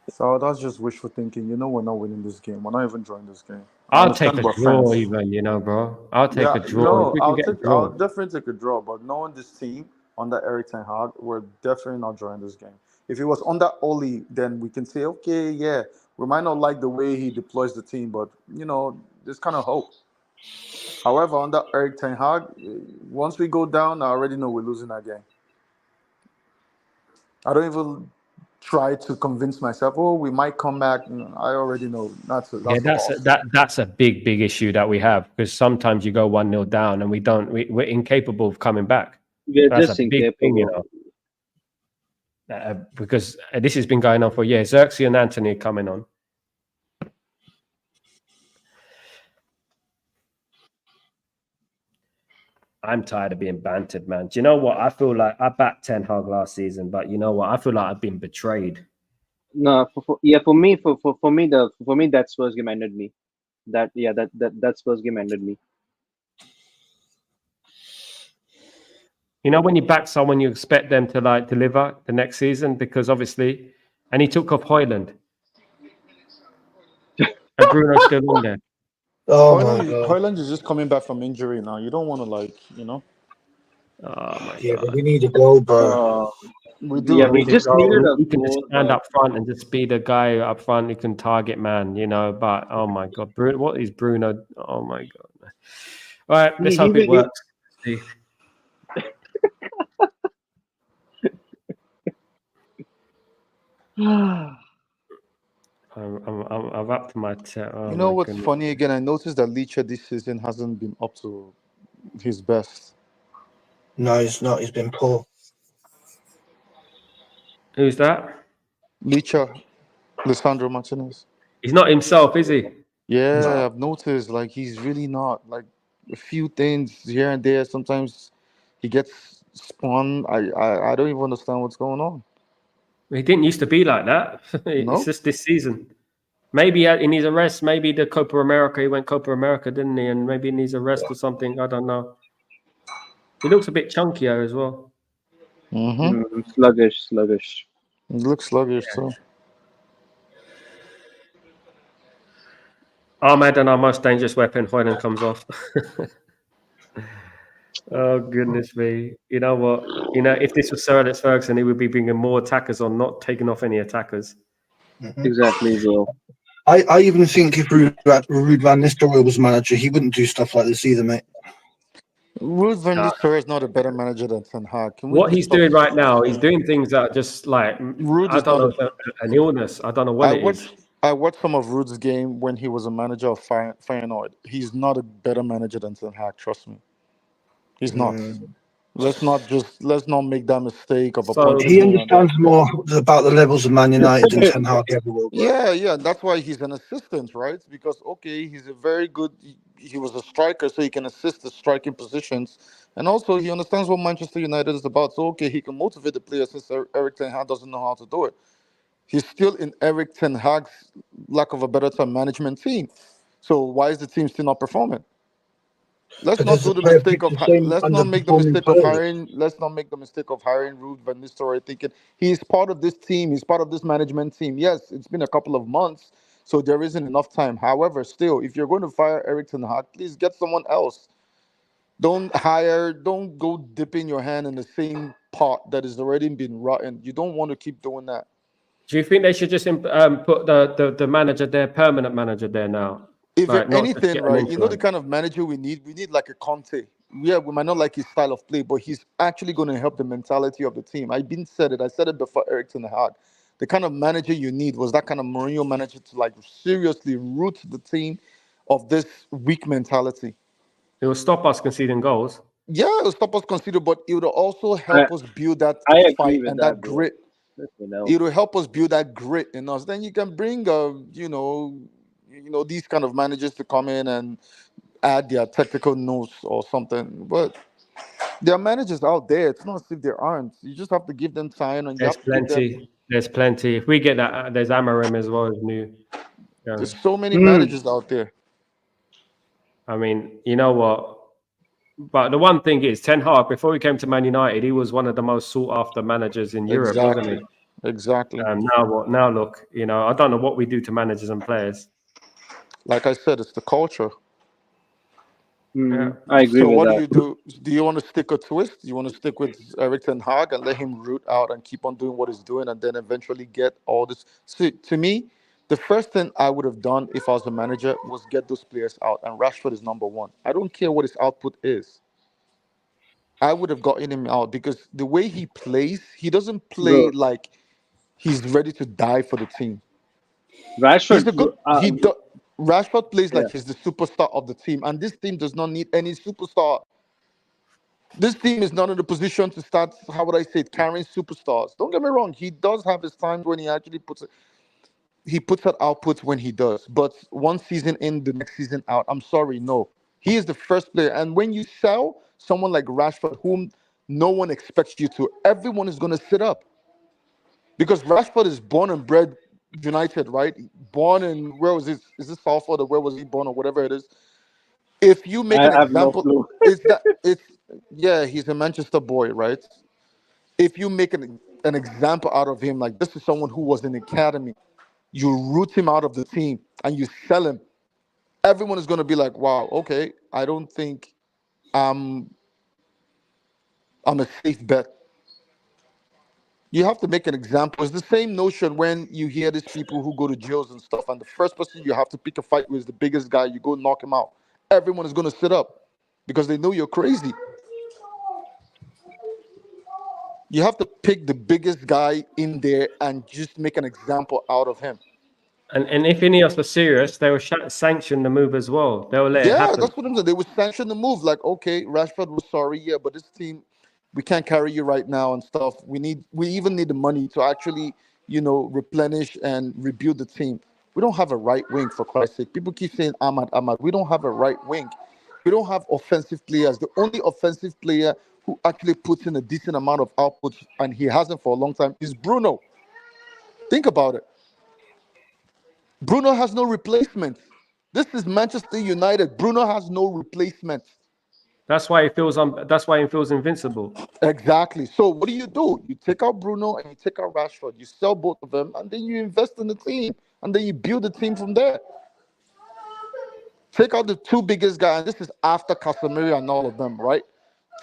E: So that's just wishful thinking. We're not winning this game. We're not even drawing this game.
A: I'll take a draw even, bro. I'll take a draw.
E: No, I'll definitely take a draw. But knowing this team under Erik ten Hag, we're definitely not drawing this game. If it was under Oli, then we can say, okay, yeah, we might not like the way he deploys the team, but, there's kind of hope. However, under Erik ten Hag, once we go down, I already know we're losing that game. I don't even try to convince myself, we might come back. I already know that's
A: a big issue that we have, because sometimes you go 1-0 down and we're incapable of coming back.
C: That's just a big thing,
A: because this has been going on for years. Xerxes and Anthony are coming on. I'm tired of being bantered, man. Do you know what? I feel like I backed Ten Hag last season, but you know what? I feel like I've been betrayed.
C: No, for me, that Spurs game ended me. That Spurs game ended me.
A: When you back someone, you expect them to deliver the next season, because obviously, and he took off Højlund. And Bruno's still in there.
E: Højlund is just coming back from injury now. You don't want to
A: Oh my
B: God.
A: God.
B: We need a goal, bro.
E: We do.
C: Yeah,
A: We
C: we
A: need to
C: just
A: go.
C: needed a
A: He can just
C: goal,
A: stand
C: but
A: up front and just be the guy up front who can target man, you know. But oh my god, Bruno, what is Bruno? Oh my god. All right, let's hope it works. See. I'm up to my oh
E: You know
A: my
E: what's
A: goodness.
E: funny again? I noticed that Licha this season hasn't been up to his best.
B: No, he's not. He's been poor.
A: Who's that?
E: Licha, Lisandro Martinez.
A: He's not himself, is he?
E: Yeah,
B: No.
E: I've noticed. Like he's really not. Like a few things here and there. Sometimes he gets spun. I don't even understand what's going on.
A: He didn't used to be like that. It's
E: No.
A: just this season. Maybe in his arrest, maybe the Copa America, he went Copa America, didn't he? And maybe in his arrest or something. I don't know. He looks a bit chunkier as well.
E: Mm-hmm.
C: sluggish.
E: He looks sluggish too.
A: Ahmed and our most dangerous weapon, Hoyland comes off. Oh, goodness me. You know what? You know, if this was Sir Alex Ferguson, he would be bringing more attackers on, not taking off any attackers.
B: Mhm.
C: Exactly, bro.
B: I even think if Ruud Van Nistelrooy was manager, he wouldn't do stuff like this either, mate.
E: Ruud van
A: No.
E: Nistelrooy is not a better manager than Ten Hag. Can we
A: What
E: just
A: he's
E: stop?
A: doing right now, he's doing things that are just like,
E: Ruud
A: I
E: is
A: don't
E: not
A: know,
E: a.
A: if an illness. I don't know what
E: I
A: it is.
E: watched. I watched some of Ruud's game when he was a manager of Feyenoord. He's not a better manager than Ten Hag. Trust me, he's not.
B: Mm.
E: Let's not make that mistake of
A: So,
E: appointing
B: He
E: him. And then,
B: understands more about the levels of Man United than Ten Hag ever will, bro.
E: yeah. That's why he's an assistant, right? Because okay, he's a very good. He was a striker, so he can assist the striking positions, and also he understands what Manchester United is about. So okay, he can motivate the players since Eric Ten Hag doesn't know how to do it. He's still in Eric Ten Hag's, lack of a better term, management team. So why is the team still not performing? Let's not
B: Because the
E: do the
B: player
E: mistake
B: picked
E: of
B: the same
E: let's not make the
B: underperforming
E: mistake of
B: players.
E: hiring. Let's not make the mistake of hiring Ruud van Nistelrooy, thinking he's part of this team. He's part of this management team. Yes, it's been a couple of months, so there isn't enough time. However, still, if you're going to fire Eric Ten Hag, please get someone else. Don't go dipping your hand in the same pot that has already been rotten. You don't want to keep doing that.
A: do you think they should just put the manager there, permanent manager there now?
E: If
A: Like, not just
E: anything,
A: get an
E: right, you know the
A: interim.
E: kind of manager we need like a Conte. Yeah, we might not like his style of play, but he's actually going to help the mentality of the team. I said it before Eric Ten Hag. The kind of manager you need was that kind of Mourinho manager to like seriously root the team of this weak mentality.
A: It will stop us conceding goals.
E: Yeah, it'll stop us consider, but it would also
C: I
E: help us build that
C: I agree
E: fight
C: with
E: and
C: that,
E: that
C: bro.
E: grit.
C: You know.
E: It will help us build that grit in us. Then you can bring, these kind of managers to come in and add their technical notes or something. But there are managers out there. It's not as if there aren't. You just have to give them time and you
A: There's
E: have to give them.
A: plenty. There's plenty. If we get that, there's Amarim as well as new. Yeah.
E: There's so many managers out there.
A: I mean, you know what? But the one thing is, Ten Hag, before he came to Man United, he was one of the most sought after managers in Europe, wasn't he?
E: Exactly.
A: Now what? Now look, you know, I don't know what we do to managers and players.
E: Like I said, it's the culture.
A: Yeah.
C: I agree
E: So
C: with
E: what do
C: that.
E: you do? Do you want to stick a twist? Do you want to stick with Eric Ten Hag and let him root out and keep on doing what he's doing and then eventually get all this? See, to me, the first thing I would have done if I was a manager was get those players out. And Rashford is number one. I don't care what his output is. I would have gotten him out because the way he plays, he doesn't play
C: Bro,
E: like he's ready to die for the team. He's
C: Rashford,
E: a good. Rashford plays
C: yeah,
E: like he's the superstar of the team, and this team does not need any superstar. This team is not in a position to start. How would I say it? Carrying superstars. Don't get me wrong. He does have his times when he actually puts it. He puts out outputs when he does. But one season in, the next season out. I'm sorry, no. He is the first player, and when you sell someone like Rashford, whom no one expects you to, everyone is going to sit up because Rashford is born and bred United, right? Born in where was his? Is this Salford or where was he born or whatever it is? If you make
C: I
E: an
C: have no
E: example,
C: clue.
E: it's yeah, he's a Manchester boy, right? If you make an example out of him, like this is someone who was in the academy, you root him out of the team and you sell him, everyone is going to be like, wow, okay, I don't think I'm I'm a safe bet. You have to make an example. It's the same notion when you hear these people who go to jails and stuff, and the first person you have to pick a fight with is the biggest guy. You go knock him out. Everyone is going to sit up because they know you're crazy. You have to pick the biggest guy in there and just make an example out of him.
A: And if Ineos were serious, they will sanction the move as well. They will let it happen.
E: That's what I'm saying. They would sanction the move. Like, okay, Rashford was sorry, yeah, but this team, we can't carry you right now and stuff. We even need the money to actually, replenish and rebuild the team. We don't have a right wing, for Christ's sake. People keep saying Ahmad. We don't have a right wing. We don't have offensive players. The only offensive player who actually puts in a decent amount of output, and he hasn't for a long time, is Bruno. Think about it. Bruno has no replacement. This is Manchester United. Bruno has no replacement.
A: That's why he feels. That's why he feels invincible.
E: Exactly. So what do? You take out Bruno and you take out Rashford. You sell both of them, and then you invest in the team, and then you build the team from there. Take out the two biggest guys. And this is after Casemiro and all of them, right?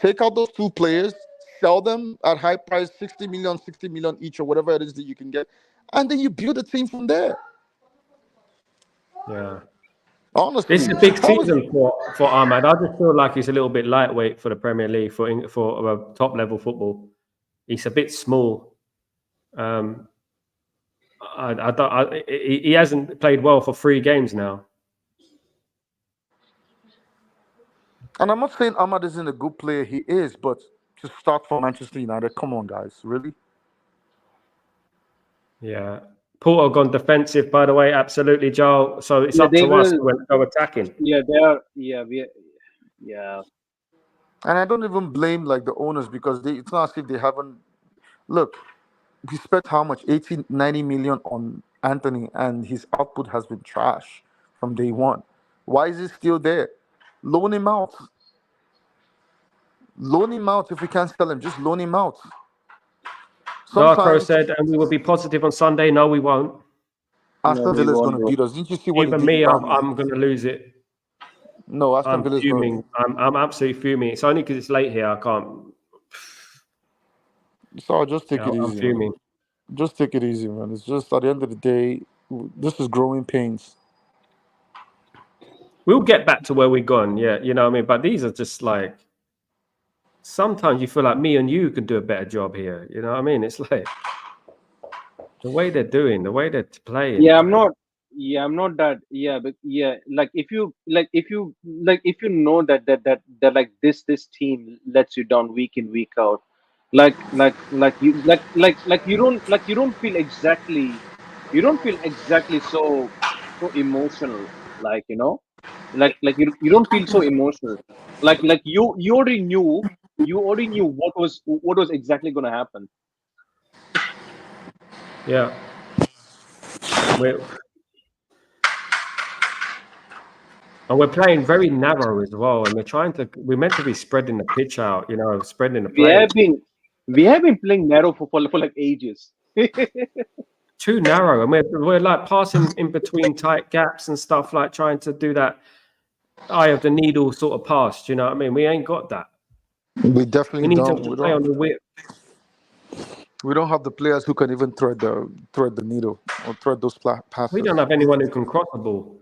E: Take out those two players, sell them at high price, 60 million each, or whatever it is that you can get, and then you build a team from there.
A: Yeah.
E: Honestly,
A: This is a big season for Ahmad. I just feel like he's a little bit lightweight for the Premier League for top level football. He's a bit small. He hasn't played well for 3 games now.
E: And I'm not saying Ahmad isn't a good player. He is, but to start for Manchester United, come on, guys, really?
A: Yeah. Porto gone defensive, by the way. Absolutely, Joel. So it's up to us to go attacking.
C: Yeah, they are. Yeah.
E: And I don't even blame the owners because it's not as if they haven't. Look, we spent how much? 80, 90 million on Anthony, and his output has been trash from day one. Why is he still there? Loan him out. Loan him out. If we can't sell him, just loan him out.
A: Darko said, and we will be positive on Sunday. No, we won't.
E: Aston Villa is going to beat us. Didn't you see what
A: even me? I'm going to lose it.
E: No, Aston Villa is
A: fuming. I'm absolutely fuming. It's only because it's late here. I can't.
E: So just take it easy.
A: I'm fuming.
E: Man. Just take it easy, man. It's just at the end of the day, this is growing pains.
A: We'll get back to where we're gone. Yeah, you know what I mean? But these are just like, sometimes you feel like me and you can do a better job here. You know what I mean? It's like the way they're doing, the way they're playing.
C: Yeah, I'm not that. Yeah, but yeah, if you know that like this team lets you down week in, week out, you don't feel exactly so emotional, you don't feel so emotional, you already knew what was exactly going to happen.
A: Yeah. We're playing very narrow as well, and we're meant to be spreading the pitch out, spreading the play.
C: We have been playing narrow for like ages.
A: Too narrow, and we're like passing in between tight gaps and stuff, like trying to do that eye of the needle sort of pass. Do you know what I mean? We ain't got that.
E: We definitely
A: need
E: don't.
A: to play on the whip.
E: We don't have the players who can even thread the needle or thread those passes.
A: We don't have anyone who can cross the ball.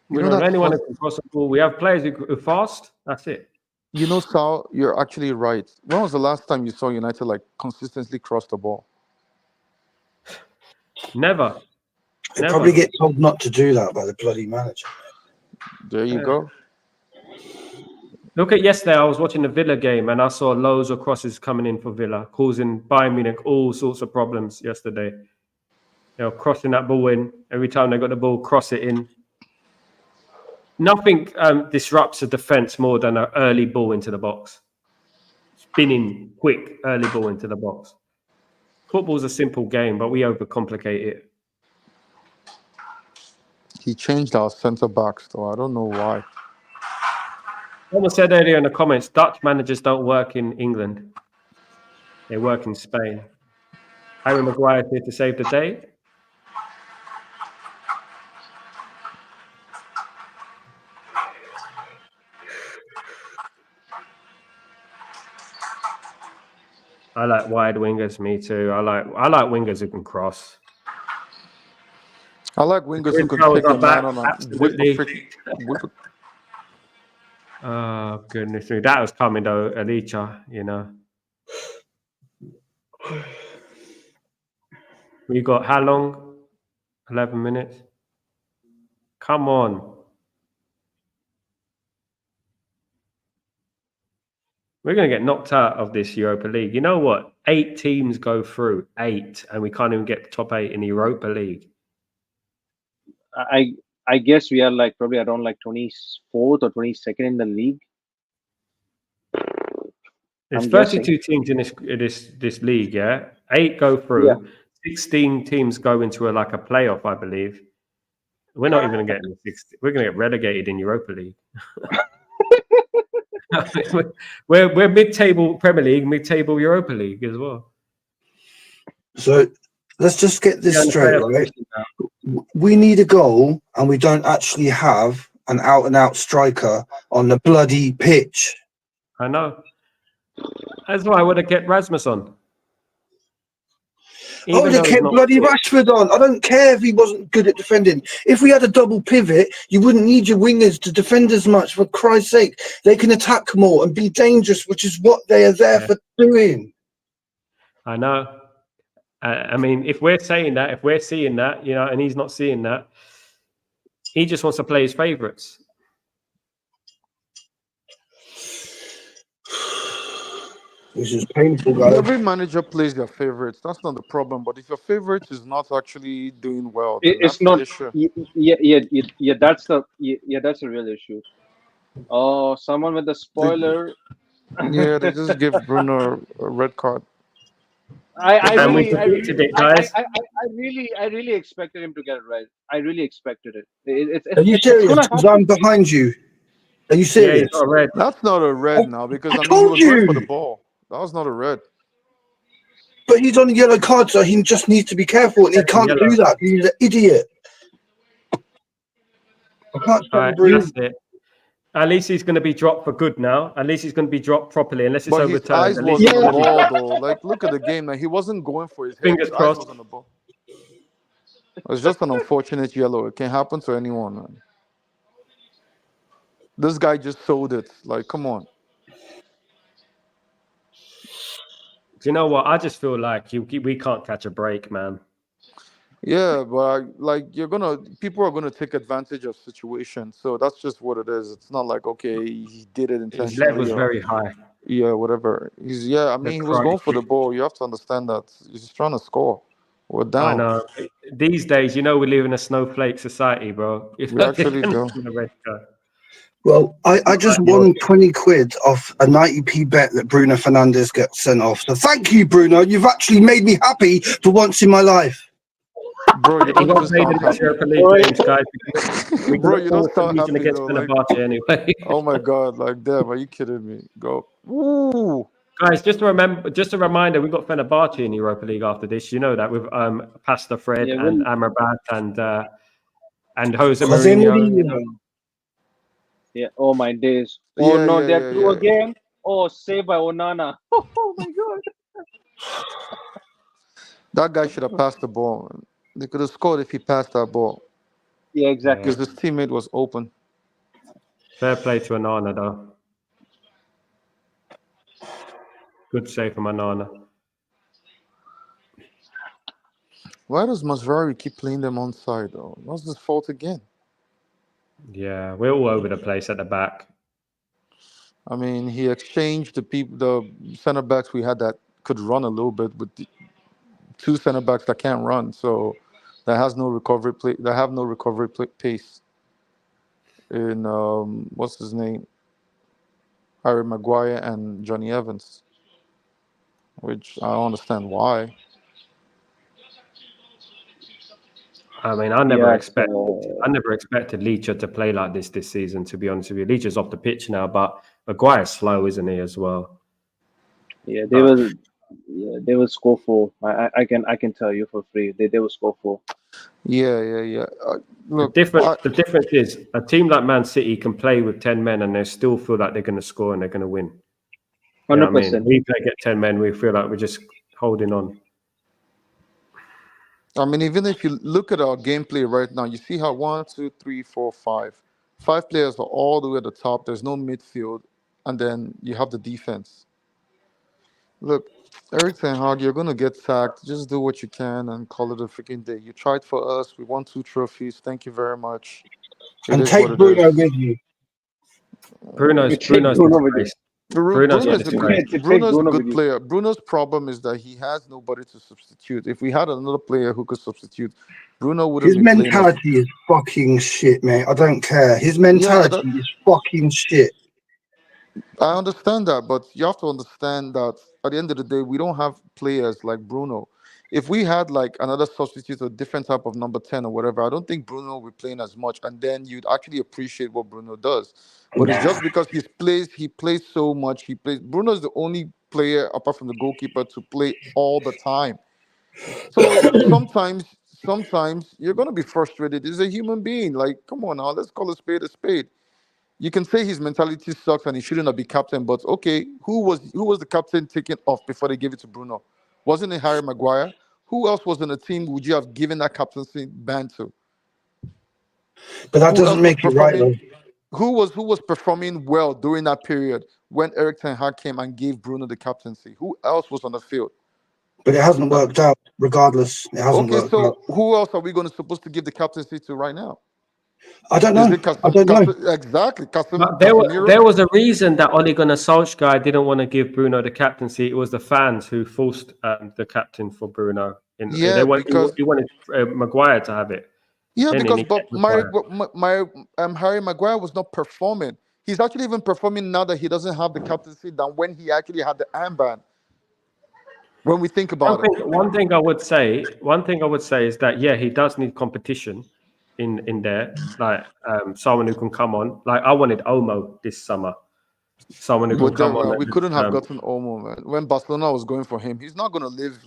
A: We don't have anyone who can cross the ball. We have players who are fast. That's it.
E: Sal, you're actually right. When was the last time you saw United consistently cross the ball?
A: Never.
B: They probably get told not to do that by the bloody manager.
E: There you go.
A: Look at yesterday. I was watching the Villa game and I saw loads of crosses coming in for Villa, causing Bayern Munich all sorts of problems yesterday. Crossing that ball in. Every time they got the ball, cross it in. Nothing disrupts a defense more than an early ball into the box. Spinning, quick, early ball into the box. Football's a simple game, but we overcomplicate it.
E: He changed our centre backs, though. I don't know why.
A: Someone said earlier in the comments, Dutch managers don't work in England. They work in Spain. Harry Maguire here to save the day. I like wide wingers. Me too. I like wingers who can cross.
E: I like wingers who can
A: Powers
E: take the
A: are back,
E: man on and whip a
A: absolutely.
E: whip a.
A: Oh goodness me, that was coming though, Alicia. You know, we got how long? 11 minutes. Come on. We're going to get knocked out of this Europa League. You know what? 8 teams go through, 8, and we can't even get the top 8 in the Europa League.
C: I guess we are like probably around like 24th or 22nd in the league.
A: There's 32 teams in this league, yeah? 8 go through.
C: Yeah.
A: 16 teams go into a playoff, I believe. We're not even going to get in the 60. We're going to get relegated in Europa League. we're mid-table Premier League, mid-table Europa League as well.
B: So let's just get this straight, right? We need a goal, and we don't actually have an out-and-out striker on the bloody pitch.
A: I know. That's why I would have kept Rasmus on.
B: I would have kept bloody Rashford on. I don't care if he wasn't good at defending. If we had a double pivot, you wouldn't need your wingers to defend as much. For Christ's sake, they can attack more and be dangerous, which is what they are there for doing.
A: I know. I mean, if we're saying that, if we're seeing that, you know, and he's not seeing that, he just wants to play his favourites.
B: This is painful, guys.
E: Every manager plays their favorites. That's not the problem. But if your favorite is not actually doing well, then
C: it's not.
E: the issue.
C: Yeah. That's the real issue. Oh, someone with a spoiler.
E: Yeah, they just give Bruno a red card.
C: I really expected him to get it right. I really expected it.
B: Are you serious? Because I'm behind you. Are you serious?
A: Yeah, red.
E: That's not a red now because he was going for the ball. That was not a red.
B: But he's on a yellow card, so he just needs to be careful, and he can't do that. He's an idiot. I can't stand
A: that's it. At least he's going to be dropped for good now. At least he's going to be dropped properly, unless it's overturned.
E: His eyes was on the ball, though. Like, look at the game. Like, he wasn't going for his
A: fingers
E: head.
A: crossed.
E: His eyes was on the ball. It's just an unfortunate yellow. It can happen to anyone, man. This guy just sold it. Like, come on.
A: Do you know what? I just feel like we can't catch a break, man.
E: Yeah, but people are gonna take advantage of situations. So that's just what it is. It's not like, okay, he did it intentionally.
A: His level was very high.
E: Yeah, whatever. I mean, he was going for the ball. You have to understand that he's trying to score. We're down.
A: I know. These days, you know, we live in a snowflake society, bro.
E: We actually do.
B: Well, I just won 20 quid off a 90p bet that Bruno Fernandes gets sent off. So thank you, Bruno. You've actually made me happy for once in my life.
E: Bro, you don't
A: sound happy.
E: Bro, you don't sound happy,
A: against
E: though,
A: anyway.
E: Oh my God, like, damn, are you kidding me? Go. Woo!
A: Guys, just a reminder, we've got Fenerbahce in Europa League after this. You know that with Pastor Fred and Amrabat and Jose Mourinho.
C: Yeah. Oh my days. Oh no, they're through again. Oh, saved by Onana. Oh my God.
E: That guy should have passed the ball. They could have scored if he passed that ball.
C: Yeah, exactly.
E: Because his teammate was open.
A: Fair play to Onana, though. Good save from Onana.
E: Why does Masraoui keep playing them onside, though? What's his fault again?
A: Yeah, we're all over the place at the back.
E: I mean, he exchanged the center backs we had that could run a little bit with the 2 center backs that can't run, so that has no recovery play. That have no recovery pace. In what's his name, Harry Maguire and Johnny Evans, which I don't understand why.
A: I mean, I never expected Licha to play like this season, to be honest with you. Licha's off the pitch now, but Maguire's slow, isn't he, as well?
C: Yeah, they will score 4. I can tell you for free. They will score 4.
E: Yeah. Look,
A: the difference is a team like Man City can play with 10 men and they still feel like they're going to score and they're going to win.
C: 100%.
A: We play get 10 men, we feel like we're just holding on.
E: I mean, even if you look at our gameplay right now, you see how 1, 2, 3, 4, 5. 5 players are all the way at the top. There's no midfield, and then you have the defense. Look, Eric Ten Hag, you're gonna get sacked. Just do what you can and call it a freaking day. You tried for us. We won 2 trophies. Thank you very much.
B: And take Bruno with you.
A: Bruno's
C: Bruno
A: disgrace.
E: Bruno's a
A: disgrace.
E: good player. Bruno's problem is that he has nobody to substitute. If we had another player who could substitute, Bruno wouldn't.
B: His mentality is fucking shit, mate. I don't care. His mentality is fucking shit.
E: I understand that, but you have to understand that at the end of the day, we don't have players like Bruno. If we had like another substitute or different type of number 10 or whatever, I don't think Bruno would be playing as much, and then you'd actually appreciate what Bruno does. But it's just because he plays so much. Bruno is the only player apart from the goalkeeper to play all the time. So sometimes you're gonna be frustrated. He's a human being. Like, come on now, let's call a spade a spade. You can say his mentality sucks and he shouldn't have been captain, but okay, who was the captain taken off before they gave it to Bruno? Wasn't it Harry Maguire? Who else was in the team would you have given that captaincy band to?
B: But that doesn't make it right, though.
E: Who was performing well during that period when Eric Ten Hag came and gave Bruno the captaincy? Who else was on the field?
B: But it hasn't worked out. Regardless, it hasn't worked out.
E: Who else are we supposed to give the captaincy to right now?
B: I don't know. I don't know.
E: Exactly.
A: There was a reason that Ole Gunnar Solskjaer didn't want to give Bruno the captaincy. It was the fans who forced the captain for Bruno. He wanted Maguire to have it.
E: Yeah, because Harry Maguire was not performing. He's actually even performing now that he doesn't have the captaincy than when he actually had the armband. When we think about it,
A: one thing I would say is that he does need competition in there, like someone who can come on. Like I wanted Olmo this summer. Someone who can come on.
E: We couldn't have gotten Olmo, man. When Barcelona was going for him, he's not going to leave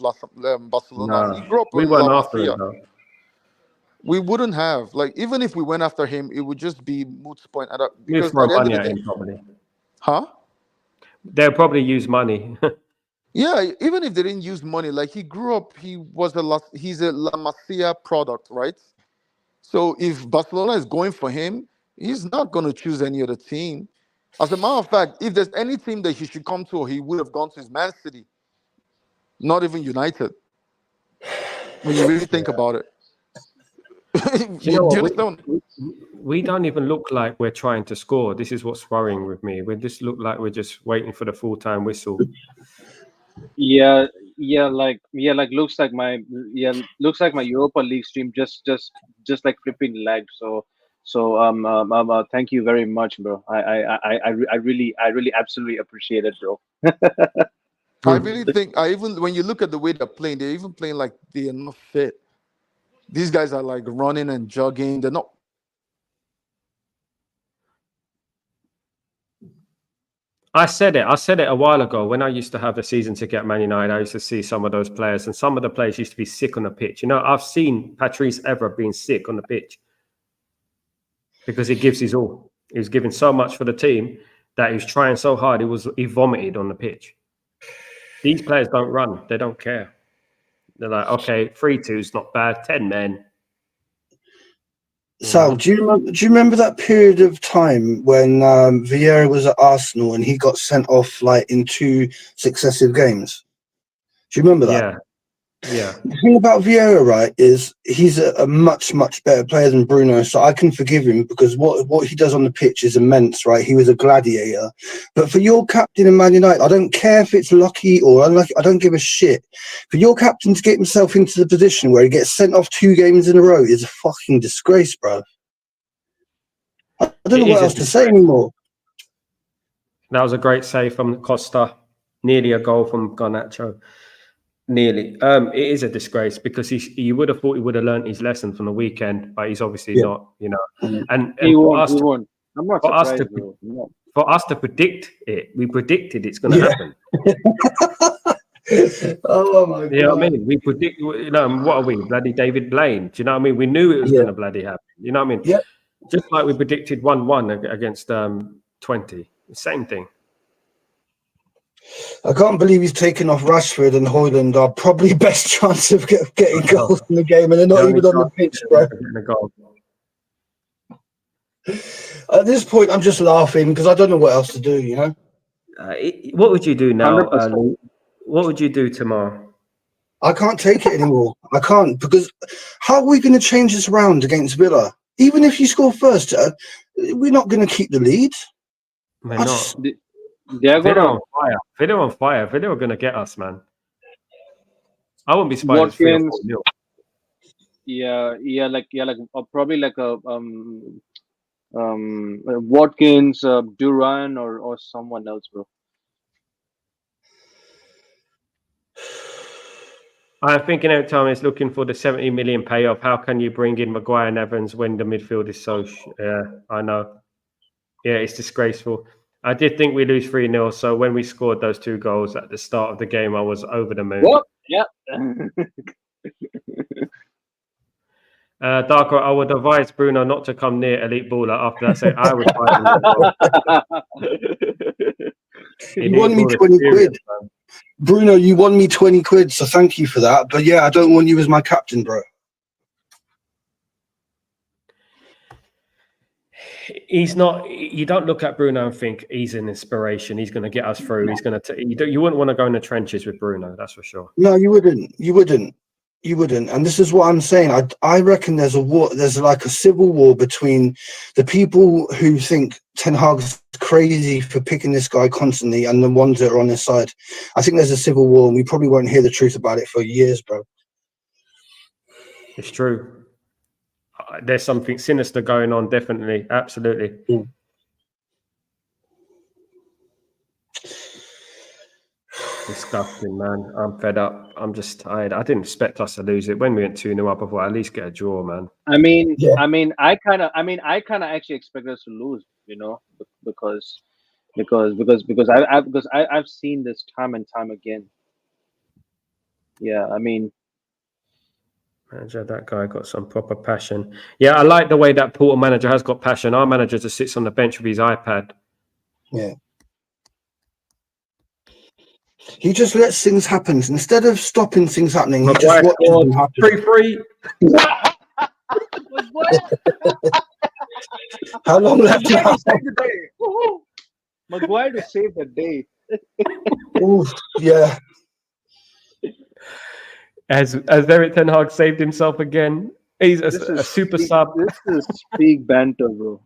E: Barcelona.
A: No,
E: he grew up
A: we weren't after him, though.
E: We wouldn't have, like, even if we went after him, it would just be moot point.
A: Because at the end of the day, probably.
E: Huh?
A: They'll probably use money.
E: Yeah, even if they didn't use money, like he grew up, he's a La Masia product, right? So if Barcelona is going for him, he's not going to choose any other team. As a matter of fact, if there's any team that he should come to, he would have gone to his Man City, not even United. When you really think about it.
A: We don't even look like we're trying to score. This is what's worrying with me. We just look like we're just waiting for the full-time whistle.
C: Looks like my Europa League stream just like flipping lag. So thank you very much, bro. I really absolutely appreciate it, bro.
E: I really think when you look at the way they're even playing like they are not fit. These guys are like running and jogging. They're not.
A: I said it a while ago when I used to have the season ticket at Man United. I used to see some of those players, and some of the players used to be sick on the pitch. You know, I've seen Patrice Evra being sick on the pitch because he gives his all. He was giving so much for the team that he was trying so hard. He vomited on the pitch. These players don't run. They don't care. They're like, okay, 3-2 is not bad. 10 men.
B: Sal, do you remember that period of time when Vieira was at Arsenal and he got sent off like in 2 successive games? Do you remember that?
A: Yeah.
B: The thing about Vieira, right, is he's a much, much better player than Bruno, so I can forgive him because what he does on the pitch is immense, right? He was a gladiator. But for your captain in Man United, I don't care if it's lucky or unlucky, I don't give a shit. For your captain to get himself into the position where he gets sent off 2 games in a row is a fucking disgrace, bro. I don't know what else to say anymore.
A: That was a great save from Costa. Nearly a goal from Garnacho. Nearly. It is a disgrace because you would have thought he would have learned his lesson from the weekend, but he's obviously not, you know. And
C: he won't. I'm not surprised,
A: for us to predict it, we predicted it's going to happen.
B: Oh my God.
A: You know what I mean? We predict, you know, what are we? Bloody David Blaine. Do you know what I mean? We knew it was going to bloody happen. You know what I mean?
B: Yeah.
A: Just like we predicted 1-1 against 20. Same thing.
B: I can't believe he's taken off Rashford and Højlund, our probably best chance of getting goals in the game, and they're not even on the pitch, bro. At this point, I'm just laughing because I don't know what else to do, you know?
A: What would you do now,
C: 100%.
A: What would you do tomorrow?
B: I can't take it anymore. I can't, because how are we going to change this round against Villa? Even if you score first, we're not going to keep the lead.
A: We're not.
C: They're
A: Villa on fire. Villa on fire. Villa are going to get us, man. I wouldn't be surprised if 3-4-0.
C: Probably like a Watkins, Duran, or someone else, bro.
A: I'm thinking every time it's looking for the 70 million payoff. How can you bring in Maguire and Evans when the midfield is so? I know. Yeah, it's disgraceful. I did think we lose 3-0. So when we scored those 2 goals at the start of the game, I was over the moon.
C: What? Yeah.
A: Darko, I would advise Bruno not to come near elite baller after that. Say I was
B: You won me 20 quid. Man. Bruno, you won me 20 quid, so thank you for that. But yeah, I don't want you as my captain, bro.
A: He's not. You don't look at Bruno and think he's an inspiration. He's going to get us through. He's going to. You wouldn't want to go in the trenches with Bruno. That's for sure.
B: No, you wouldn't. You wouldn't. You wouldn't. And this is what I'm saying. I reckon there's a war. There's like a civil war between the people who think Ten Hag's crazy for picking this guy constantly and the ones that are on his side. I think there's a civil war, and we probably won't hear the truth about it for years, bro.
A: It's true. There's something sinister going on, definitely. Absolutely.
B: Mm.
A: Disgusting, man. I'm fed up. I'm just tired. I didn't expect us to lose it. When we went 2-0 up, I thought at least get a draw, man.
C: I kind of actually expect us to lose, you know, because I've seen this time and time again. Yeah, I mean,
A: manager, that guy got some proper passion. Yeah, I like the way that Porto manager has got passion. Our manager just sits on the bench with his iPad.
B: Yeah. He just lets things happen. Instead of stopping things happening, he just watches them happen.
A: 3-3.
B: How long left now?
C: Maguire to save the day.
B: Ooh, yeah.
A: Has Eric Ten Hag saved himself again? He's a super sub.
C: This is peak banter, bro.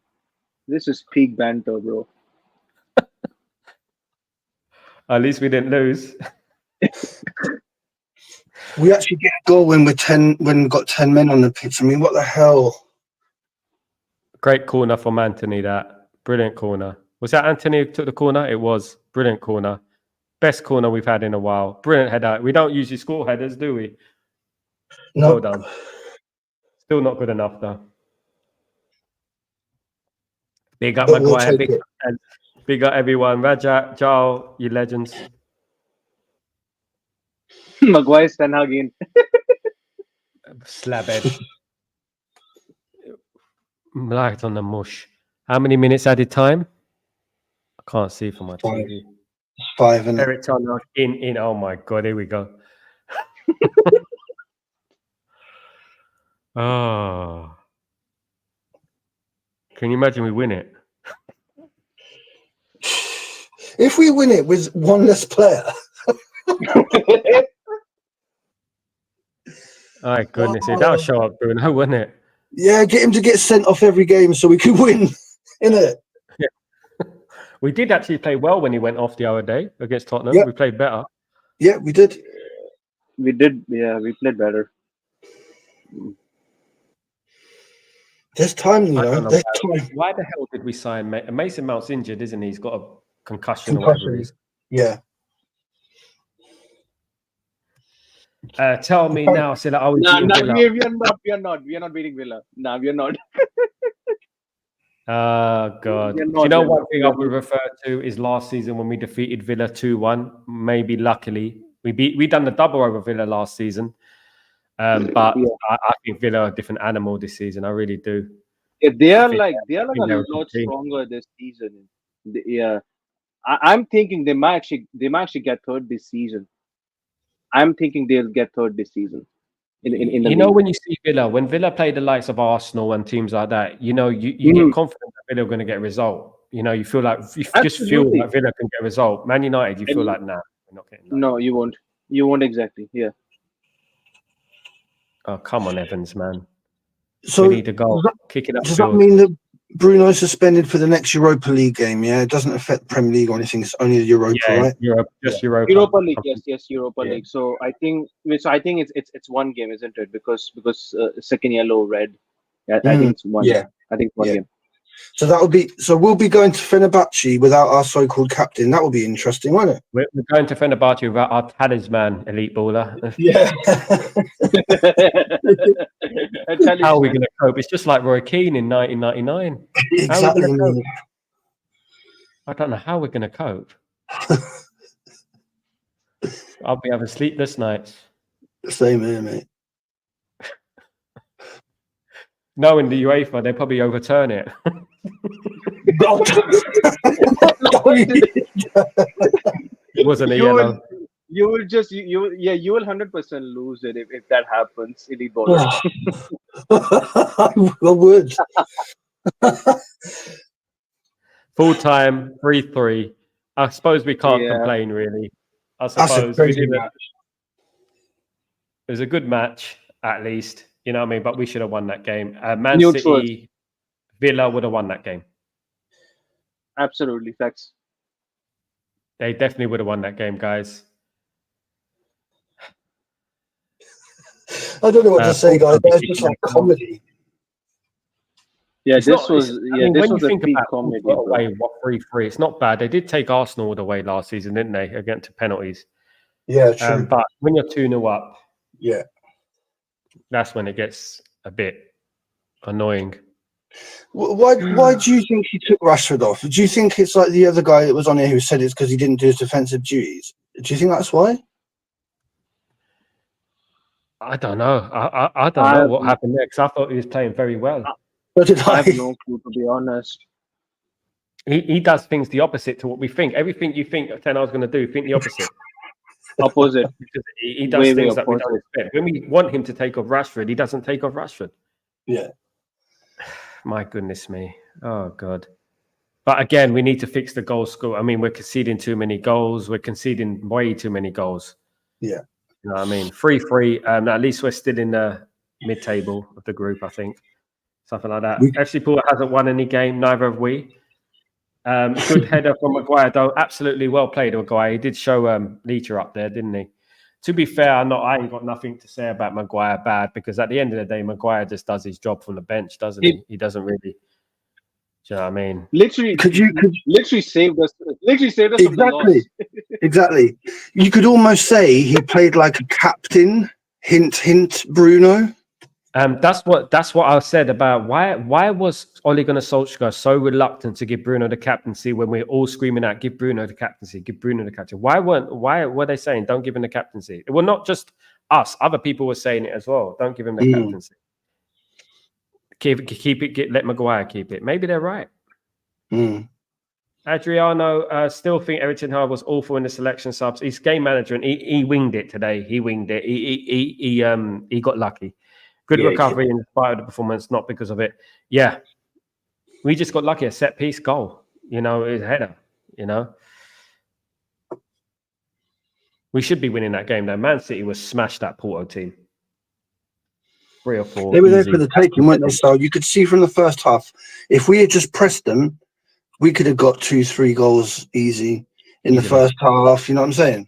C: This is peak banter, bro.
A: At least we didn't lose.
B: We actually get a goal when we've got 10 men on the pitch. I mean, what the hell?
A: Great corner from Anthony, that. Brilliant corner. Was that Anthony who took the corner? It was. Brilliant corner. Best corner we've had in a while. Brilliant header. We don't usually score headers, do we?
B: No.
A: Well done. Still not good enough, though. Big up Maguire. Big up everyone. Raja, Joel, you legends.
C: Maguire Ten Hag again.
A: Slabhead. Light on the mush. How many minutes added time? I can't see from my TV.
B: 5 and
A: Eric Ten Hag in. Oh my god, here we go. Oh. Can you imagine we win it?
B: If we win it with one less player.
A: My goodness, that'll show up, Bruno, wouldn't it?
B: Yeah, get him to get sent off every game so we could win, innit?
A: Yeah. We did actually play well when he went off the other day against Tottenham.
B: Yep.
A: We played better.
B: Yeah, we did.
C: We did. Yeah, we played better.
B: There's time, you know. There's time.
A: Why the hell did we sign Mason Mount's injured, isn't he? He's got a concussion. Or whatever it is.
B: Yeah.
A: Tell me now, Silla. Are we beating Villa?
C: We are not beating Villa. No, we are not.
A: Oh, God. Do you know one thing I would refer to is last season when we defeated Villa 2-1. Maybe luckily. We done the double over Villa last season. But yeah. I think Villa are a different animal this season. I really do.
C: Yeah, they are like a lot stronger this season. Yeah. I'm thinking they might actually get third this season. I'm thinking they'll get third this season. In the
A: You
C: league.
A: know, when you see Villa, when Villa play the likes of Arsenal and teams like that, you know, you get confident that Villa are going to get a result. You know, you feel like just feel like Villa can get a result. Man United, you feel like, nah, we're not getting that.
C: No, you won't. You won't exactly. Yeah.
A: Oh, come on, Evans, man.
B: So
A: we need to go. Kick it up.
B: Does that mean that Bruno's suspended for the next Europa League game? Yeah, it doesn't affect the Premier League or anything. It's only the Europa, right?
A: Europa.
C: Europa League, yes, Europa League. So I think it's one game, isn't it? Because second yellow, red. Yeah, I think it's one.
B: Yeah,
C: I think it's one game.
B: So that will be. So we'll be going to Fenerbahce without our so-called captain. That will be interesting, won't it?
A: We're going to Fenerbahce without our talisman, elite baller.
B: Yeah.
A: How are we going to cope? It's just like Roy Keane in 1999.
B: Exactly.
A: I don't know how we're going to cope. I'll be having sleepless nights.
B: Same here, mate.
A: Knowing the UEFA, they probably overturn it. It wasn't a yellow.
C: You will 100% lose it if that happens, elite baller.
B: I would.
A: Full time, 3-3. I suppose we can't complain, really. I suppose it was a good match, at least. You know what I mean? But we should have won that game. Man City, Villa would have won that game.
C: Absolutely, facts.
A: They definitely would have won that game, guys.
B: I don't know what to say, guys. It's just like comedy.
C: Yeah, this was a peak comedy.
A: Away, 3-3. It's not bad. They did take Arsenal away last season, didn't they? Against penalties.
B: Yeah, true.
A: But when you're 2-0 up, that's when it gets a bit annoying.
B: Why do you think he took Rashford off? Do you think it's like the other guy that was on here who said it's because he didn't do his defensive duties? Do you think that's why?
A: I don't know. I don't know what happened next. I thought he was playing very well.
C: I have no clue, to be honest.
A: He does things the opposite to what we think. Everything you think Ten Hag's going to do, think the opposite.
C: Opposite.
A: Because he does things that we don't expect. When we want him to take off Rashford, he doesn't take off Rashford.
B: Yeah.
A: My goodness me. Oh, God. But again, we need to fix the goal score. I mean, we're conceding too many goals. We're conceding way too many goals.
B: Yeah.
A: You know what I mean? 3-3. At least we're still in the mid-table of the group, I think. Something like that. FC Porto hasn't won any game. Neither have we. Good header from Maguire, though. Absolutely well played, Maguire. He did show Leacher up there, didn't he? To be fair, I ain't got nothing to say about Maguire bad, because at the end of the day, Maguire just does his job from the bench, doesn't he? He doesn't really. Do you know what I mean?
C: Literally, literally saved us. Literally saved us.
B: Exactly. Exactly. You could almost say he played like a captain. Hint, hint, Bruno.
A: That's what I said about why was Ole Gunnar Solskjaer so reluctant to give Bruno the captaincy when we're all screaming out, give Bruno the captaincy, give Bruno the captaincy. Why were they saying don't give him the captaincy? Well, not just us, other people were saying it as well. Don't give him the captaincy. Keep it, let Maguire keep it. Maybe they're right. Adriano, still think Erik ten Hag was awful in the selection subs. He's game manager and he winged it today. He winged it. He got lucky. Good recovery in spite of the performance, not because of it. Yeah. We just got lucky. A set piece goal. You know, a header. You know. We should be winning that game though. Man City was smashed that Porto team. 3 or 4.
B: They were there for the taking, weren't they? So you could see from the first half, if we had just pressed them, we could have got 2-3 goals easy in the first half. You know what I'm saying?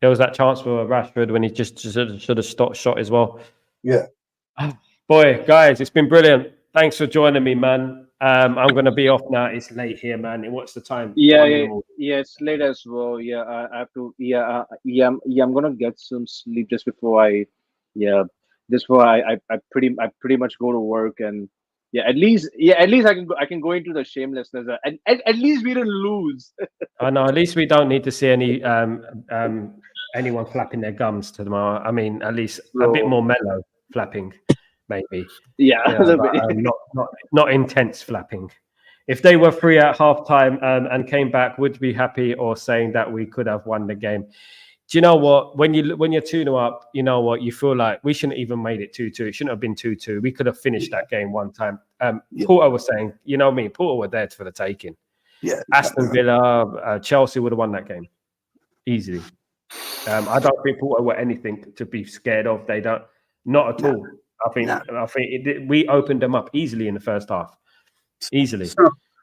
A: There was that chance for Rashford when he just should have stopped shot as well.
B: Yeah.
A: Boy, guys, it's been brilliant. Thanks for joining me, man. I'm going to be off now. It's late here, man. And what's the time?
C: Yeah, it's late as well. Yeah, I have to. I'm going to get some sleep just before I pretty much go to work, and at least I can go into the shamelessness. And at least we didn't lose.
A: I know. At least we don't need to see any anyone flapping their gums tomorrow. I mean, at least a bit more mellow flapping, maybe.
C: Yeah, a little bit.
A: Not intense flapping. if they were 3 at halftime and came back, would be happy or saying that we could have won the game. Do you know what? When you're 2-0 up, you know what? You feel like we shouldn't even made it 2-2. It shouldn't have been 2-2. We could have finished that game one time. Porto was saying, you know me, Porto were there for the taking.
B: Yeah,
A: Aston Villa, Chelsea would have won that game easily. I don't think Porto were anything to be scared of. They don't, not at all. I think we opened them up easily in the first half. Easily.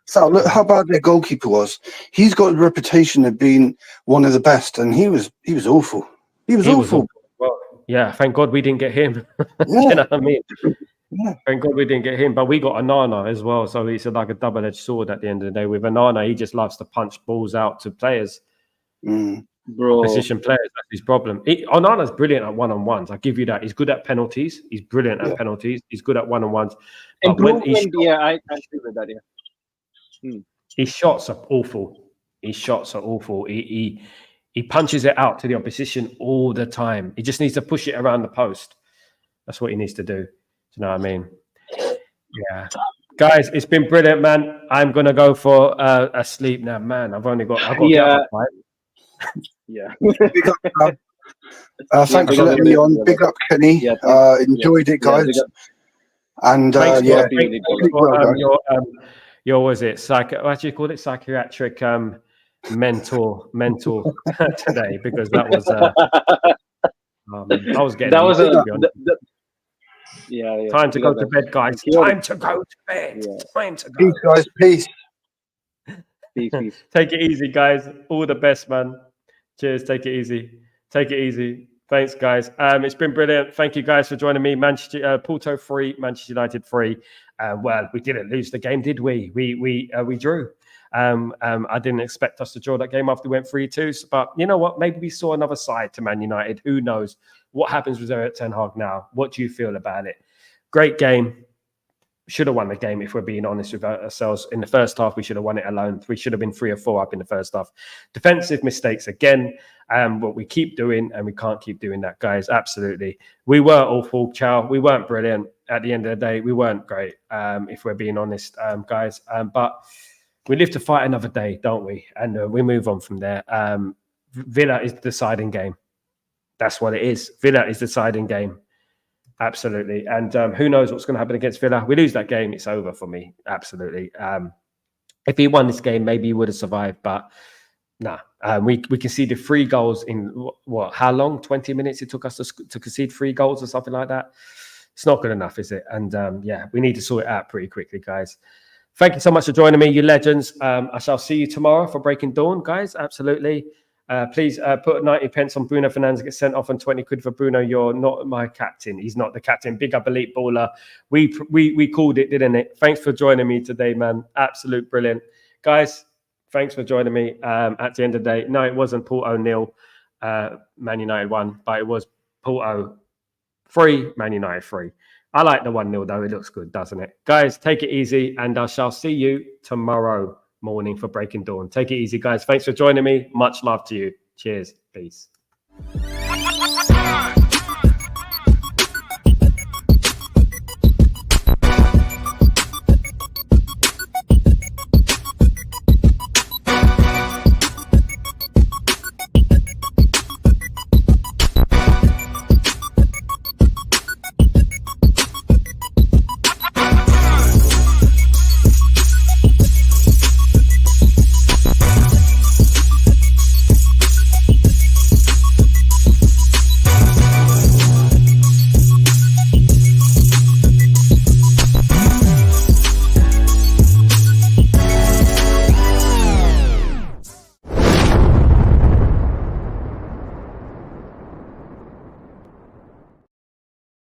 B: So look how bad their goalkeeper was. He's got a reputation of being one of the best, and he was awful. He was awful.
A: Well, yeah, thank God we didn't get him.
B: Yeah.
A: You know what I mean?
B: Yeah.
A: Thank God we didn't get him, but we got Onana as well. So it's like a double-edged sword at the end of the day. With Onana, he just loves to punch balls out to players.
C: Bro,
A: position players. That's his problem. Onana's brilliant at one-on-ones. I'll give you that. He's good at penalties. He's brilliant at penalties. He's good at one-on-ones.
C: Improvement, I agree with that,
A: His shots are awful. He punches it out to the opposition all the time. He just needs to push it around the post. That's what he needs to do. Do you know what I mean? Yeah. Guys, it's been brilliant, man. I'm going to go for a sleep now. Man, I've got to get up, right?
C: Yeah.
B: Big up, thanks for letting me on. Big up, Kenny. Enjoyed it, guys. And
A: thanks for your was it what do you call it, psychiatric mentor today, because that was I was getting
C: that was
A: time to go to bed, guys. Time to go to bed. Time to go.
B: Peace, guys. Peace.
C: Peace.
A: Take it easy, guys. All the best, man. Cheers. Take it easy. Thanks, guys. It's been brilliant. Thank you, guys, for joining me. Porto 3, Manchester United 3. Well, we didn't lose the game, did we? We drew. I didn't expect us to draw that game after we went 3-2. But you know what? Maybe we saw another side to Man United. Who knows? What happens with Erik ten Hag now? What do you feel about it? Great game. Should have won the game, if we're being honest with ourselves. In the first half, we should have won it alone. We should have been 3 or 4 up in the first half. Defensive mistakes again. What we keep doing, and we can't keep doing that, guys. Absolutely. We were awful, Chow. We weren't brilliant. At the end of the day, we weren't great, if we're being honest, guys. But we live to fight another day, don't we? And we move on from there. Villa is the deciding game. That's what it is. Villa is the deciding game. Absolutely. And who knows what's going to happen against Villa? We lose that game, it's over for me. Absolutely. If he won this game, maybe he would have survived. But no, we conceded 3 goals in what? How long? 20 minutes it took us to concede 3 goals or something like that. It's not good enough, is it? And we need to sort it out pretty quickly, guys. Thank you so much for joining me, you legends. I shall see you tomorrow for Breaking Dawn, guys. Absolutely. Please put 90 pence on Bruno Fernandes, get sent off, and 20 quid for Bruno. You're not my captain. He's not the captain. Big up, elite baller. We called it, didn't it? Thanks for joining me today, man. Absolute brilliant. Guys, thanks for joining me. At the end of the day, no, it wasn't Porto 0, Man United 1, but it was Porto 3, Man United 3. I like the 1-0 though. It looks good, doesn't it? Guys, take it easy, and I shall see you tomorrow morning for Breaking Dawn. Take it easy, guys. Thanks for joining me. Much love to you. Cheers. Peace.